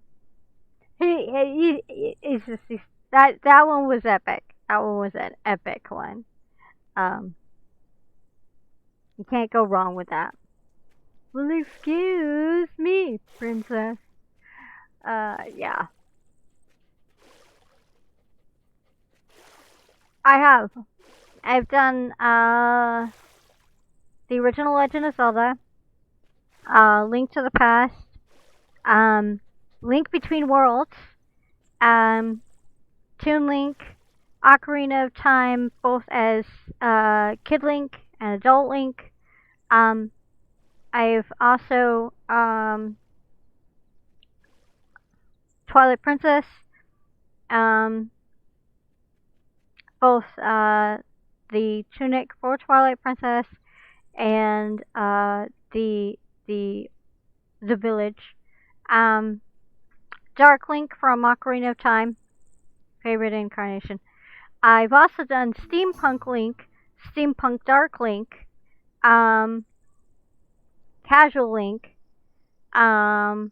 Speaker 1: It's just that one was epic. That one was an epic one. Um, you can't go wrong with that. Well, excuse me, princess. Yeah, I have. I've done the original Legend of Zelda, Link to the Past, um, Link Between Worlds, um, Toon Link, Ocarina of Time, both as Kid Link and Adult Link. Um, I've also Twilight Princess, um, both the tunic for Twilight Princess and the the village. Um, Dark Link from Ocarina of Time, favorite incarnation. I've also done Steampunk Link, Steampunk Dark Link, um, Casual Link, um,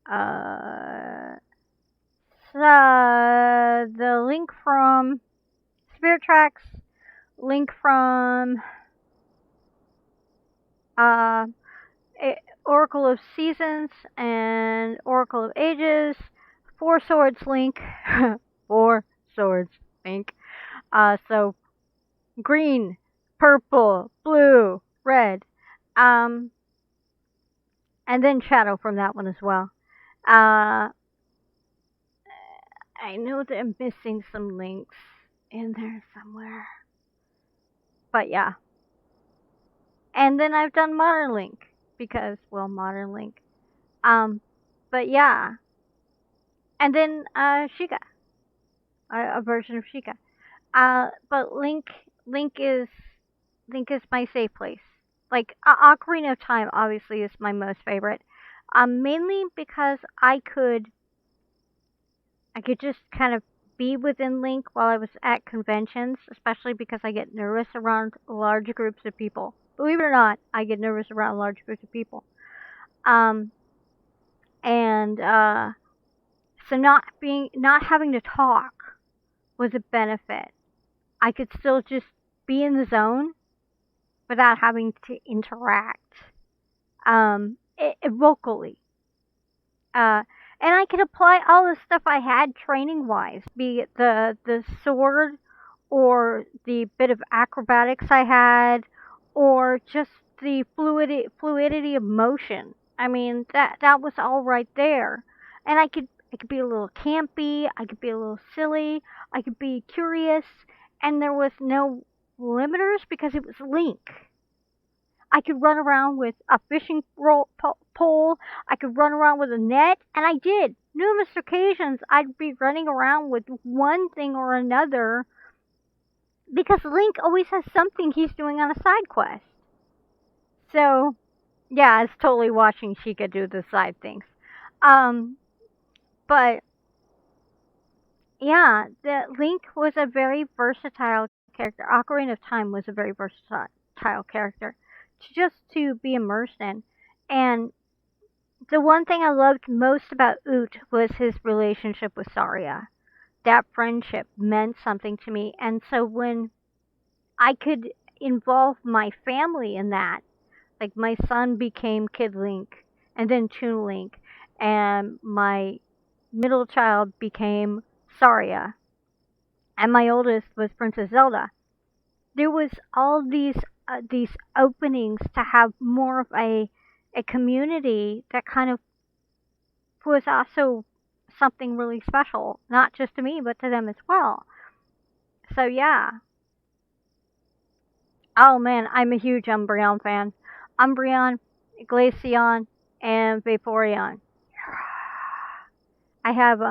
Speaker 1: uh, the Link from Spirit Tracks, Link from uh, Oracle of Seasons and Oracle of Ages, Four Swords Link, Four Swords Link. So green, purple, blue, red, um, and then Shadow from that one as well. Uh, I know that I'm missing some links in there somewhere, but yeah. And then I've done Modern Link because, well, Modern Link. Um, but yeah, and then Sheikah, a version of Sheikah. But Link is my safe place. Like Ocarina of Time, obviously, is my most favorite. Mainly because I could just kind of be within Link while I was at conventions, especially because I get nervous around large groups of people. Believe it or not, I get nervous around large groups of people. Um, and so not having to talk was a benefit. I could still just be in the zone without having to interact vocally. Uh, and I could apply all the stuff I had training wise, be it the sword or the bit of acrobatics I had, or just the fluidity of motion. I mean that was all right there, and I could be a little campy, I could be a little silly, I could be curious, and there was no limiters because it was Link. I could run around with a fishing pole. I could run around with a net, and I did. Numerous occasions, I'd be running around with one thing or another because Link always has something he's doing on a side quest. So yeah, it's totally watching Sheikah do the side things. Um, but yeah, the Link was a very versatile character. Ocarina of Time was a very versatile character to be immersed in. And the one thing I loved most about Oot was his relationship with Saria. That friendship meant something to me. And so when I could involve my family in that, like my son became Kid Link and then Toon Link, and my middle child became Saria, and my oldest was Princess Zelda. There was all these openings to have more of a community that kind of was also something really special, not just to me but to them as well. So yeah. Oh man, I'm a huge Umbreon fan. Umbreon, Glaceon, and Vaporeon. I have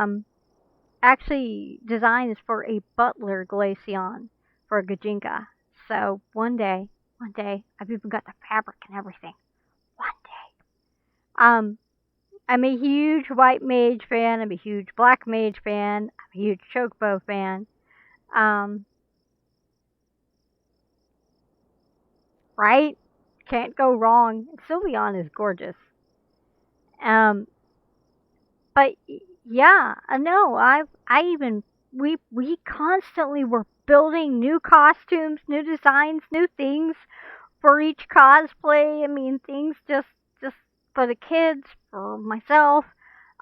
Speaker 1: actually designs for a Butler Glaceon for Gajinka. So one day, I've even got the fabric and everything. One day. I'm a huge White Mage fan. I'm a huge Black Mage fan. I'm a huge Chocobo fan. Um, right? Can't go wrong. Sylveon is gorgeous. Um, but yeah, no, I even we constantly were building new costumes, new designs, new things for each cosplay. I mean, things just for the kids, for myself.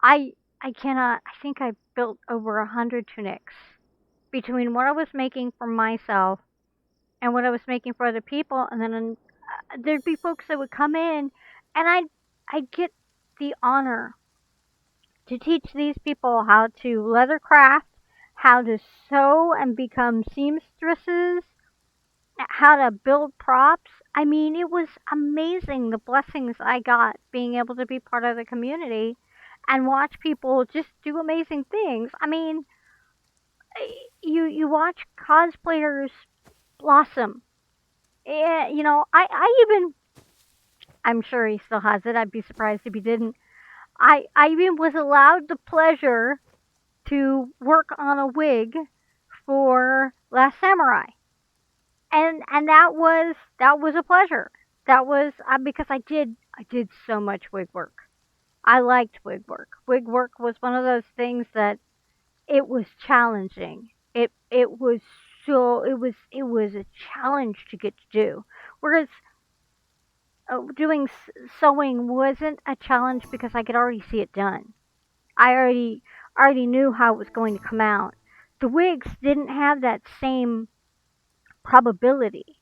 Speaker 1: I cannot. I think I built over 100 tunics between what I was making for myself and what I was making for other people, and then there'd be folks that would come in, and I'd get the honor to teach these people how to leather craft, how to sew and become seamstresses, how to build props. I mean, it was amazing the blessings I got being able to be part of the community and watch people just do amazing things. I mean, you watch cosplayers blossom. You know, I even I'm sure he still has it. I'd be surprised if he didn't. I even was allowed the pleasure to work on a wig for Last Samurai, and that was a pleasure. That was because I did so much wig work. I liked wig work. Wig work was one of those things that it was challenging. It was it was a challenge to get to do. Whereas doing sewing wasn't a challenge because I could already see it done. I already knew how it was going to come out. The wigs didn't have that same probability.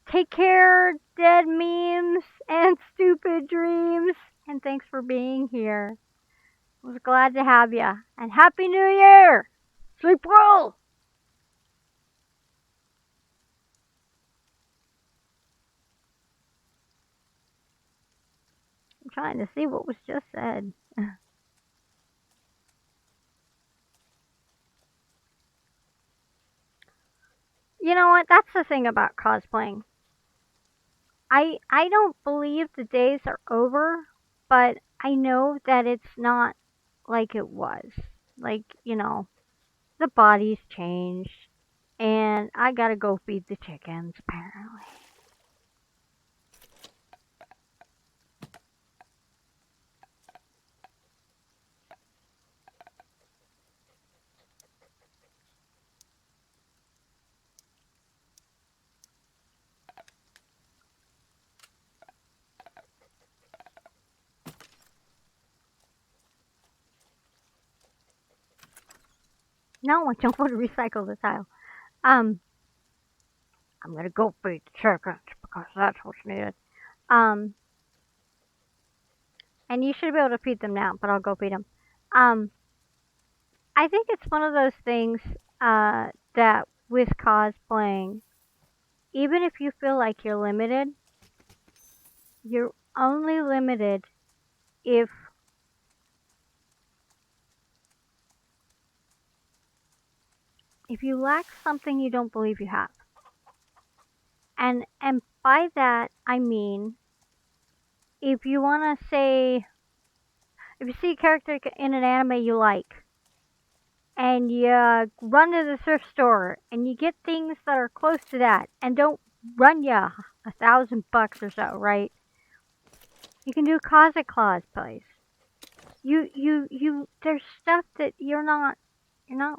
Speaker 1: Take care, dead memes and stupid dreams. And thanks for being here. I was glad to have ya. And Happy New Year! Sleep well! I'm trying to see what was just said. You know what? That's the thing about cosplaying. I don't believe the days are over, but I know that it's not like it was. Like, you know, the body's changed, and I gotta go feed the chickens, apparently. No, I don't want to recycle the tile. Um, I'm gonna go feed the chickens because that's what's needed. Um, and you should be able to feed them now, but I'll go feed them. Um, I think it's one of those things that with cosplaying, even if you feel like you're limited, you're only limited if you lack something you don't believe you have. And by that, I mean, if you want to say, if you see a character in an anime you like, and you run to the thrift store and you get things that are close to that and don't run you $1,000 or so, right? You can do closet cosplays. There's stuff that you're not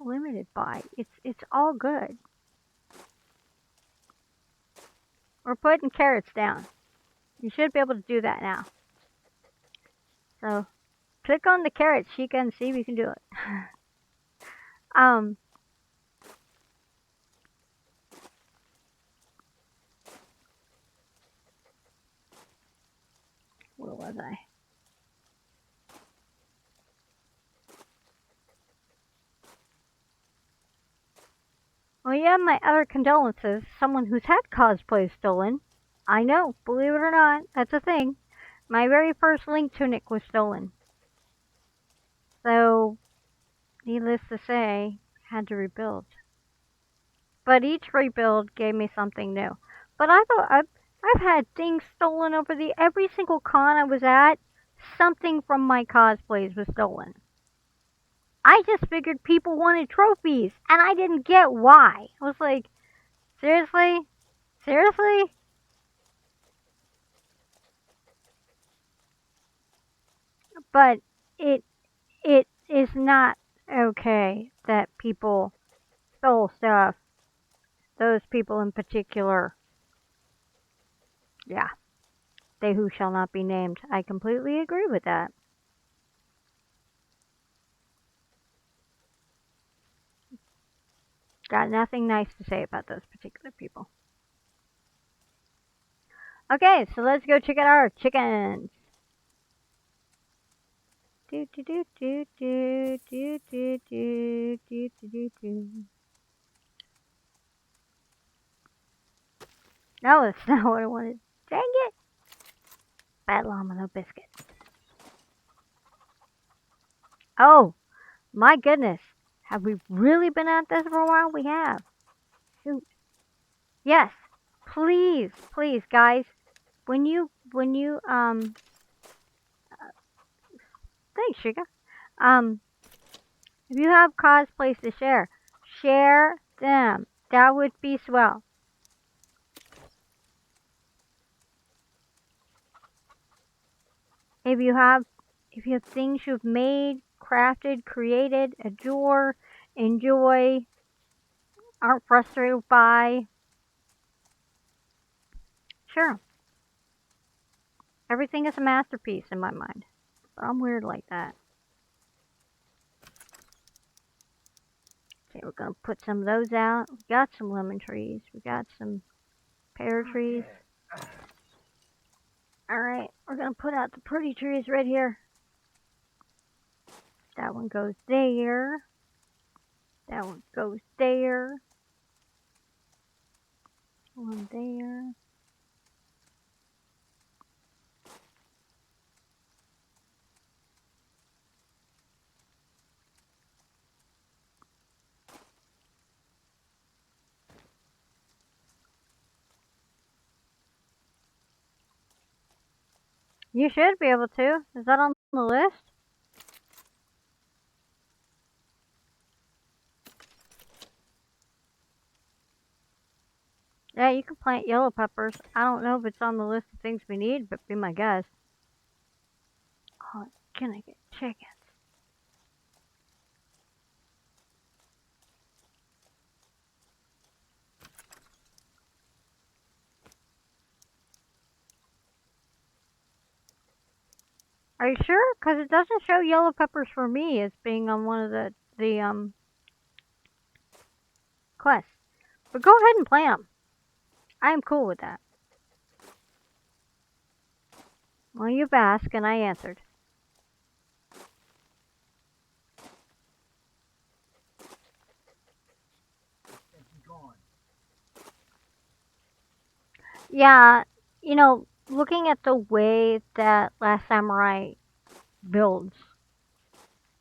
Speaker 1: limited by. It's all good. We're putting carrots down. You should be able to do that now. So click on the carrots, Chica, and see if you can do it. um, where was I? Well, yeah, my other condolences. Someone who's had cosplay stolen. I know, believe it or not, that's a thing. My very first Link tunic was stolen. So, needless to say, had to rebuild. But each rebuild gave me something new. But I've had things stolen over every single con I was at. Something from my cosplays was stolen. I just figured people wanted trophies, and I didn't get why. I was like, seriously? Seriously? But it it is not okay that people stole stuff. Those people in particular. Yeah. They who shall not be named. I completely agree with that. Got nothing nice to say about those particular people. Okay, so let's go check out our chickens. Do do do do do do do do do do do. No, that's not what I wanted. Dang it! Bad llama, no biscuit. Oh, my goodness. Have we really been at this for a while? We have. Shoot. Yes. Please, please, guys. When you thanks, Sugar. Um, if you have cosplays to share, share them. That would be swell. If you have, if you have things you've made, crafted, created, adore, enjoy, aren't frustrated by, sure. Everything is a masterpiece in my mind. But I'm weird like that. Okay, we're gonna put some of those out. We got some lemon trees. We got some pear trees. Alright, we're gonna put out the pretty trees right here. That one goes there. That one goes there. One there. You should be able to. Is that on the list? Yeah, you can plant yellow peppers. I don't know if it's on the list of things we need, but be my guest. Oh, can I get chickens? Are you sure? Because it doesn't show yellow peppers for me as being on one of the quests. But go ahead and plant them. I am cool with that. Well, you've asked, and I answered. Yeah, you know, looking at the way that Last Samurai builds,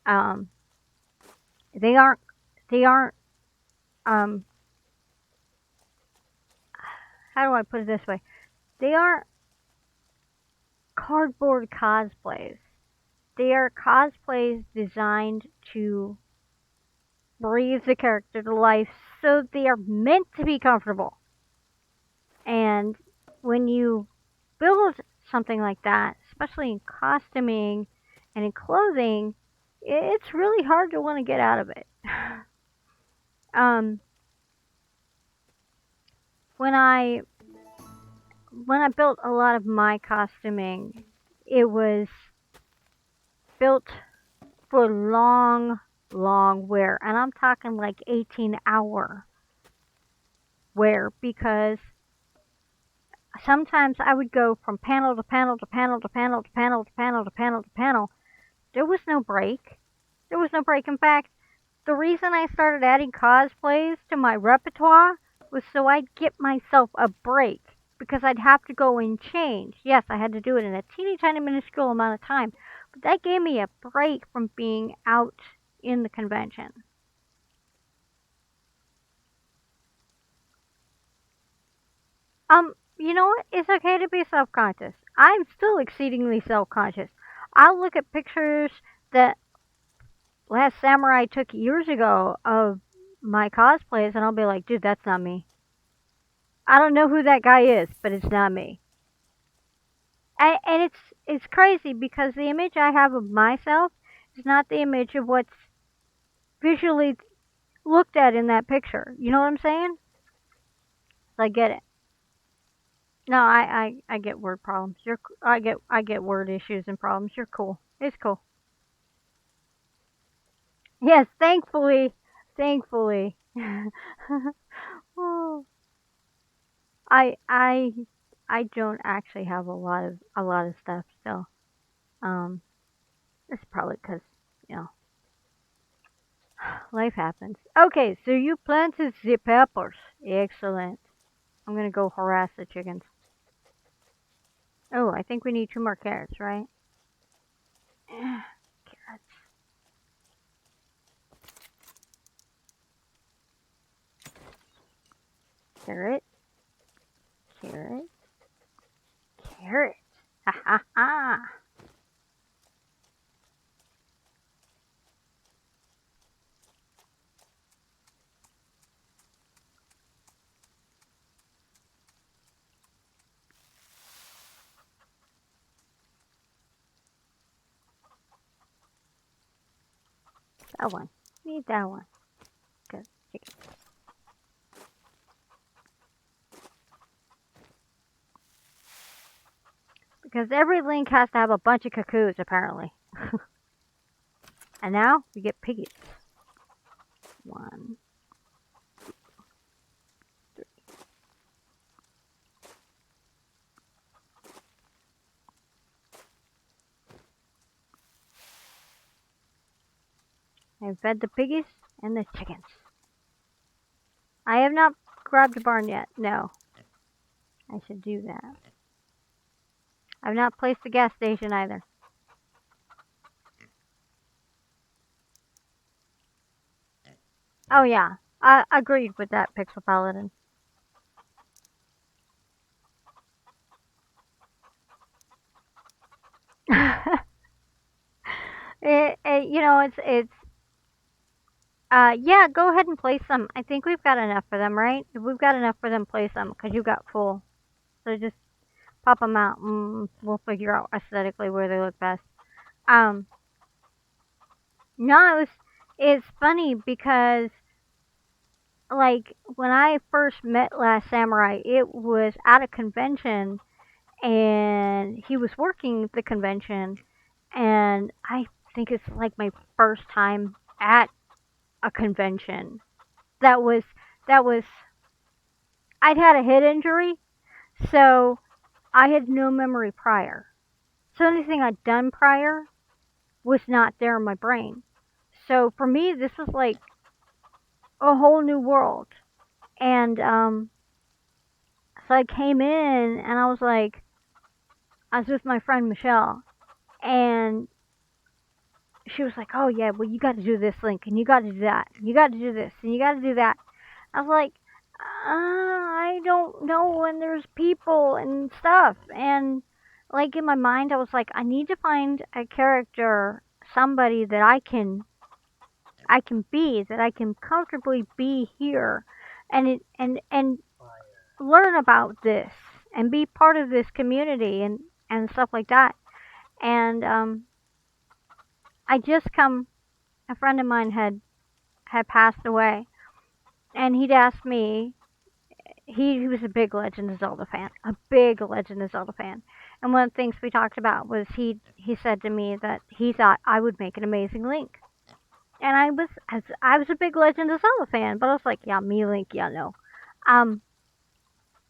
Speaker 1: um, they aren't, they aren't, um, how do I put it this way? they aren't cardboard cosplays. They are cosplays designed to breathe the character to life, so they are meant to be comfortable. And when you build something like that, especially in costuming and in clothing, it's really hard to want to get out of it. um, when I built a lot of my costuming, it was built for long wear, and I'm talking like 18-hour wear, because sometimes I would go from panel to panel to panel to panel to panel to panel to panel to panel. There was no break. There was no break. In fact, the reason I started adding cosplays to my repertoire was so I'd get myself a break, because I'd have to go and change. Yes, I had to do it in a teeny tiny minuscule amount of time, but that gave me a break from being out in the convention. You know what? It's okay to be self-conscious. I'm still exceedingly self-conscious. I'll look at pictures that Last Samurai took years ago of my cosplays, and I'll be like, dude, that's not me. I don't know who that guy is, but it's not me. And it's crazy, because the image I have of myself is not the image of what's visually looked at in that picture. You know what I'm saying? So I get it. No, I get word problems. I get word issues and problems. You're cool. It's cool. Yes, thankfully, thankfully. Oh, I I I don't actually have a lot of stuff still. Um, it's probably because you know life happens. Okay, so you planted the peppers. Excellent. I'm gonna go harass the chickens. Oh, I think we need 2 more carrots, right? Carrots. Carrot. Carrot. Carrot. Ha ha ha. That one. Need that one. Good. Chicken. Because every link has to have a bunch of cuckoos, apparently. And now we get piggies. 1, I fed the piggies and the chickens. I have not grabbed a barn yet. No. I should do that. I've not placed the gas station either. Oh yeah. I agreed with that, Pixel Paladin. It's yeah, go ahead and place them. I think we've got enough for them, right? If we've got enough for them, place them, because you got full. So just pop them out, and we'll figure out aesthetically where they look best. Um, no, it's funny because like when I first met Last Samurai, it was at a convention, and he was working the convention, and I think it's like my first time at a convention. That was that was I'd had a head injury, so I had no memory prior. So anything I'd done prior was not there in my brain. So for me, this was like a whole new world. And so I came in, and I was like, I was with my friend Michelle, and she was like, "Oh yeah, well you got to do this link, and you got to do that, and you got to do this, and you got to do that." I was like, I don't know when there's people and stuff. And like in my mind, I was like, I need to find a character, somebody that I can be, that I can comfortably be here, and
Speaker 2: Fire.
Speaker 1: learn about this and be part of this community and stuff like that. And I just come. A friend of mine had passed away, and he'd asked me. He was a big Legend of Zelda fan, a big Legend of Zelda fan. And one of the things we talked about was he said to me that he thought I would make an amazing Link. And I was a big Legend of Zelda fan, but I was like, yeah, me Link, yeah, no. Um,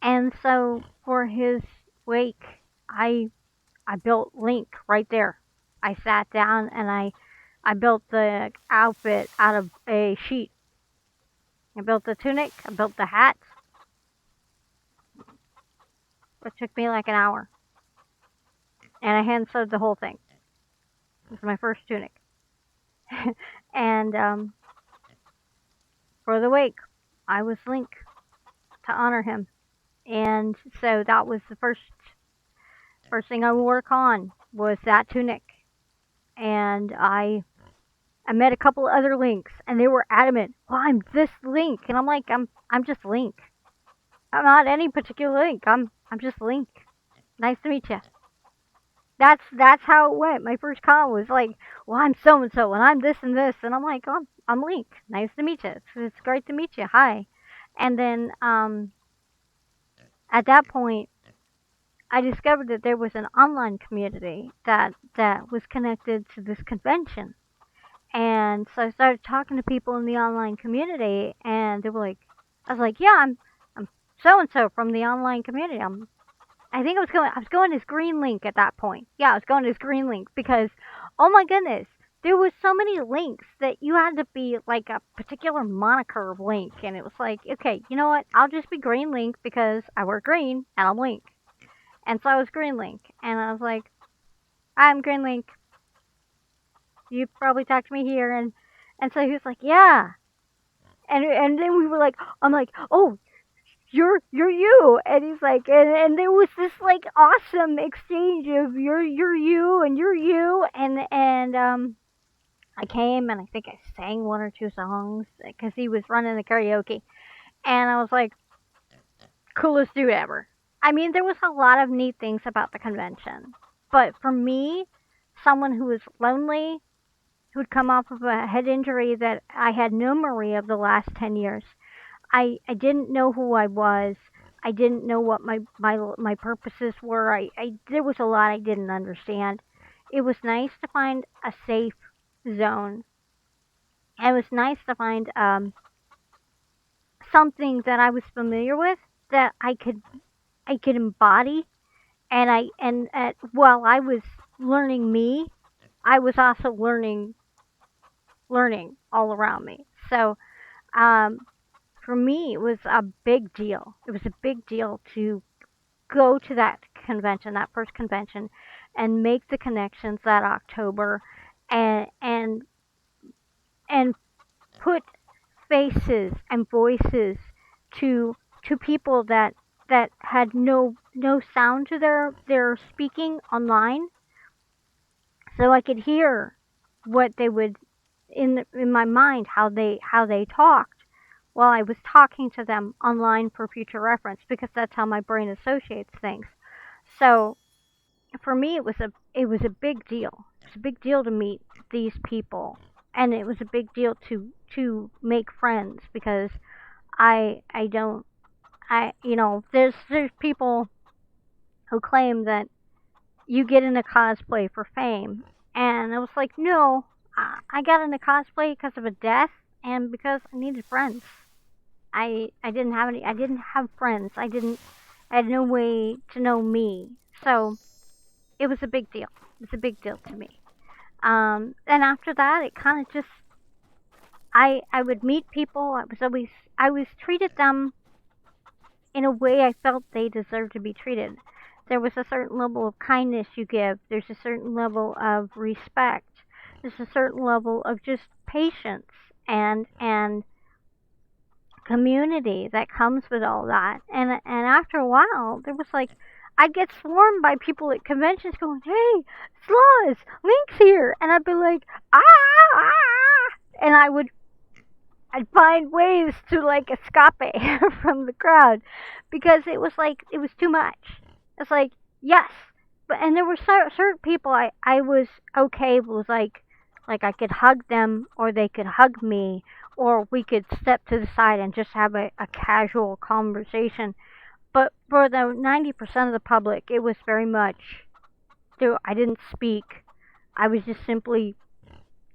Speaker 1: and so for his wake, I I built Link right there. I sat down and I built the outfit out of a sheet. I built the tunic, I built the hat. It took me like an hour, and I hand sewed the whole thing. It was my first tunic, and for the wake, I was Link to honor him, and so that was the first thing I would work on was that tunic, and I met a couple other Links, and they were adamant. Well, I'm this Link, and I'm like, I'm just Link. I'm not any particular Link. I'm just Link. Nice to meet you. That's how it went. My first con was like, well, I'm so and so, and I'm this and this, and I'm like, oh, I'm Link. Nice to meet you. It's great to meet you. Hi. And then at that point, I discovered that there was an online community that was connected to this convention. And so I started talking to people in the online community, and they were like, I was like, yeah, I'm so and so from the online community. I was going as Green Link at that point. Yeah, I was going as Green Link because, oh my goodness, there was so many links that you had to be like a particular moniker of Link, and it was like, okay, you know what? I'll just be Green Link because I wear green and I'm Link, and so I was Green Link, and I was like, I'm Green Link. You probably talked to me here, and so he was like, yeah, and then we were like, I'm like, oh, you're you, and he's like, and there was this like awesome exchange of you're you and you're you, and I came and I think I sang one or two songs because he was running the karaoke, and I was like, coolest dude ever. I mean, there was a lot of neat things about the convention, but for me, someone who was lonely, who'd come off of a head injury that I had no memory of the last 10 years, I didn't know who I was. I didn't know what my purposes were. There was a lot I didn't understand. It was nice to find a safe zone. It was nice to find something that I was familiar with that I could embody, and while I was learning me, I was also learning all around me. So um, for me, it was a big deal. It was a big deal to go to that convention, that first convention, and make the connections that October, and and put faces and voices to people that had no sound to their speaking online, so I could hear what they would in my mind, how they talked while I was talking to them online for future reference, because that's how my brain associates things. So for me, it was a big deal. It's a big deal to meet these people, and it was a big deal to make friends because I don't there's people who claim that you get into cosplay for fame, and I was like, no, I got into cosplay because of a death and because I needed friends. I didn't have any. I didn't have friends. I had no way to know me. So it was a big deal. It was a big deal to me. And after that, it kind of just I would meet people. I was treated them in a way I felt they deserved to be treated. There was a certain level of kindness you give. There's a certain level of respect. There's a certain level of just patience and community that comes with all that. And after a while, there was like I'd get swarmed by people at conventions going, "Hey, Sloz, Link's here," and I'd be like, "Ah, ah, ah," and I'd find ways to like escape from the crowd because it was too much. It's like yes, but and there were certain people I was okay with like I could hug them or they could hug me or we could step to the side and just have a casual conversation. But for the 90% of the public, it was very much I didn't speak. I was just simply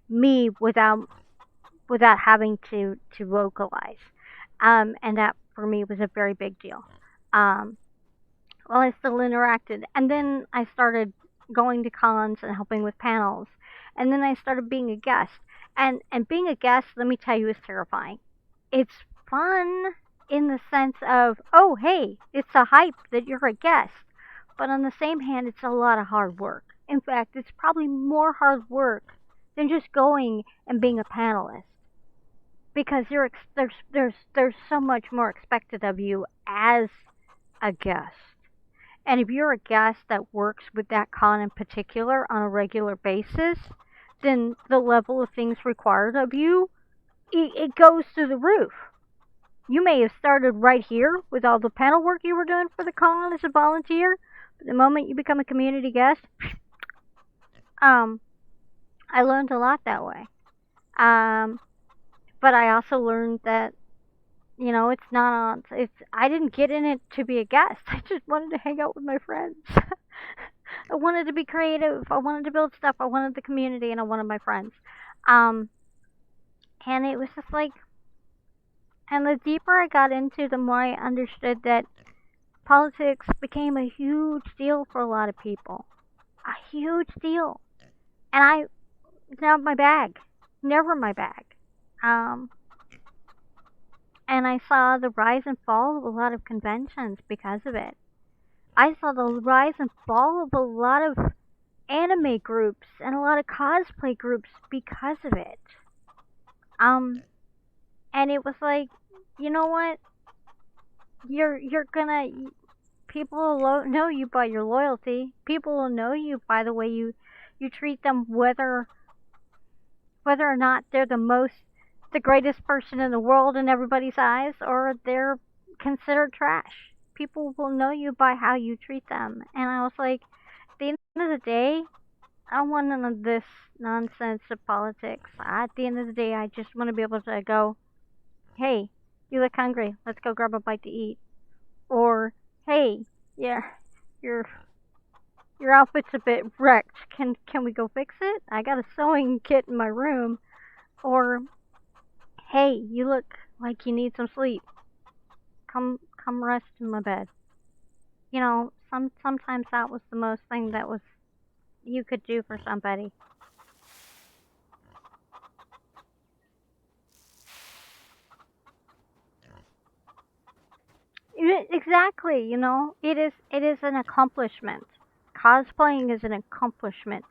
Speaker 1: me without having to vocalize. And that for me was a very big deal. Um, well, I still interacted, and then I started going to cons and helping with panels, and then I started being a guest. And being a guest, let me tell you, is terrifying. It's fun in the sense of, oh hey, it's a hype that you're a guest, but on the same hand, it's a lot of hard work. In fact, it's probably more hard work than just going and being a panelist because there's so much more expected of you as a guest. And if you're a guest that works with that con in particular on a regular basis, then the level of things required of you it goes through the roof. You may have started right here with all the panel work you were doing for the con as a volunteer, but the moment you become a community guest, um, I learned a lot that way. Um, but I also learned that it's not on. It's I didn't get in it to be a guest. I just wanted to hang out with my friends. I wanted to be creative. I wanted to build stuff. I wanted the community, and I wanted my friends. Um, and it was just like, and the deeper I got into, the more I understood that politics became a huge deal for a lot of people. A huge deal. And it's not my bag. Never my bag. Um, and I saw the rise and fall of a lot of conventions because of it. I saw the rise and fall of a lot of anime groups and a lot of cosplay groups because of it. Um, and it was like, you know what? You're gonna people will know you by your loyalty. People will know you by the way you treat them, whether or not they're the greatest person in the world in everybody's eyes, or they're considered trash. People will know you by how you treat them. And I was like, at the end of the day, I don't want none of this nonsense of politics. At the end of the day, I just want to be able to go, hey, you look hungry. Let's go grab a bite to eat. Or, hey, yeah, your your outfit's a bit wrecked. Can we go fix it? I got a sewing kit in my room. Or, hey, you look like you need some sleep. Come rest in my bed. Sometimes that was the most thing that was you could do for somebody. Exactly, it is an accomplishment. Cosplaying is an accomplishment.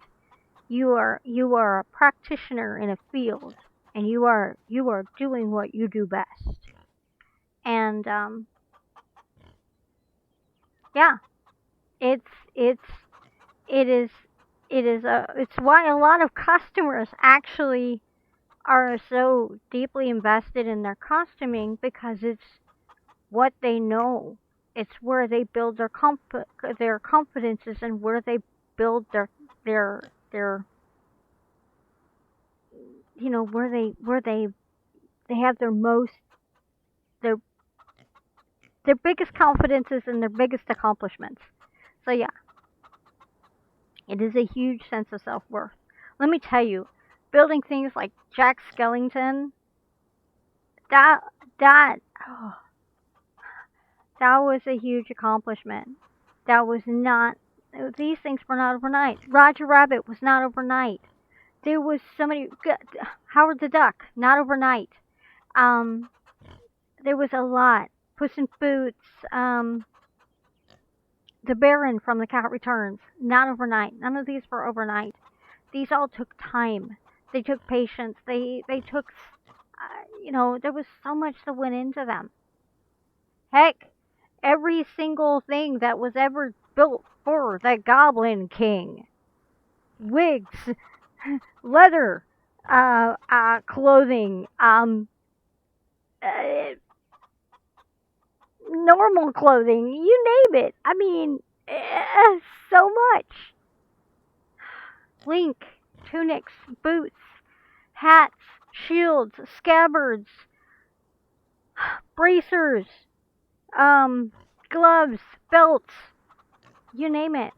Speaker 1: You are a practitioner in a field, and you are doing what you do best. And yeah, it's it's it is it's why a lot of customers actually are so deeply invested in their costuming because it's what they know. It's where they build their confidences and where they build their where they have their their biggest confidences and their biggest accomplishments. So yeah, it is a huge sense of self worth. Let me tell you, building things like Jack Skellington, that that oh, that was a huge accomplishment. That was not these things were not overnight. Roger Rabbit was not overnight. There was so many Howard the Duck, not overnight. Um, there was a lot. Puss in Boots, the Baron from The Cat Returns, not overnight. None of these were overnight. These all took time. They took patience. They took there was so much that went into them. Heck, every single thing that was ever built for the Goblin King, wigs, leather, clothing, uh, normal clothing, you name it. I mean, so much. Link, tunics, boots, hats, shields, scabbards, bracers, um, gloves, belts, you name it.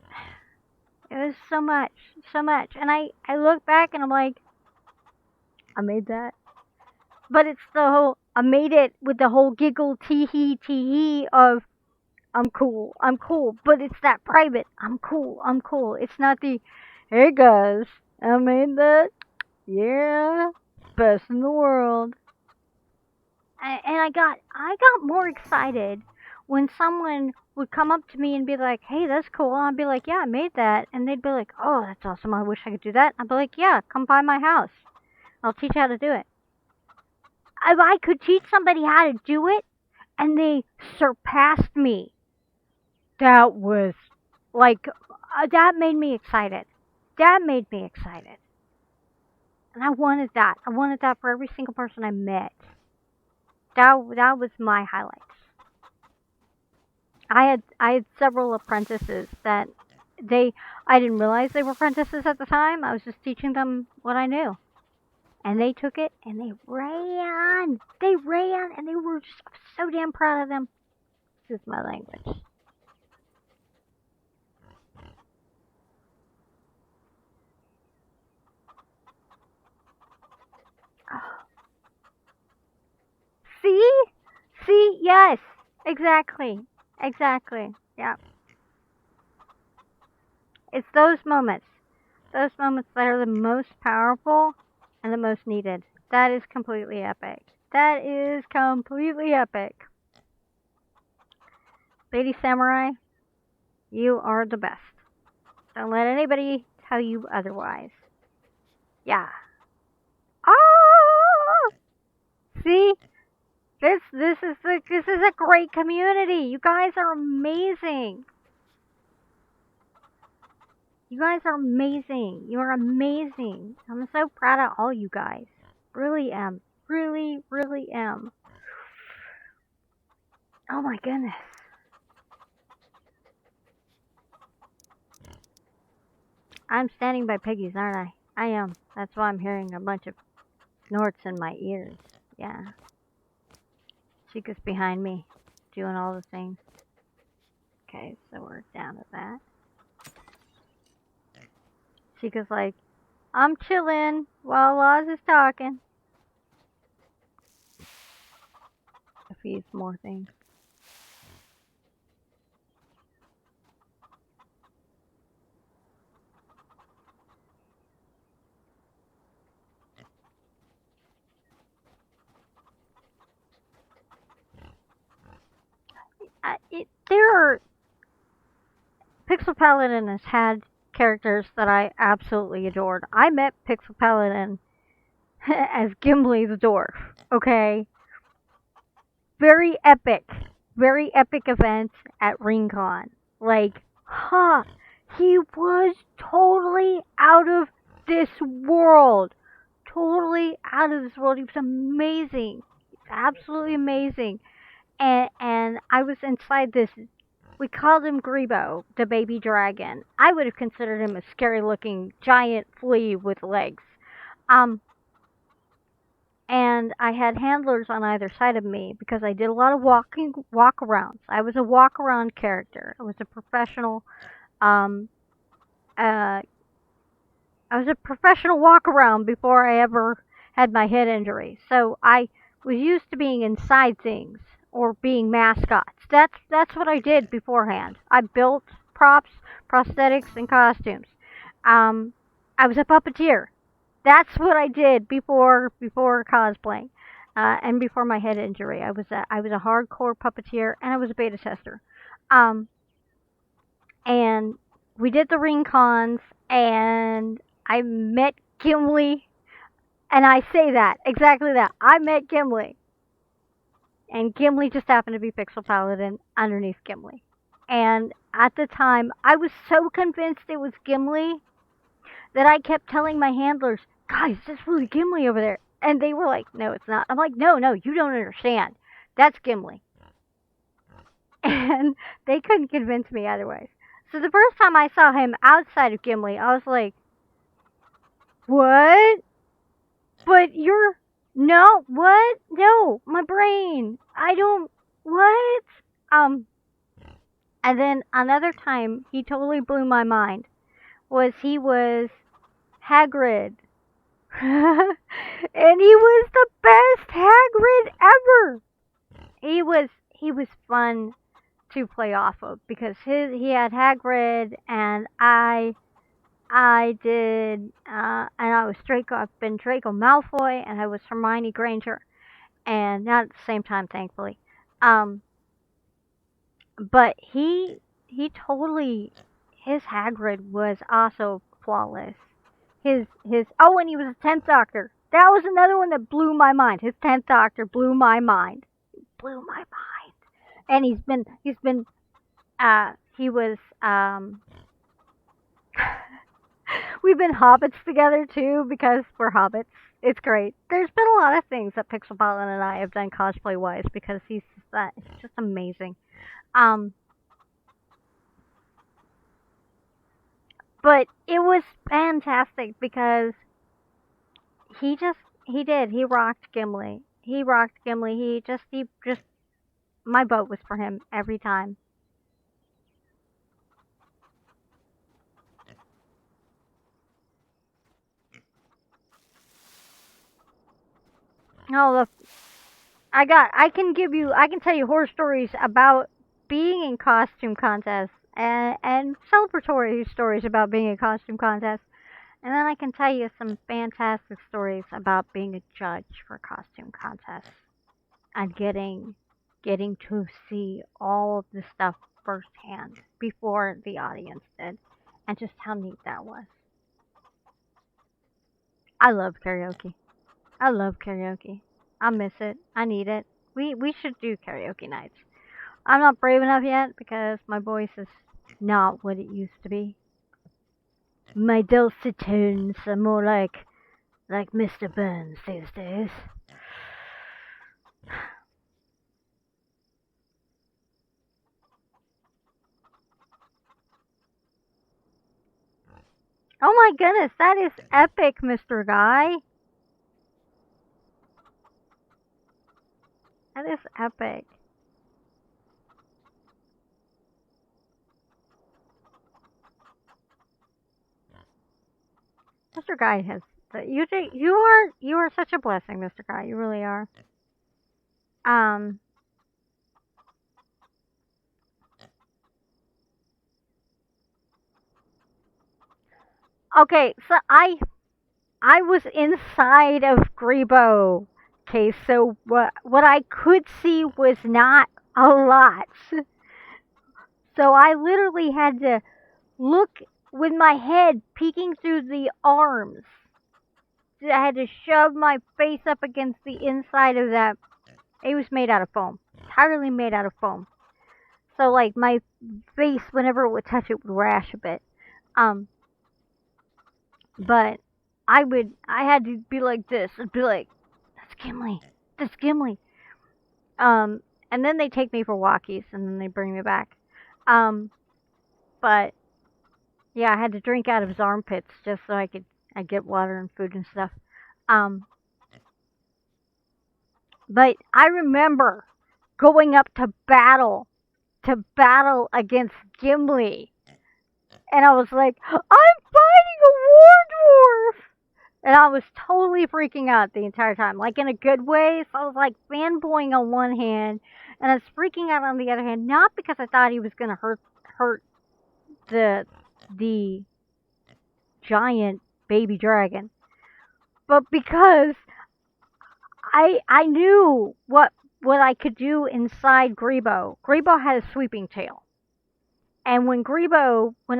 Speaker 1: It was so much, so much. And I look back and I'm like, I made that. But it's the whole, I made it with the whole giggle tee hee of, I'm cool. But it's that private, I'm cool. It's not the, hey guys, I made that. Yeah, best in the world. And I got more excited when someone would come up to me and be like, "Hey, that's cool." And I'd be like, "Yeah, I made that." And they'd be like, "Oh, that's awesome. I wish I could do that." I'd be like, "Yeah, come by my house. I'll teach you how to do it." If I could teach somebody how to do it and they surpassed me, that was like that made me excited. That made me excited. And I wanted that. I wanted that for every single person I met. That was my highlights. I had several apprentices that they I didn't realize they were apprentices at the time. I was just teaching them what I knew. And they took it and they ran. They ran and they were just so damn proud of them. This is my language. Oh, see? See? Yes. Exactly. Exactly. Yeah. It's those moments. Those moments that are the most powerful and the most needed. That is completely epic. That is completely epic. Lady Samurai, you are the best. Don't let anybody tell you otherwise. Yeah. Ah! See? This is a great community. You guys are amazing. You guys are amazing. You are amazing. I'm so proud of all you guys. Really am. Really, really am. Oh my goodness. I'm standing by piggies, aren't I? I am. That's why I'm hearing a bunch of snorts in my ears. Yeah. Chica's behind me, doing all the things. Okay, so we're down to that. Chica's like, I'm chilling while Laws is talking. A few more things. There are Pixel Paladin has had characters that I absolutely adored. I met Pixel Paladin as Gimli the dwarf. Okay, very epic event at RingCon. Like, huh, he was totally out of this world. Totally out of this world. He was amazing. Absolutely amazing. And I was inside this. We called him Grebo, the baby dragon. I would have considered him a scary looking giant flea with legs. Um, and I had handlers on either side of me because I did a lot of walkarounds. I was a walkaround character. I was a professional. Um, uh, I was a professional walkaround before I ever had my head injury. So I was used to being inside things or being mascots. That's what I did beforehand. I built props, prosthetics, and costumes. Um, I was a puppeteer. That's what I did before cosplaying, and before my head injury. I was a hardcore puppeteer, and I was a beta tester. Um, and we did the ring cons, and I met Gimli And I say that, exactly that. I met Gimli, and Gimli just happened to be Pixel Paladin underneath Gimli. And at the time, I was so convinced it was Gimli that I kept telling my handlers, guys, that's really Gimli over there. And they were like, no, it's not. I'm like, no, you don't understand. That's Gimli. And they couldn't convince me otherwise. So the first time I saw him outside of Gimli, I was like, what? But you're. No, what? No, my brain. I don't. What? Um, and then another time he totally blew my mind he was Hagrid. And he was the best Hagrid ever. He was fun to play off of because he had Hagrid and I did and I was Draco. I've been Draco Malfoy and I was Hermione Granger, and not at the same time, thankfully. Um, but he totally his Hagrid was also flawless. His oh, and he was a 10th Doctor. That was another one that blew my mind. His 10th Doctor blew my mind. Blew my mind. And he's been he was we've been hobbits together too because we're hobbits. It's great. There's been a lot of things that Pixel Paladin and I have done cosplay wise because he's just that it's just amazing. Um but it was fantastic because he rocked Gimli. He rocked Gimli. He just my vote was for him every time. Oh, look, I can tell you horror stories about being in costume contests and celebratory stories about being in costume contests. And then I can tell you some fantastic stories about being a judge for costume contests and getting to see all of the stuff firsthand before the audience did, and just how neat that was. I love karaoke. I love karaoke. I miss it. I need it. We should do karaoke nights. I'm not brave enough yet because my voice is not what it used to be. My dulcet tones are more like Mr. Burns these days. Oh my goodness, that is epic, Mr. Guy. That is epic. Mr. Guy has you are such a blessing, Mr. Guy. You really are. Um. Okay, so I was inside of Grebo. Okay, so what I could see was not a lot. So I literally had to look with my head peeking through the arms. I had to shove my face up against the inside of that. It was made out of foam, entirely made out of foam. So like my face, whenever it would touch it, would rash a bit. Um, but I had to be like this. I'd be like, that's Gimli, that's Gimli. Um, and then they take me for walkies, and then they bring me back. Um, but yeah, I had to drink out of his armpits just so I get water and food and stuff. Um, but I remember going up to battle against Gimli, and I was like, I'm fighting a war dwarf, and I was totally freaking out the entire time, like in a good way. So I was like fanboying on one hand, and I was freaking out on the other hand, not because I thought he was gonna hurt the the giant baby dragon, but because I knew what I could do inside Grebo. Grebo had a sweeping tail, and when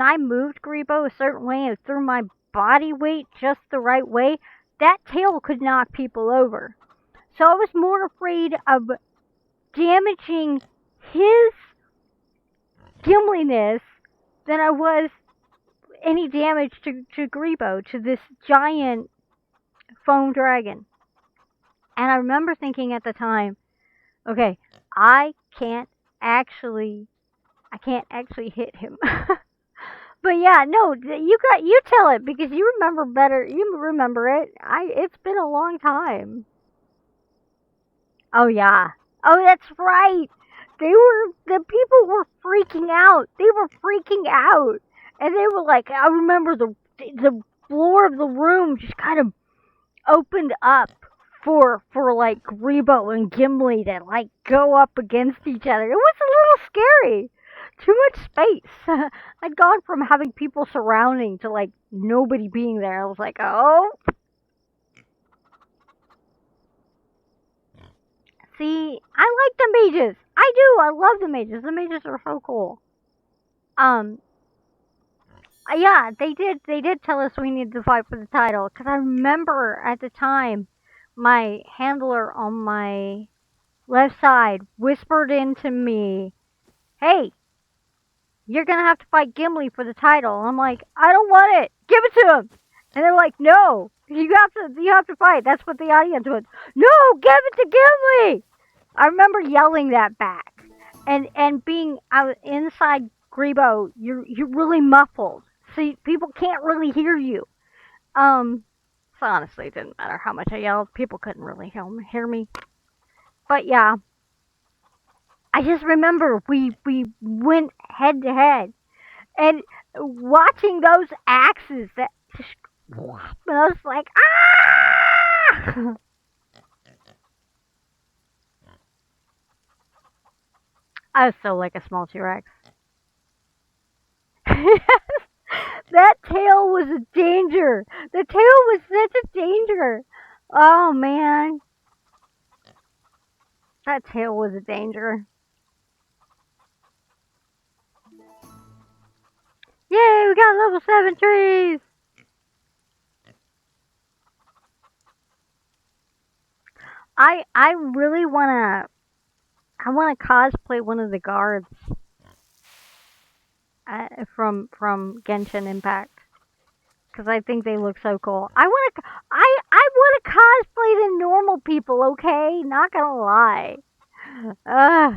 Speaker 1: I moved Grebo a certain way and threw my body weight just the right way, that tail could knock people over. So I was more afraid of damaging his gimliness than I was any damage to Grebo, to this giant foam dragon. And I remember thinking at the time, okay, I can't actually hit him. But yeah, no, you tell it because you remember better. You remember it. It's been a long time. Oh yeah. Oh, that's right. The people were freaking out. They were freaking out, and they were like, I remember the floor of the room just kind of opened up for like Grebo and Gimli to like go up against each other. It was a little scary. Too much space. I'd gone from having people surrounding to like nobody being there. I was like, oh. See, I like the mages. I do. I love the mages. The mages are so cool. Um, yeah, they did. They did tell us we needed to fight for the title because I remember at the time, my handler on my left side whispered into me, "Hey, you're gonna have to fight Gimli for the title." And I'm like, "I don't want it. Give it to him." And they're like, "No, you have to fight." That's what the audience was. No, give it to Gimli. I remember yelling that back, and being out inside Grebo, you're really muffled. See, people can't really hear you. Um, so honestly, it didn't matter how much I yelled. People couldn't really hear me. But yeah, I just remember we went head to head, and watching those axes that just, and I was like, ah! I was so like a small T-Rex. That tail was a danger. The tail was such a danger. Oh man, that tail was a danger. Yay, we got level 7 trees. I really wanna cosplay one of the guards from Genshin Impact because I think they look so cool. I want to cosplay the normal people. Okay, not gonna lie. Ugh.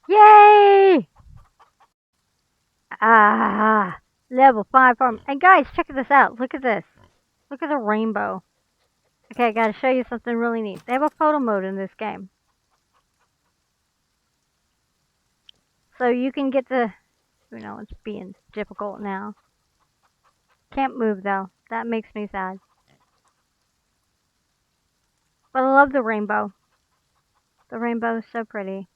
Speaker 1: Yay! Ah, level 5 farm. And guys, check this out. Look at this. Look at the rainbow. Okay, I gotta show you something really neat. They have a photo mode in this game. So you can get the, it's being difficult now. Can't move though. That makes me sad. But I love the rainbow. The rainbow is so pretty.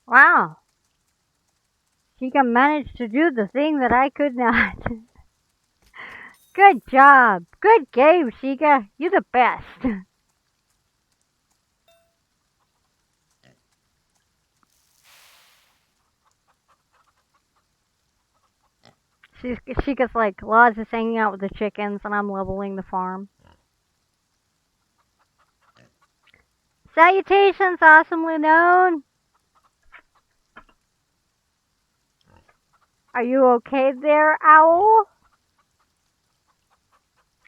Speaker 1: Wow. Sheikah managed to do the thing that I could not. Good job. Good game, Sheikah. You're the best. Sheikah's like, Laz is hanging out with the chickens and I'm leveling the farm. Salutations, awesomely known. Are you okay there, Owl?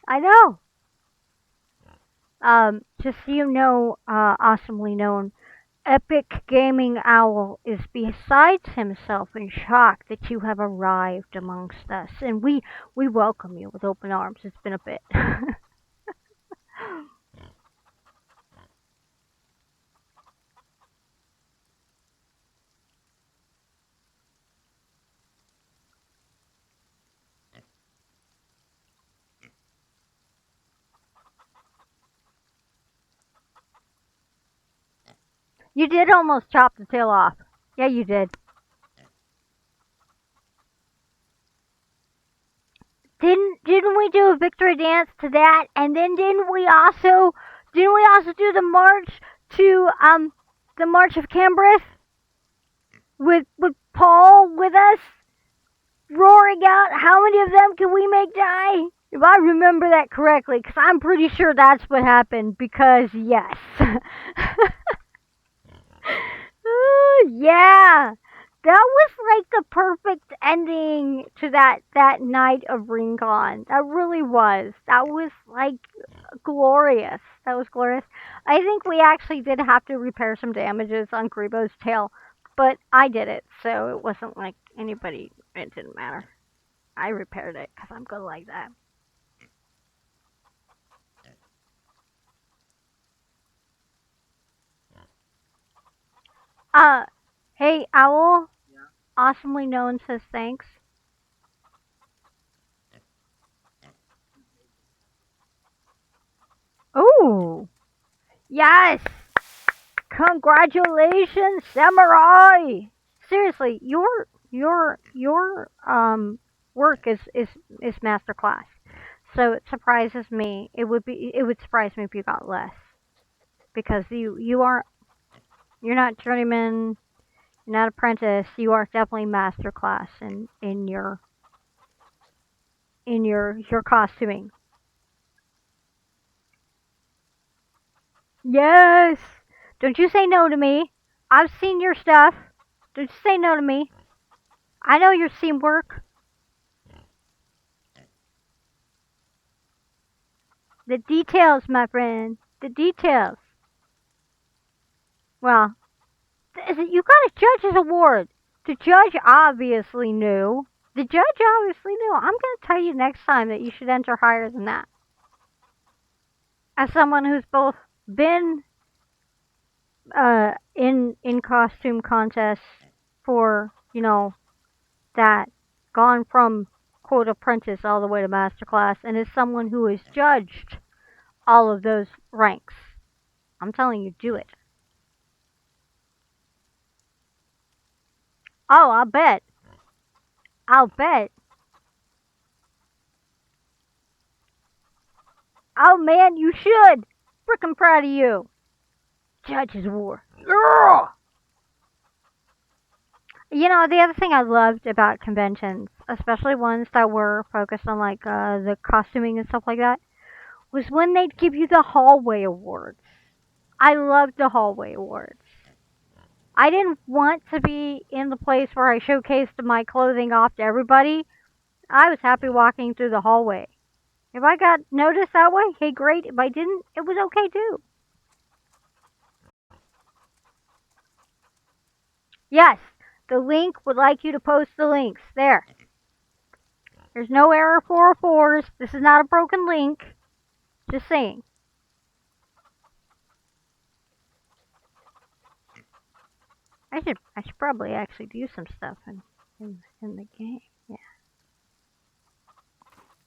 Speaker 1: I know. Just so you know, awesomely known, Epic Gaming Owl is besides himself in shock that you have arrived amongst us, and we welcome you with open arms. It's been a bit. You did almost chop the tail off. Yeah, you did. we do a victory dance to that? And then didn't we also do the march to the March of Cambrith with Paul with us roaring out, how many of them can we make die? If I remember that correctly, because I'm pretty sure that's what happened, because yes. Ooh, yeah. That was like the perfect ending to that night of Rincon. That really was. That was like glorious. That was glorious. I think we actually did have to repair some damages on Grebo's tail, but I did it, so it wasn't like anybody. It didn't matter. I repaired it because I'm good like that. Uh, hey, Owl.
Speaker 2: Yeah.
Speaker 1: Awesomely known says thanks. Ooh, yes! Congratulations, Samurai! Seriously, your work is masterclass. So it surprises me. It would surprise me if you got less because you're not journeyman, you're not apprentice. You are definitely masterclass in your costuming. Yes. Don't you say no to me. I've seen your stuff. Don't you say no to me. I know your seam work. The details, my friend. The details. Well, you got a judge's award. The judge obviously knew. The judge obviously knew. I'm going to tell you next time that you should enter higher than that. As someone who's both been in costume contests for that, gone from quote apprentice all the way to masterclass, and as someone who has judged all of those ranks, I'm telling you, do it. Oh, I'll bet. I'll bet. Oh man, you should. Frickin' proud of you. Judge's War. Yeah! The other thing I loved about conventions, especially ones that were focused on like the costuming and stuff like that, was when they'd give you the hallway awards. I loved the hallway awards. I didn't want to be in the place where I showcased my clothing off to everybody. I was happy walking through the hallway. If I got noticed that way, hey, great. If I didn't, it was okay too. Yes, the link would like you to post the links. There. There's no error 404s. This is not a broken link. Just saying. I should probably actually do some stuff in the game. Yeah.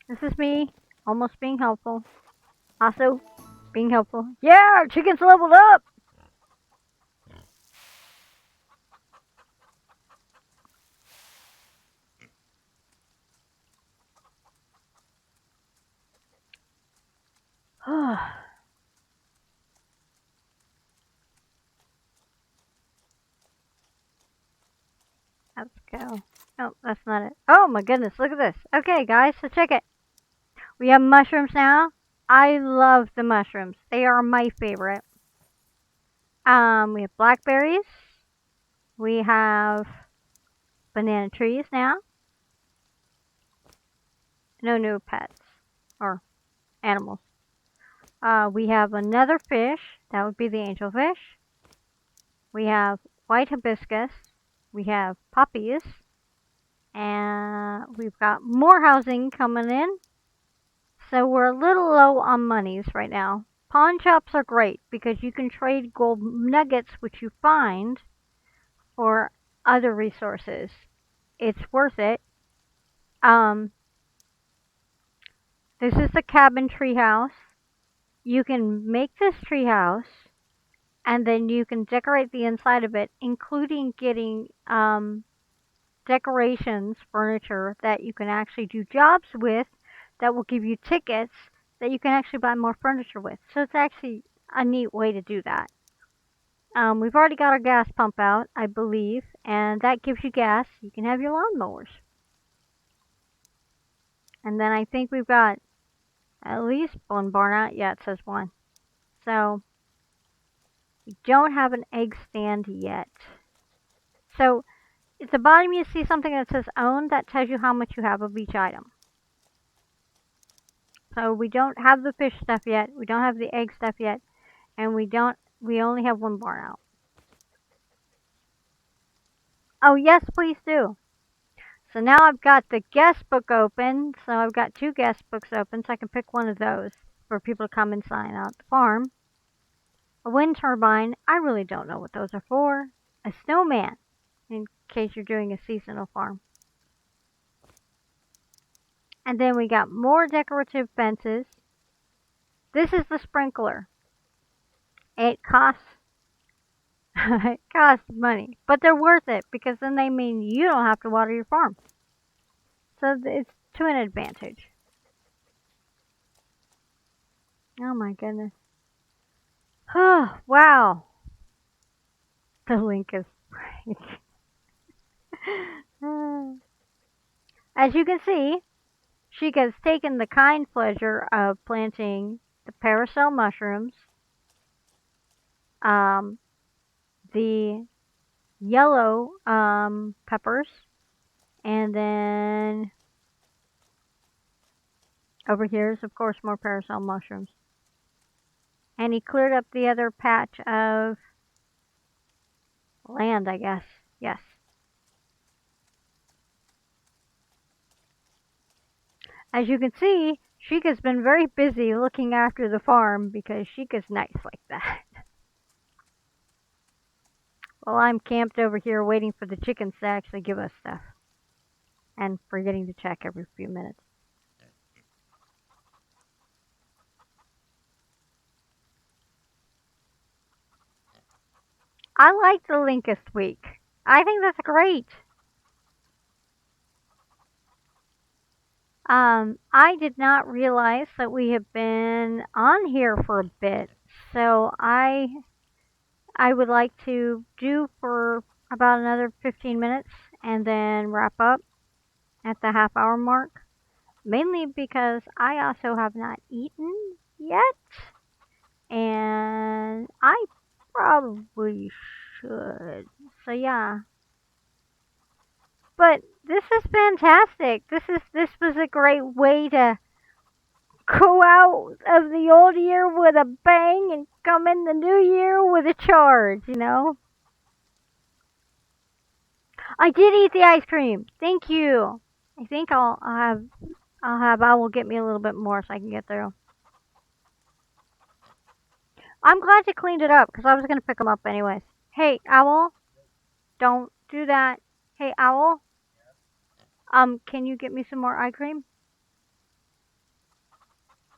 Speaker 1: This is me almost being helpful. Also being helpful. Yeah, our chicken's leveled up. Let's go. Oh, that's not it. Oh my goodness, look at this. Okay, guys, so check it. We have mushrooms now. I love the mushrooms. They are my favorite. We have blackberries. We have banana trees now. No new pets or animals. We have another fish. That would be the angelfish. We have white hibiscus. We have poppies. And we've got more housing coming in. So we're a little low on monies right now. Pawn shops are great because you can trade gold nuggets, which you find, for other resources. It's worth it. This is the cabin treehouse. You can make this treehouse, and then you can decorate the inside of it, including getting decorations, furniture that you can actually do jobs with that will give you tickets that you can actually buy more furniture with. So it's actually a neat way to do that. We've already got our gas pump out, I believe, and that gives you gas. You can have your lawnmowers. And then I think we've got at least one barn out. Yeah, it says one. So we don't have an egg stand yet. So at the bottom you see something that says own. That tells you how much you have of each item. So we don't have the fish stuff yet. We don't have the egg stuff yet. And we only have one barn out. Oh yes, please do. So now I've got the guest book open. So I've got 2 guest books open, so I can pick one of those for people to come and sign out the farm. A wind turbine. I really don't know what those are for. A snowman, in case you're doing a seasonal farm. And then we got more decorative fences. This is the sprinkler. It costs it costs money, but they're worth it because then they mean you don't have to water your farm. So it's to an advantage. Oh my goodness. Oh, wow. The link is As you can see, she has taken the kind pleasure of planting the parasol mushrooms, the yellow peppers, and then over here is, of course, more parasol mushrooms. And he cleared up the other patch of land, I guess. Yes. As you can see, Sheikah's been very busy looking after the farm because Sheikah's nice like that. Well, I'm camped over here waiting for the chickens to actually give us stuff. And forgetting to check every few minutes. I like the Linkist week. I think that's great. I did not realize that we have been on here for a bit, so I would like to do for about another 15 minutes and then wrap up at the half-hour mark. Mainly because I also have not eaten yet, and I probably should. So yeah. But this is fantastic. This was a great way to go out of the old year with a bang and come in the new year with a charge, you know? I did eat the ice cream. Thank you. I think I will get me a little bit more so I can get through. I'm glad you cleaned it up because I was going to pick them up anyways. Hey, Owl, don't do that. Hey, Owl, can you get me some more eye cream?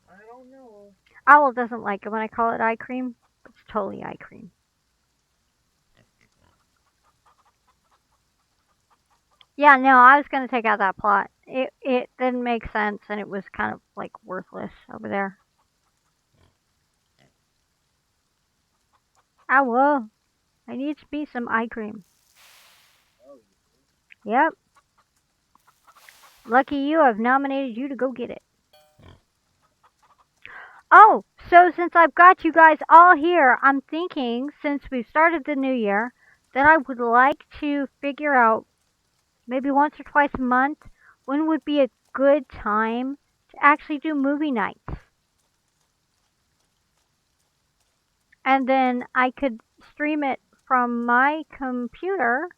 Speaker 2: I don't know.
Speaker 1: Owl doesn't like it when I call it eye cream. It's totally eye cream. Yeah, no, I was gonna take out that plot. It didn't make sense and it was kind of like worthless over there. Owl, I need to be some eye cream.
Speaker 2: Oh,
Speaker 1: Yep. Lucky you, I've nominated you to go get it. Oh, so since I've got you guys all here, I'm thinking, since we've started the new year, that I would like to figure out maybe once or twice a month when would be a good time to actually do movie nights. And then I could stream it from my computer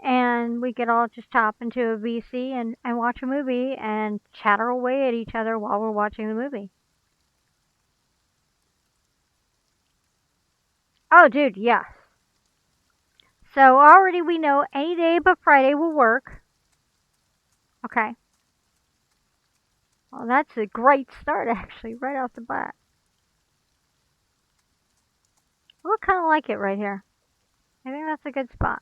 Speaker 1: and we could all just hop into a VC and watch a movie and chatter away at each other while we're watching the movie. Oh, dude, yes. So already we know any day but Friday will work. Okay. Well, that's a great start, actually, right off the bat. I look kind of like it right here. I think that's a good spot.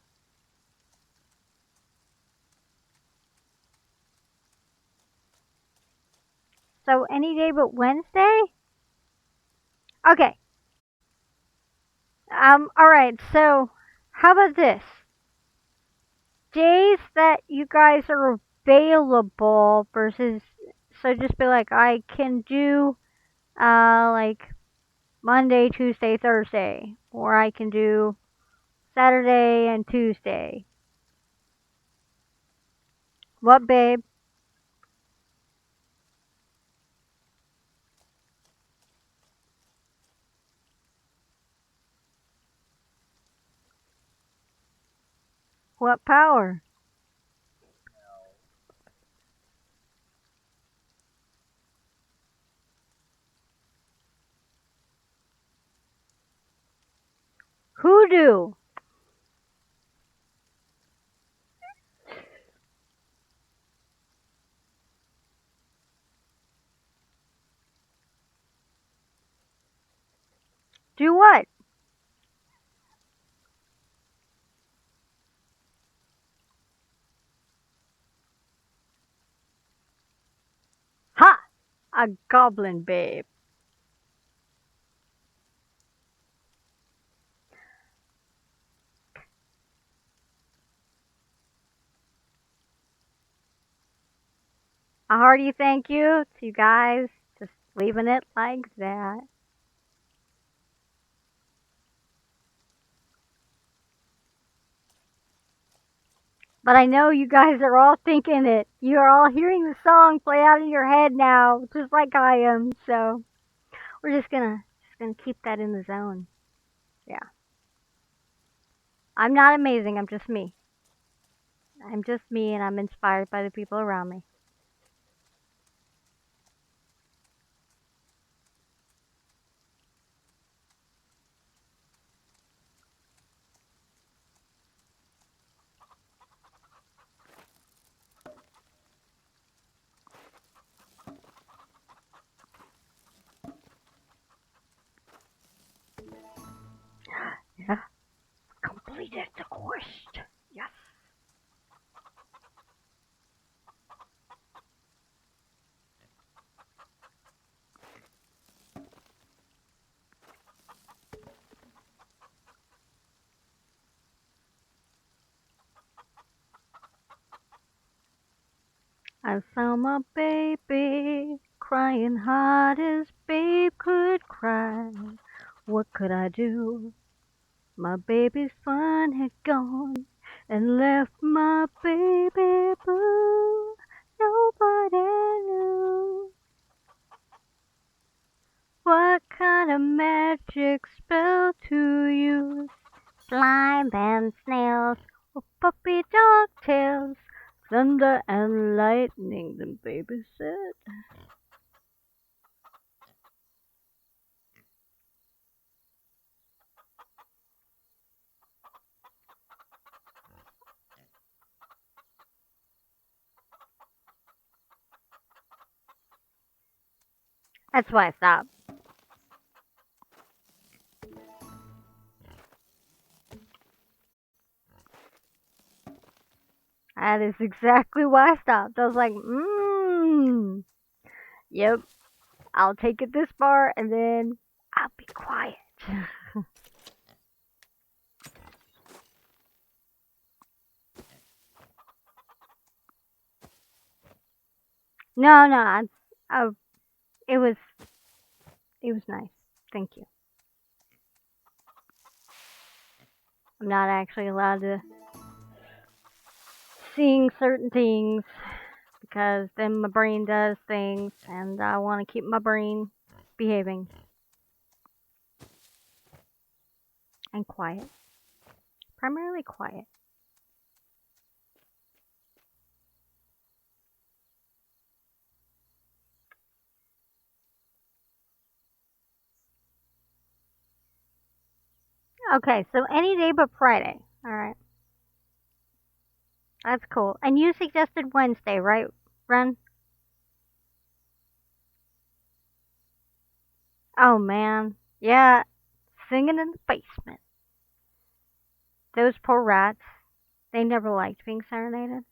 Speaker 1: So any day but Wednesday? Okay. Alright, so how about this? Days that you guys are available versus, so just be like, I can do, like Monday, Tuesday, Thursday, or I can do Saturday and Tuesday. What, babe? What power?
Speaker 2: No.
Speaker 1: Hoodoo. Do what? Ha! A goblin, babe. A hearty thank you to you guys. Just leaving it like that. But I know you guys are all thinking it. You're all hearing the song play out in your head now, just like I am. So we're just gonna keep that in the zone. Yeah. I'm not amazing. I'm just me. I'm just me, and I'm inspired by the people around me. Yeah. Completed the quest. Yes. I saw my baby crying hard as babe could cry. What could I do? My baby's fun had gone and left my baby blue. Nobody knew what kind of magic spell to use. Slime and snails, or puppy dog tails, thunder and lightning, the baby said. That's why I stopped. That is exactly why I stopped. I was like, yep, I'll take it this far and then I'll be quiet. No, no, I, it was, it was nice. Thank you. I'm not actually allowed to sing certain things because then my brain does things and I want to keep my brain behaving and quiet. Primarily quiet. Okay, so any day but Friday. Alright, that's cool. And you suggested Wednesday, right, Ren? Oh man. Yeah, singing in the basement. Those poor rats. They never liked being serenaded.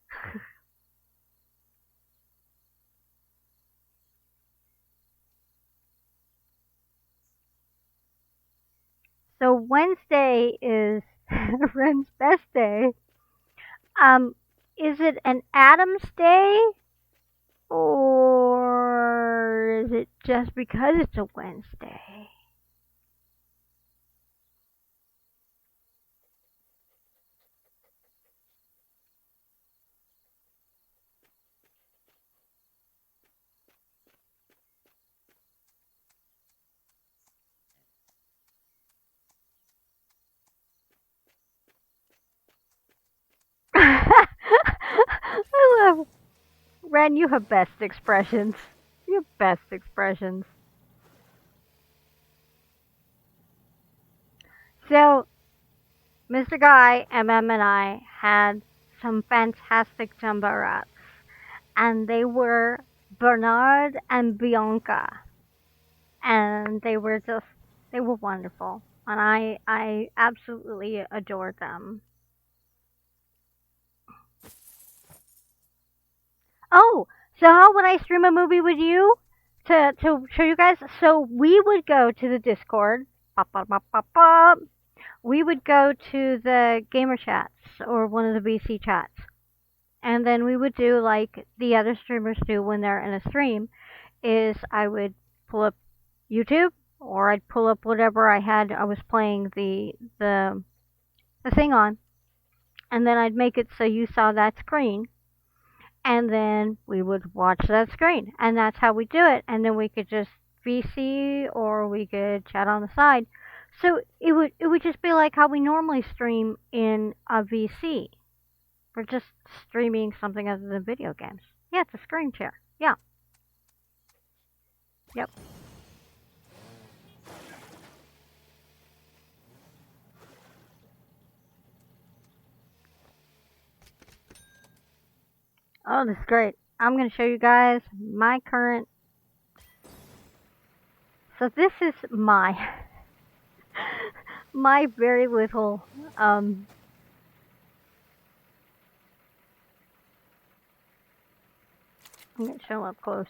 Speaker 1: So Wednesday is Ren's best day. Um, is it an Adam's day, or is it just because it's a Wednesday? I love Ren. You have best expressions. You have best expressions. So, Mr. Guy, MM, and I had some fantastic jumbo rats, and they were Bernard and Bianca, and they were wonderful, and I absolutely adored them. Oh, so how would I stream a movie with you to show you guys? So we would go to the Discord. Bop, bop, bop, bop, bop. We would go to the gamer chats or one of the BC chats, and then we would do like the other streamers do when they're in a stream. Is I would pull up YouTube, or I'd pull up whatever I was playing the thing on, and then I'd make it so you saw that screen, and then we would watch that screen, and that's how we do it. And then we could just VC, or we could chat on the side. So it would just be like how we normally stream in a VC. We're just streaming something other than video games. Yeah, it's a screen share. Yeah. Yep. Oh, this is great. I'm going to show you guys my current. So this is my my very little I'm going to show up close.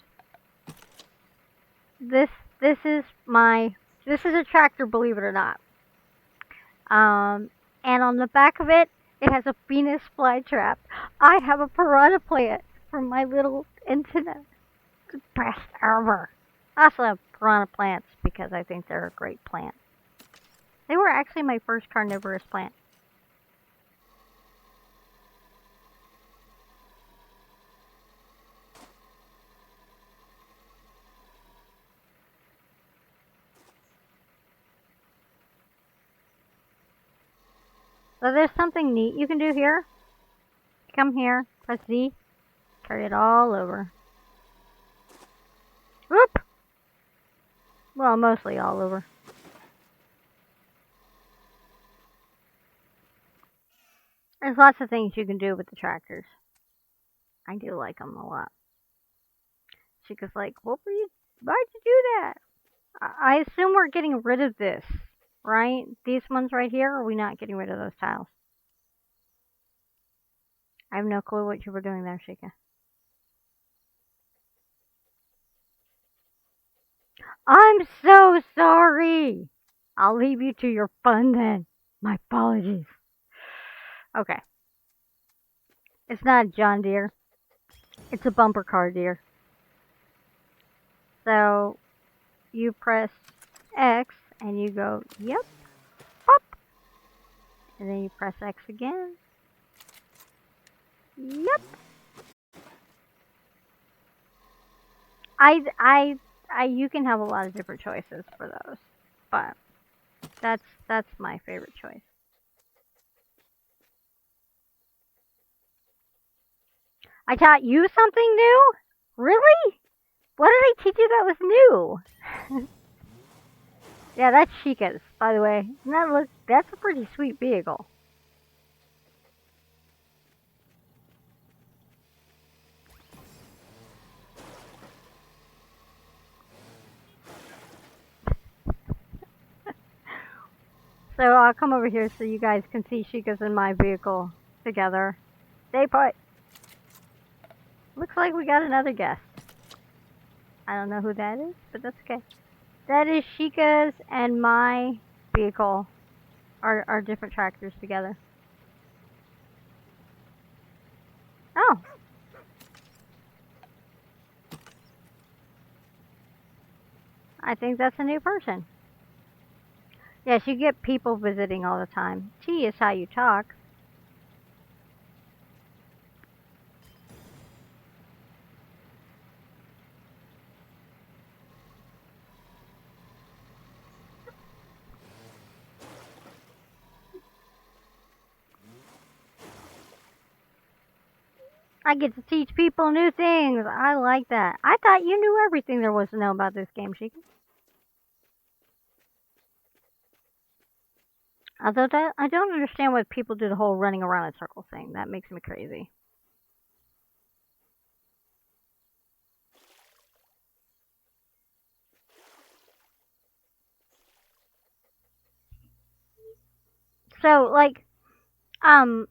Speaker 1: This this is my this is a tractor, believe it or not. And on the back of it, it has a Venus flytrap. I have a piranha plant from my little internet. The best ever. I also have piranha plants because I think they're a great plant. They were actually my first carnivorous plant. So there's something neat you can do here. Come here, press Z, carry it all over. Whoop! Well, mostly all over. There's lots of things you can do with the tractors. I do like them a lot. Chica's like, why'd you do that? I assume we're getting rid of this, right? These ones right here, or are we not getting rid of those tiles? I have no clue what you were doing there, Shika. I'm so sorry. I'll leave you to your fun then. My apologies. Okay. It's not a John Deere. It's a bumper car deer. So you press X and you go, yep, pop. And then you press X again. Yep. You can have a lot of different choices for those, but that's my favorite choice. I taught you something new? Really? What did I teach you that was new? Yeah, that's Chica's, by the way. That's a pretty sweet vehicle. So I'll come over here so you guys can see Chica's and my vehicle together. Stay put. Looks like we got another guest. I don't know who that is, but that's okay. That is Chica's and my vehicle our different tractors together. Oh. I think that's a new person. Yes, you get people visiting all the time. T is how you talk. I get to teach people new things. I like that. I thought you knew everything there was to know about this game, Sheik. Although I don't understand why people do the whole running around in circles thing. That makes me crazy. So, like, um,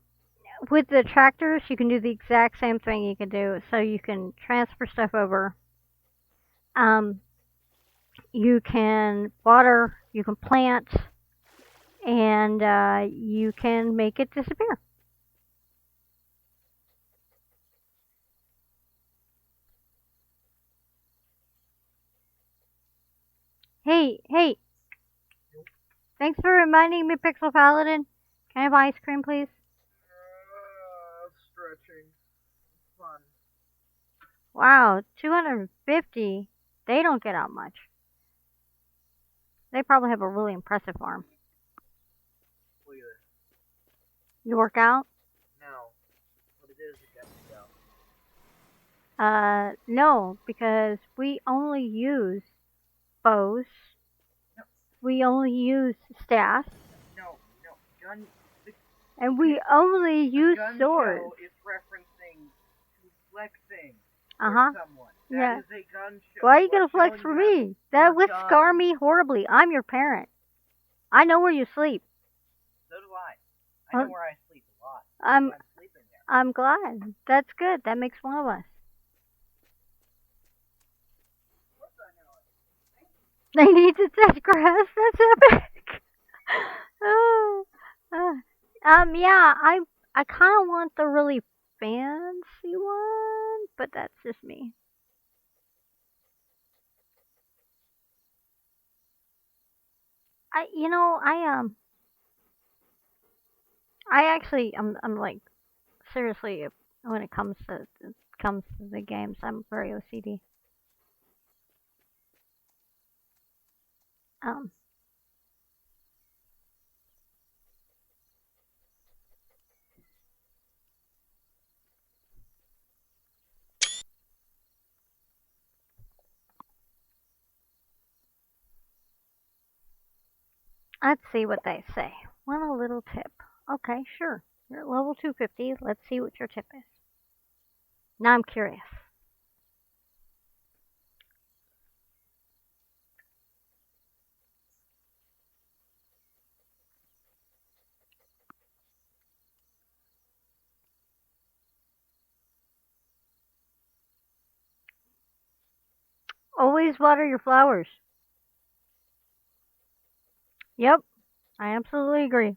Speaker 1: with the tractors, you can do the exact same thing you can do. So you can transfer stuff over. Um, you can water, you can plant, and you can make it disappear. Hey, hey, thanks for reminding me, Pixel Paladin. Can I have ice cream, please?
Speaker 2: Stretching. Fun.
Speaker 1: Wow, 250. They don't get out much. They probably have a really impressive farm.
Speaker 2: Look at this.
Speaker 1: You work out?
Speaker 2: No. What it is, it got me down.
Speaker 1: No, because we only use bows.
Speaker 2: No.
Speaker 1: We only use staffs.
Speaker 2: No. Gun.
Speaker 1: And we only use
Speaker 2: gun
Speaker 1: swords.
Speaker 2: Show is referencing to flexing
Speaker 1: Uh-huh.
Speaker 2: for someone.
Speaker 1: Yeah.
Speaker 2: That is a gun show.
Speaker 1: Why are you gonna flex for me? That would scar me horribly. I'm your parent. I know where you sleep.
Speaker 2: So do I. I know where I sleep a lot.
Speaker 1: I'm
Speaker 2: sleeping there.
Speaker 1: I'm glad. That's good. That makes one of us. They need to touch grass. That's epic. Yeah, I kind of want the really fancy one, but that's just me. I actually, I'm like, seriously, when it comes to the games, I'm very OCD. Um, let's see what they say. Want a little tip? Okay, sure. You're at level 250. Let's see what your tip is. Now I'm curious. Always water your flowers. Yep, I absolutely agree.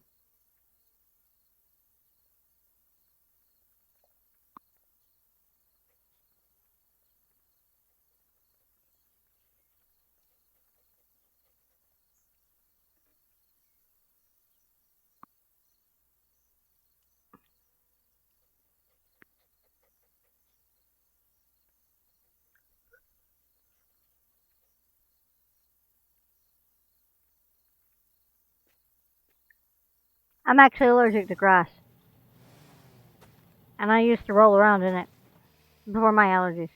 Speaker 1: I'm actually allergic to grass, and I used to roll around in it before my allergies.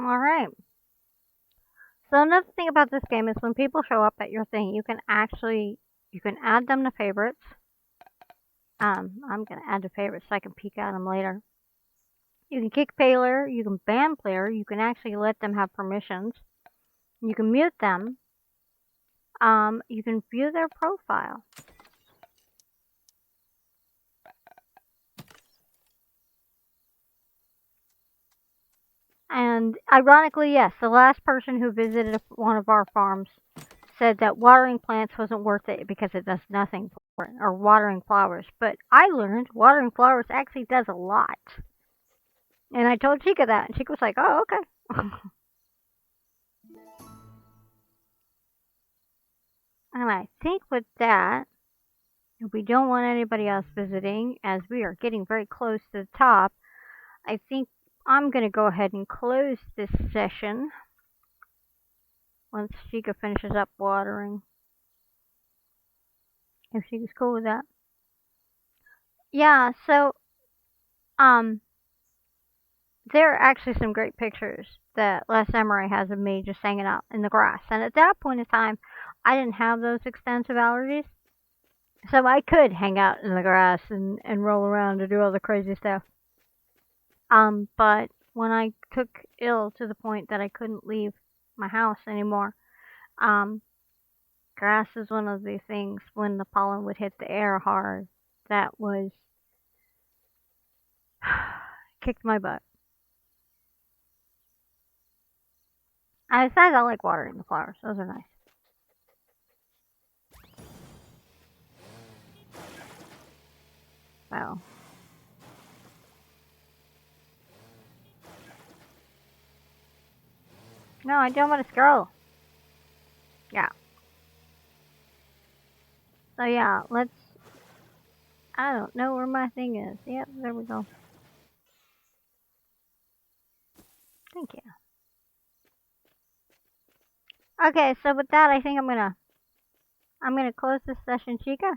Speaker 1: Alright. So another thing about this game is when people show up at your thing, you can add them to favorites. I'm gonna add to favorites so I can peek at them later. You can kick player, you can ban player, you can actually let them have permissions. You can mute them. You can view their profile. And ironically, yes, the last person who visited one of our farms said that watering plants wasn't worth it because it does nothing for it, or watering flowers. But I learned watering flowers actually does a lot. And I told Chica that, and Chica was like, oh, okay. And I think with that, we don't want anybody else visiting, as we are getting very close to the top. I think I'm going to go ahead and close this session once Chica finishes up watering. If Chica's cool with that. Yeah, so, there are actually some great pictures that Last Samurai has of me just hanging out in the grass. And at that point in time, I didn't have those extensive allergies. So I could hang out in the grass and roll around and do all the crazy stuff. But when I took ill to the point that I couldn't leave my house anymore, grass is one of the things when the pollen would hit the air hard that was kicked my butt. I decided I like watering the flowers. Those are nice. So. No, I don't want to scroll. Yeah. So yeah, let's... I don't know where my thing is. Yep, there we go. Thank you. Okay, so with that, I think I'm gonna close this session, Chica.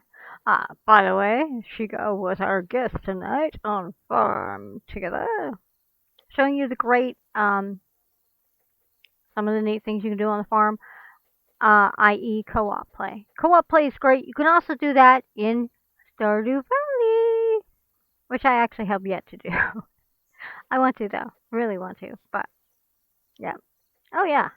Speaker 1: By the way, Chica was our guest tonight on Farm Together, showing you the great, some of the neat things you can do on the farm, i.e. co-op play. Co-op play is great. You can also do that in Stardew Valley, which I actually have yet to do. I want to, though. Really want to, but, yeah. Oh, yeah.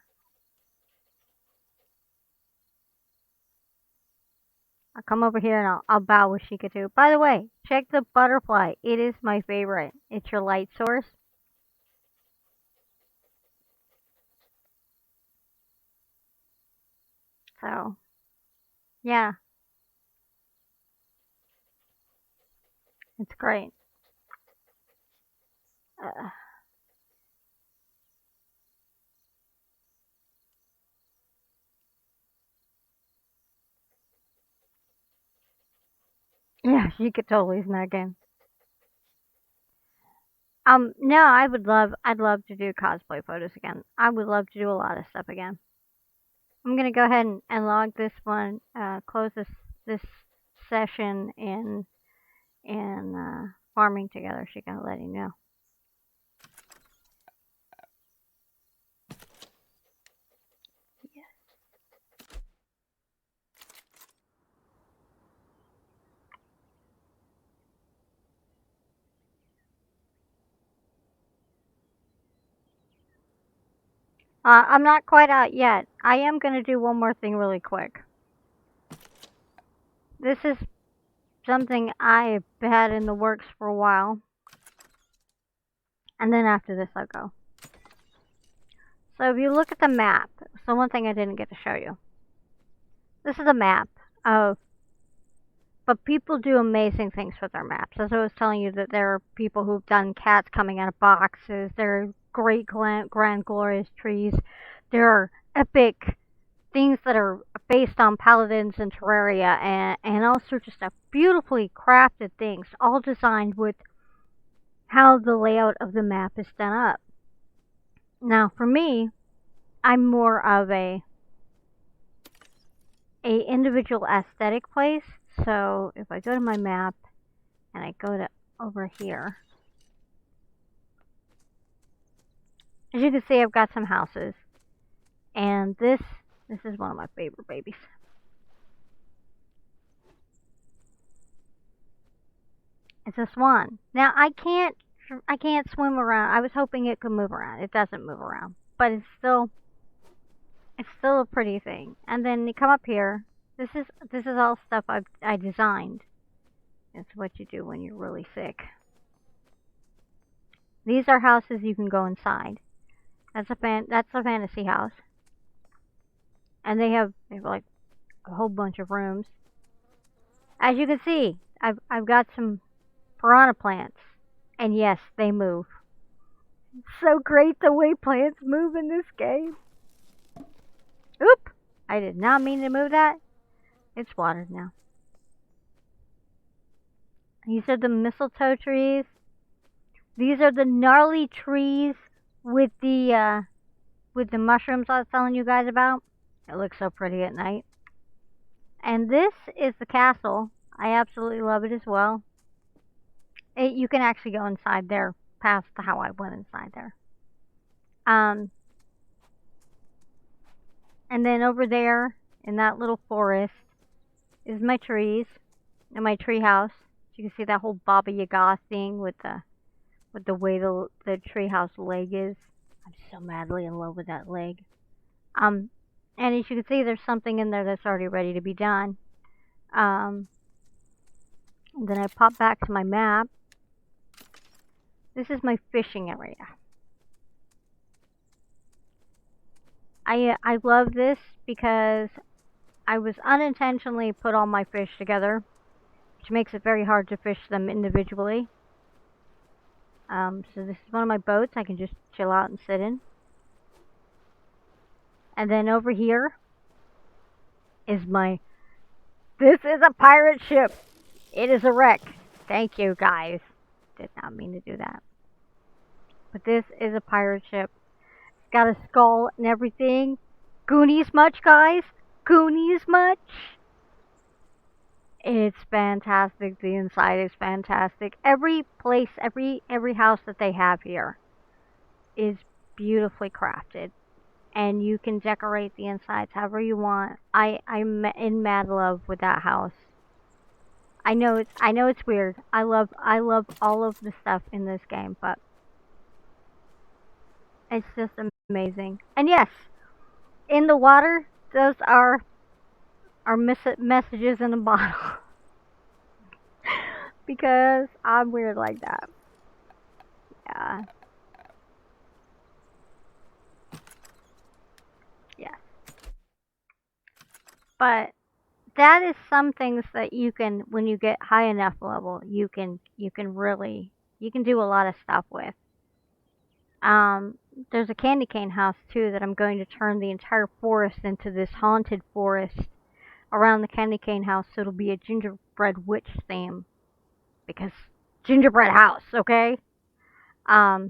Speaker 1: I'll come over here and I'll bow with Chica too. By the way, check the butterfly. It is my favorite. It's your light source. So, yeah. It's great. Yeah, she could totally snack in. No, I'd love to do cosplay photos again. I would love to do a lot of stuff again. I'm gonna go ahead and log this one, close this session in farming together. She can let you know. I'm not quite out yet. I am going to do one more thing really quick. This is something I've had in the works for a while. And then after this, I'll go. So if you look at the map, so one thing I didn't get to show you. This is a map of... But people do amazing things with their maps. As I was telling you, that there are people who've done cats coming out of boxes. There are great, grand, glorious trees. There are epic things that are based on paladins and Terraria and all sorts of stuff. Beautifully crafted things, all designed with how the layout of the map is done up. Now, for me, I'm more of a individual aesthetic place. So if I go to my map and I go to over here, As you can see, I've got some houses. And this is one of my favorite babies. It's a swan. Now I can't swim around. I was hoping it could move around. It doesn't move around, but it's still a pretty thing. And then you come up here. This is all stuff I designed. It's what you do when you're really sick. These are houses you can go inside. That's a fantasy house, and they have like a whole bunch of rooms. As you can see, I've got some piranha plants, and yes, they move. It's so great the way plants move in this game. Oop! I did not mean to move that. It's watered now. These are the mistletoe trees. These are the gnarly trees with the mushrooms I was telling you guys about. It looks so pretty at night. And this is the castle. I absolutely love it as well. You can actually go inside there past how I went inside there. Um, and then over there in that little forest is my trees and my tree house. You can see that whole Baba Yaga thing with the way the treehouse leg is. I'm so madly in love with that leg. Um, and as you can see, there's something in there that's already ready to be done. And then I pop back to my map. This is my fishing area. I love this because I was unintentionally put all my fish together, which makes it very hard to fish them individually. So this is one of my boats I can just chill out and sit in. And then over here is this is a pirate ship. It is a wreck. Thank you, guys. Did not mean to do that. But this is a pirate ship. It's got a skull and everything. Goonies much, guys? Goonies much? It's fantastic. The inside is fantastic. Every place, every house that they have here is beautifully crafted, and you can decorate the insides however you want. I'm in mad love with that house. I know it's weird. I love all of the stuff in this game, but it's just amazing. And yes, in the water, those are messages in a bottle. Because I'm weird like that. Yeah. Yes. But that is some things that you can, when you get high enough level, you can do a lot of stuff with. There's a candy cane house too that I'm going to turn the entire forest into this haunted forest around the candy cane house, so it'll be a gingerbread witch theme. Because gingerbread house, okay? But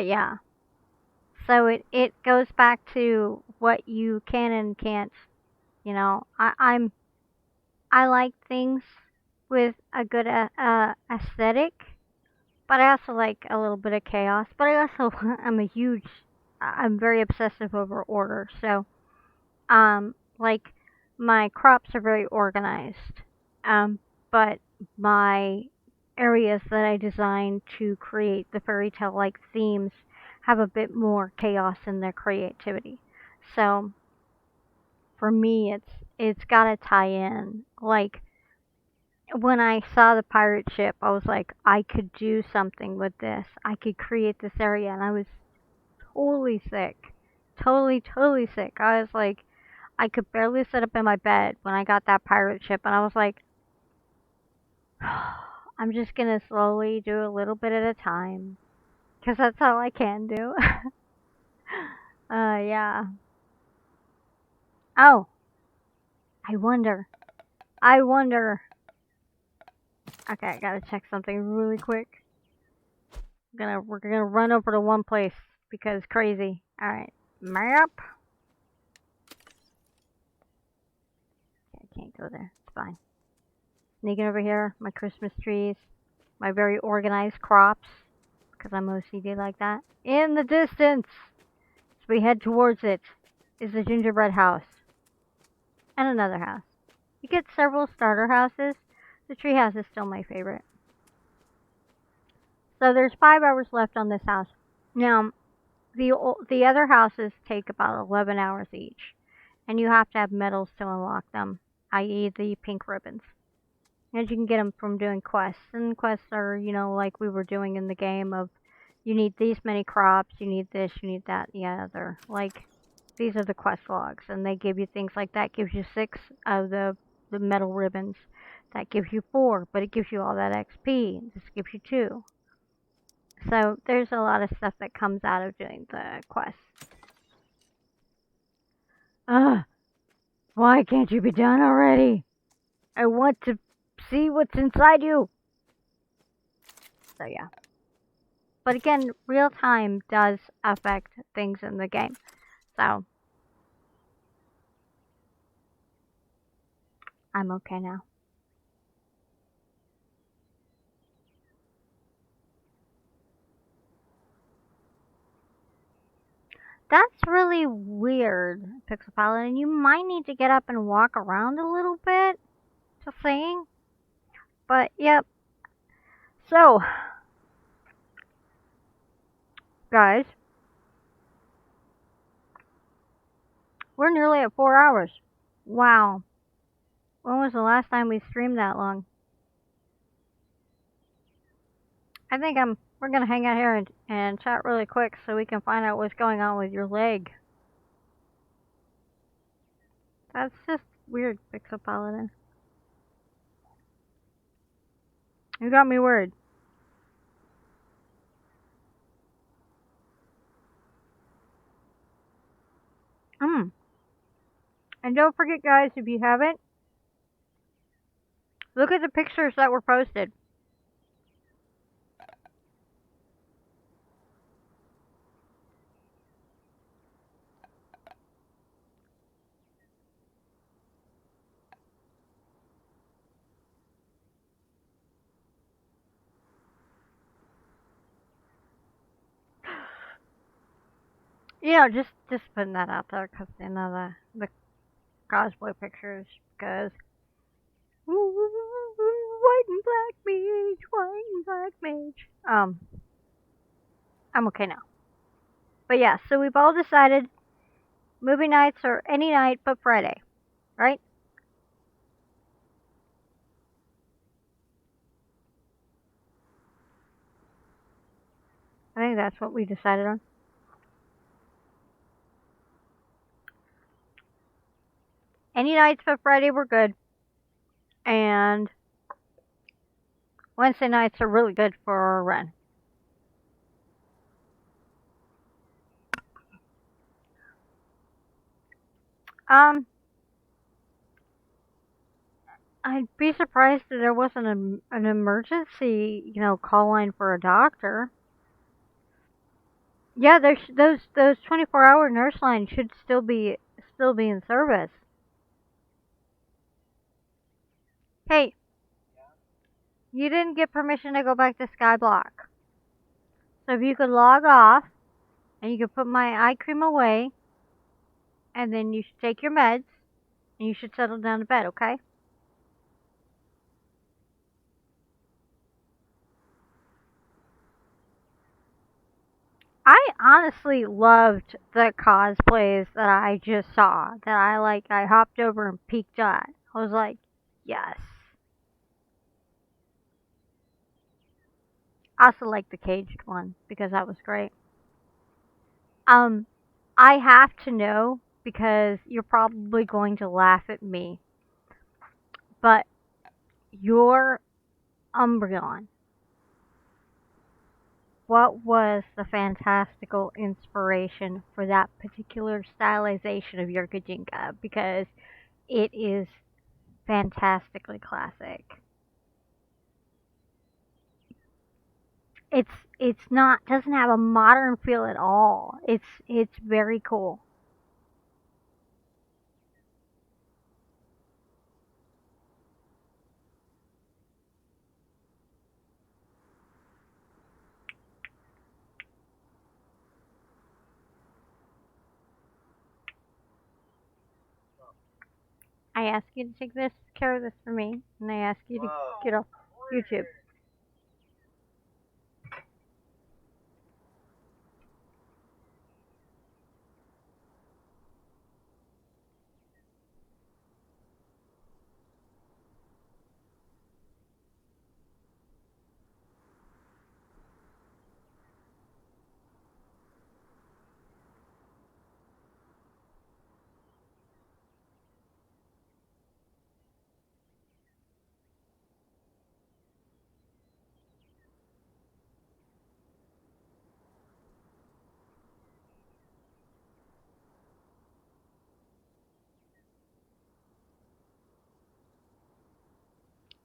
Speaker 1: yeah. So it goes back to what you can and can't. You know, I like things with a good aesthetic, but I also like a little bit of chaos. But I also I'm very obsessive over order. So like my crops are very organized. But my areas that I designed to create the fairy tale like themes have a bit more chaos in their creativity. So for me, it's gotta tie in. Like when I saw the pirate ship, I was like, I could do something with this. I could create this area, and I was totally sick, totally sick. I was like, I could barely sit up in my bed when I got that pirate ship, and I was like, I'm just gonna slowly do a little bit at a time, because that's all I can do. Yeah. Oh, I wonder. I wonder. Okay, I gotta check something really quick. We're gonna run over to one place because crazy. All right, map. Okay, I can't go there. It's fine. Sneaking over here. My Christmas trees. My very organized crops. because I'm OCD like that. In the distance, as we head towards it, is the gingerbread house. And another house. You get several starter houses. The tree house is still my favorite. So there's 5 hours left on this house. Now, the other houses take about 11 hours each. And you have to have medals to unlock them, i.e. the pink ribbons. And you can get them from doing quests. And quests are, like we were doing in the game of, you need these many crops, you need this, you need that, the other. Like, these are the quest logs. And they give you things like that. Gives you 6 of the metal ribbons. That gives you 4, but it gives you all that XP. This gives you 2. So there's a lot of stuff that comes out of doing the quests. Ugh, why can't you be done already? I want to see what's inside you. So yeah. But again, real time does affect things in the game. So I'm okay now. That's really weird, Pixel Pilot, and you might need to get up and walk around a little bit. Just saying. But yep. So guys, we're nearly at 4 hours. Wow. When was the last time we streamed that long? I think we're gonna hang out here and chat really quick so we can find out what's going on with your leg. That's just weird, Pixel Paladin. You got me worried. And don't forget, guys, if you haven't, look at the pictures that were posted. Just putting that out there because the cosplay pictures, because white and black mage, white and black mage. I'm okay now. But yeah, so we've all decided movie nights are any night but Friday, right? I think that's what we decided on. Any nights but Friday were good. And Wednesday nights are really good for a run. I'd be surprised if there wasn't an emergency, call line for a doctor. Yeah, there's those 24-hour nurse lines should still be in service. Hey, you didn't get permission to go back to Skyblock. So if you could log off and you could put my eye cream away, and then you should take your meds and you should settle down to bed, okay? I honestly loved the cosplays that I just saw. That I hopped over and peeked at. I was like, yes. I also like the caged one because that was great. Um, I have to know because you're probably going to laugh at me, but your Umbreon, what was the fantastical inspiration for that particular stylization of your Gajinka? Because it is fantastically classic. It's not doesn't have a modern feel at all. It's very cool. I ask you to take this care of this for me, and I ask you to
Speaker 2: Whoa.
Speaker 1: get off YouTube.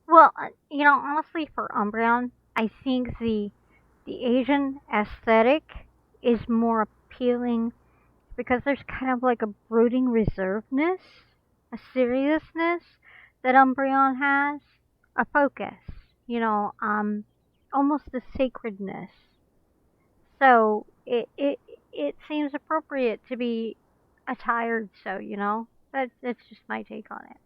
Speaker 1: Well, honestly, for Umbreon, I think the Asian aesthetic is more appealing because there's kind of like a brooding reservedness, a seriousness that Umbreon has, a focus, almost a sacredness. So it seems appropriate to be attired so, That's just my take on it.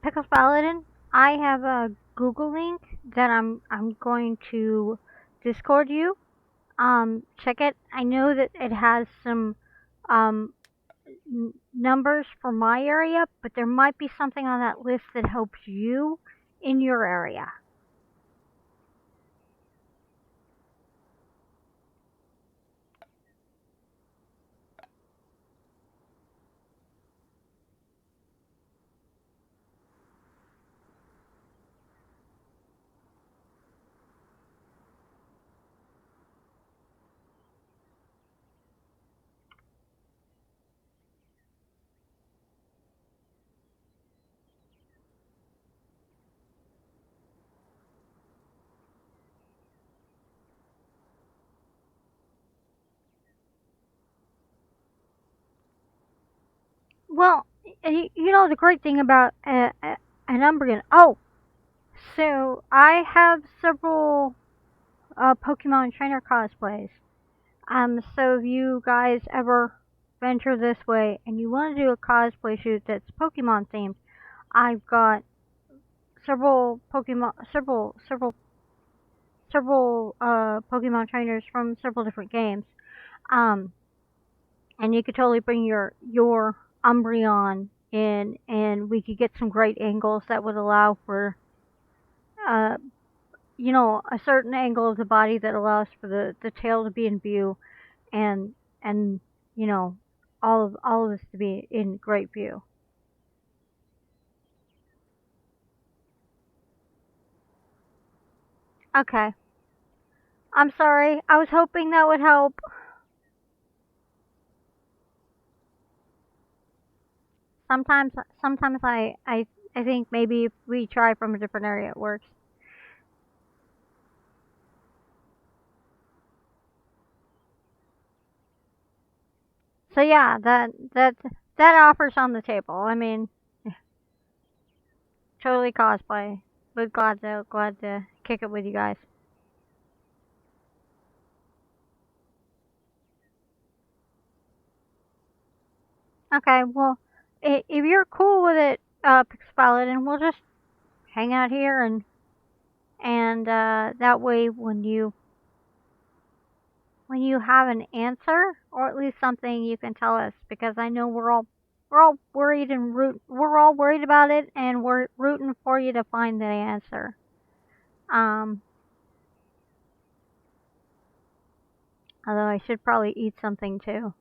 Speaker 1: Pickles Paladin, I have a Google link that I'm going to Discord you. Check it. I know that it has some um numbers for my area, but there might be something on that list that helps you in your area. Well, the great thing about an Umbreon. Oh, so I have several Pokemon trainer cosplays. So if you guys ever venture this way and you want to do a cosplay shoot that's Pokemon themed, I've got several Pokemon trainers from several different games. Um, and you could totally bring your Umbreon in, and we could get some great angles that would allow for uh, a certain angle of the body that allows for the tail to be in view, and you know, all of this to be in great view. Okay. I'm sorry. I was hoping that would help. Sometimes sometimes I think maybe if we try from a different area it works. So yeah, that offers on the table. I mean, totally cosplay. But glad to kick it with you guys. Okay, well, if you're cool with it, Pixpilot, and we'll just hang out here, and that way when you have an answer, or at least something you can tell us, because I know we're all worried and we're all worried about it, and we're rooting for you to find the answer. Um, Although I should probably eat something too.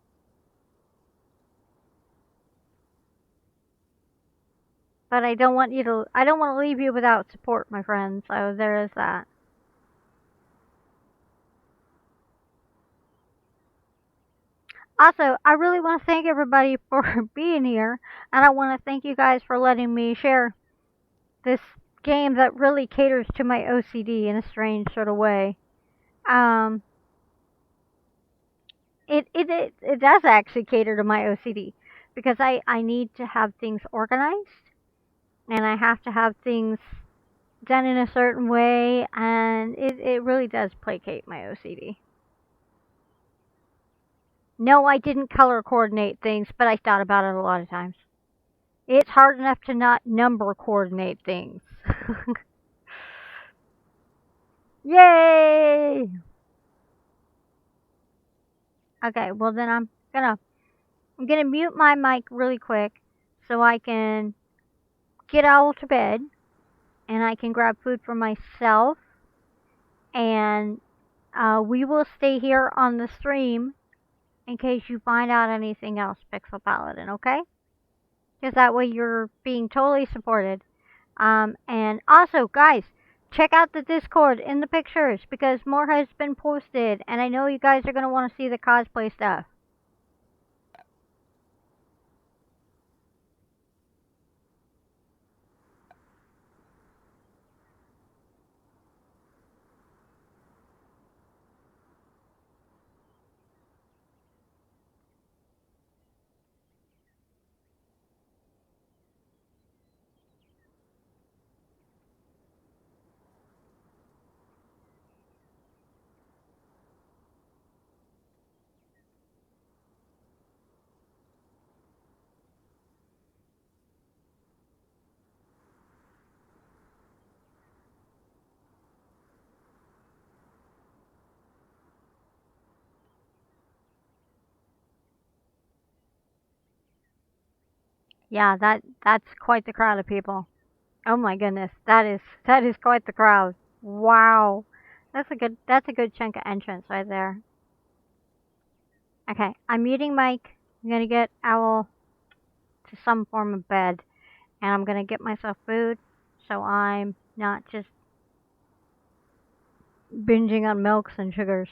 Speaker 1: But I don't want to leave you without support, my friends. So there is that. Also, I really want to thank everybody for being here, and I want to thank you guys for letting me share this game that really caters to my OCD in a strange sort of way. Um, it does actually cater to my OCD because I need to have things organized, and I have to have things done in a certain way, and it really does placate my OCD. No, I didn't color coordinate things, but I thought about it a lot of times. It's hard enough to not number coordinate things. Yay! Okay, well then I'm gonna mute my mic really quick so I can get Owl to bed and I can grab food for myself, and we will stay here on the stream in case you find out anything else, Pixel Paladin, okay? Because that way you're being totally supported. And also, guys, check out the Discord in the pictures because more has been posted, and I know you guys are going to want to see the cosplay stuff. Yeah, that's quite the crowd of people. Oh my goodness, that is quite the crowd. Wow, that's a good chunk of entrance right there. Okay, I'm muting Mike. I'm gonna get Owl to some form of bed, and I'm gonna get myself food so I'm not just binging on milks and sugars.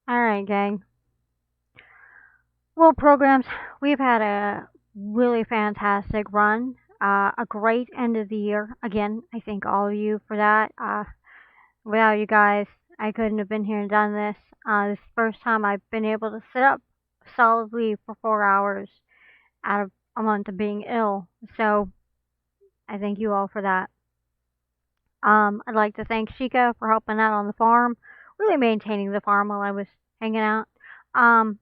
Speaker 1: Alright, gang. Well, programs, we've had a really fantastic run. A great end of the year. Again, I thank all of you for that. Without you guys, I couldn't have been here and done this. This is the first time I've been able to sit up solidly for 4 hours out of a month of being ill. So I thank you all for that. I'd like to thank Shika for helping out on the farm, really maintaining the farm while I was hanging out, um,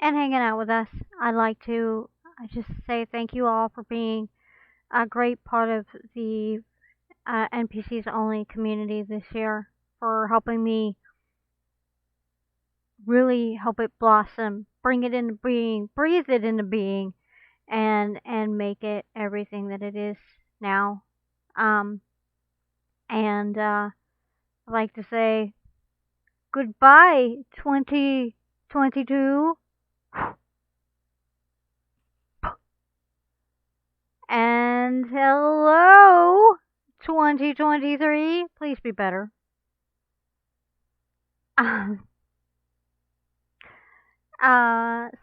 Speaker 1: and hanging out with us. I'd like to just say thank you all for being a great part of the NPCs only community this year, for helping me really help it blossom, bring it into being, breathe it into being, and make it everything that it is now. Um, and I'd like to say goodbye, 2022, and hello, 2023. Please be better.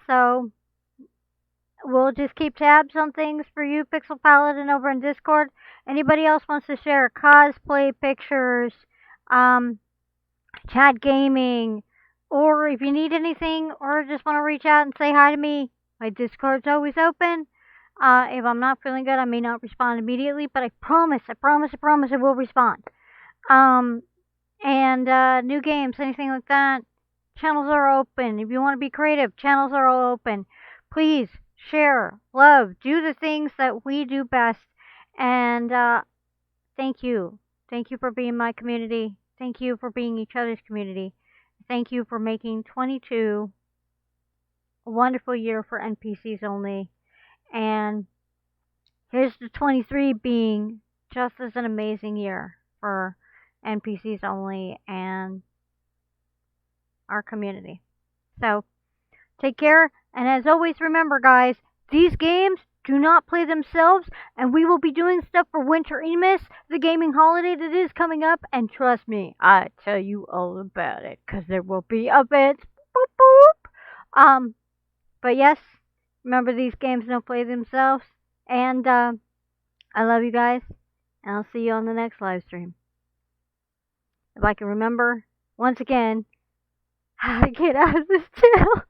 Speaker 1: So we'll just keep tabs on things for you, Pixel Paladin, over in Discord. Anybody else wants to share cosplay pictures, um, chat gaming, or if you need anything, or just want to reach out and say hi to me, my Discord's always open. If I'm not feeling good, I may not respond immediately, but I promise, I will respond. Um, and new games, anything like that, channels are open. If you want to be creative, channels are all open. Please share, love, do the things that we do best. And thank you. Thank you for being my community. Thank you for being each other's community. Thank you for making 22 a wonderful year for NPCs only. And here's to 23 being just as an amazing year for NPCs only and our community. So, take care, and as always, remember, guys, these games do not play themselves, and we will be doing stuff for Winter Emus, the gaming holiday that is coming up, and trust me, I tell you all about it, because there will be events. Boop, boop. But yes, remember, these games don't play themselves, and I love you guys, and I'll see you on the next live stream. If I can remember, once again, how to get out of this jail.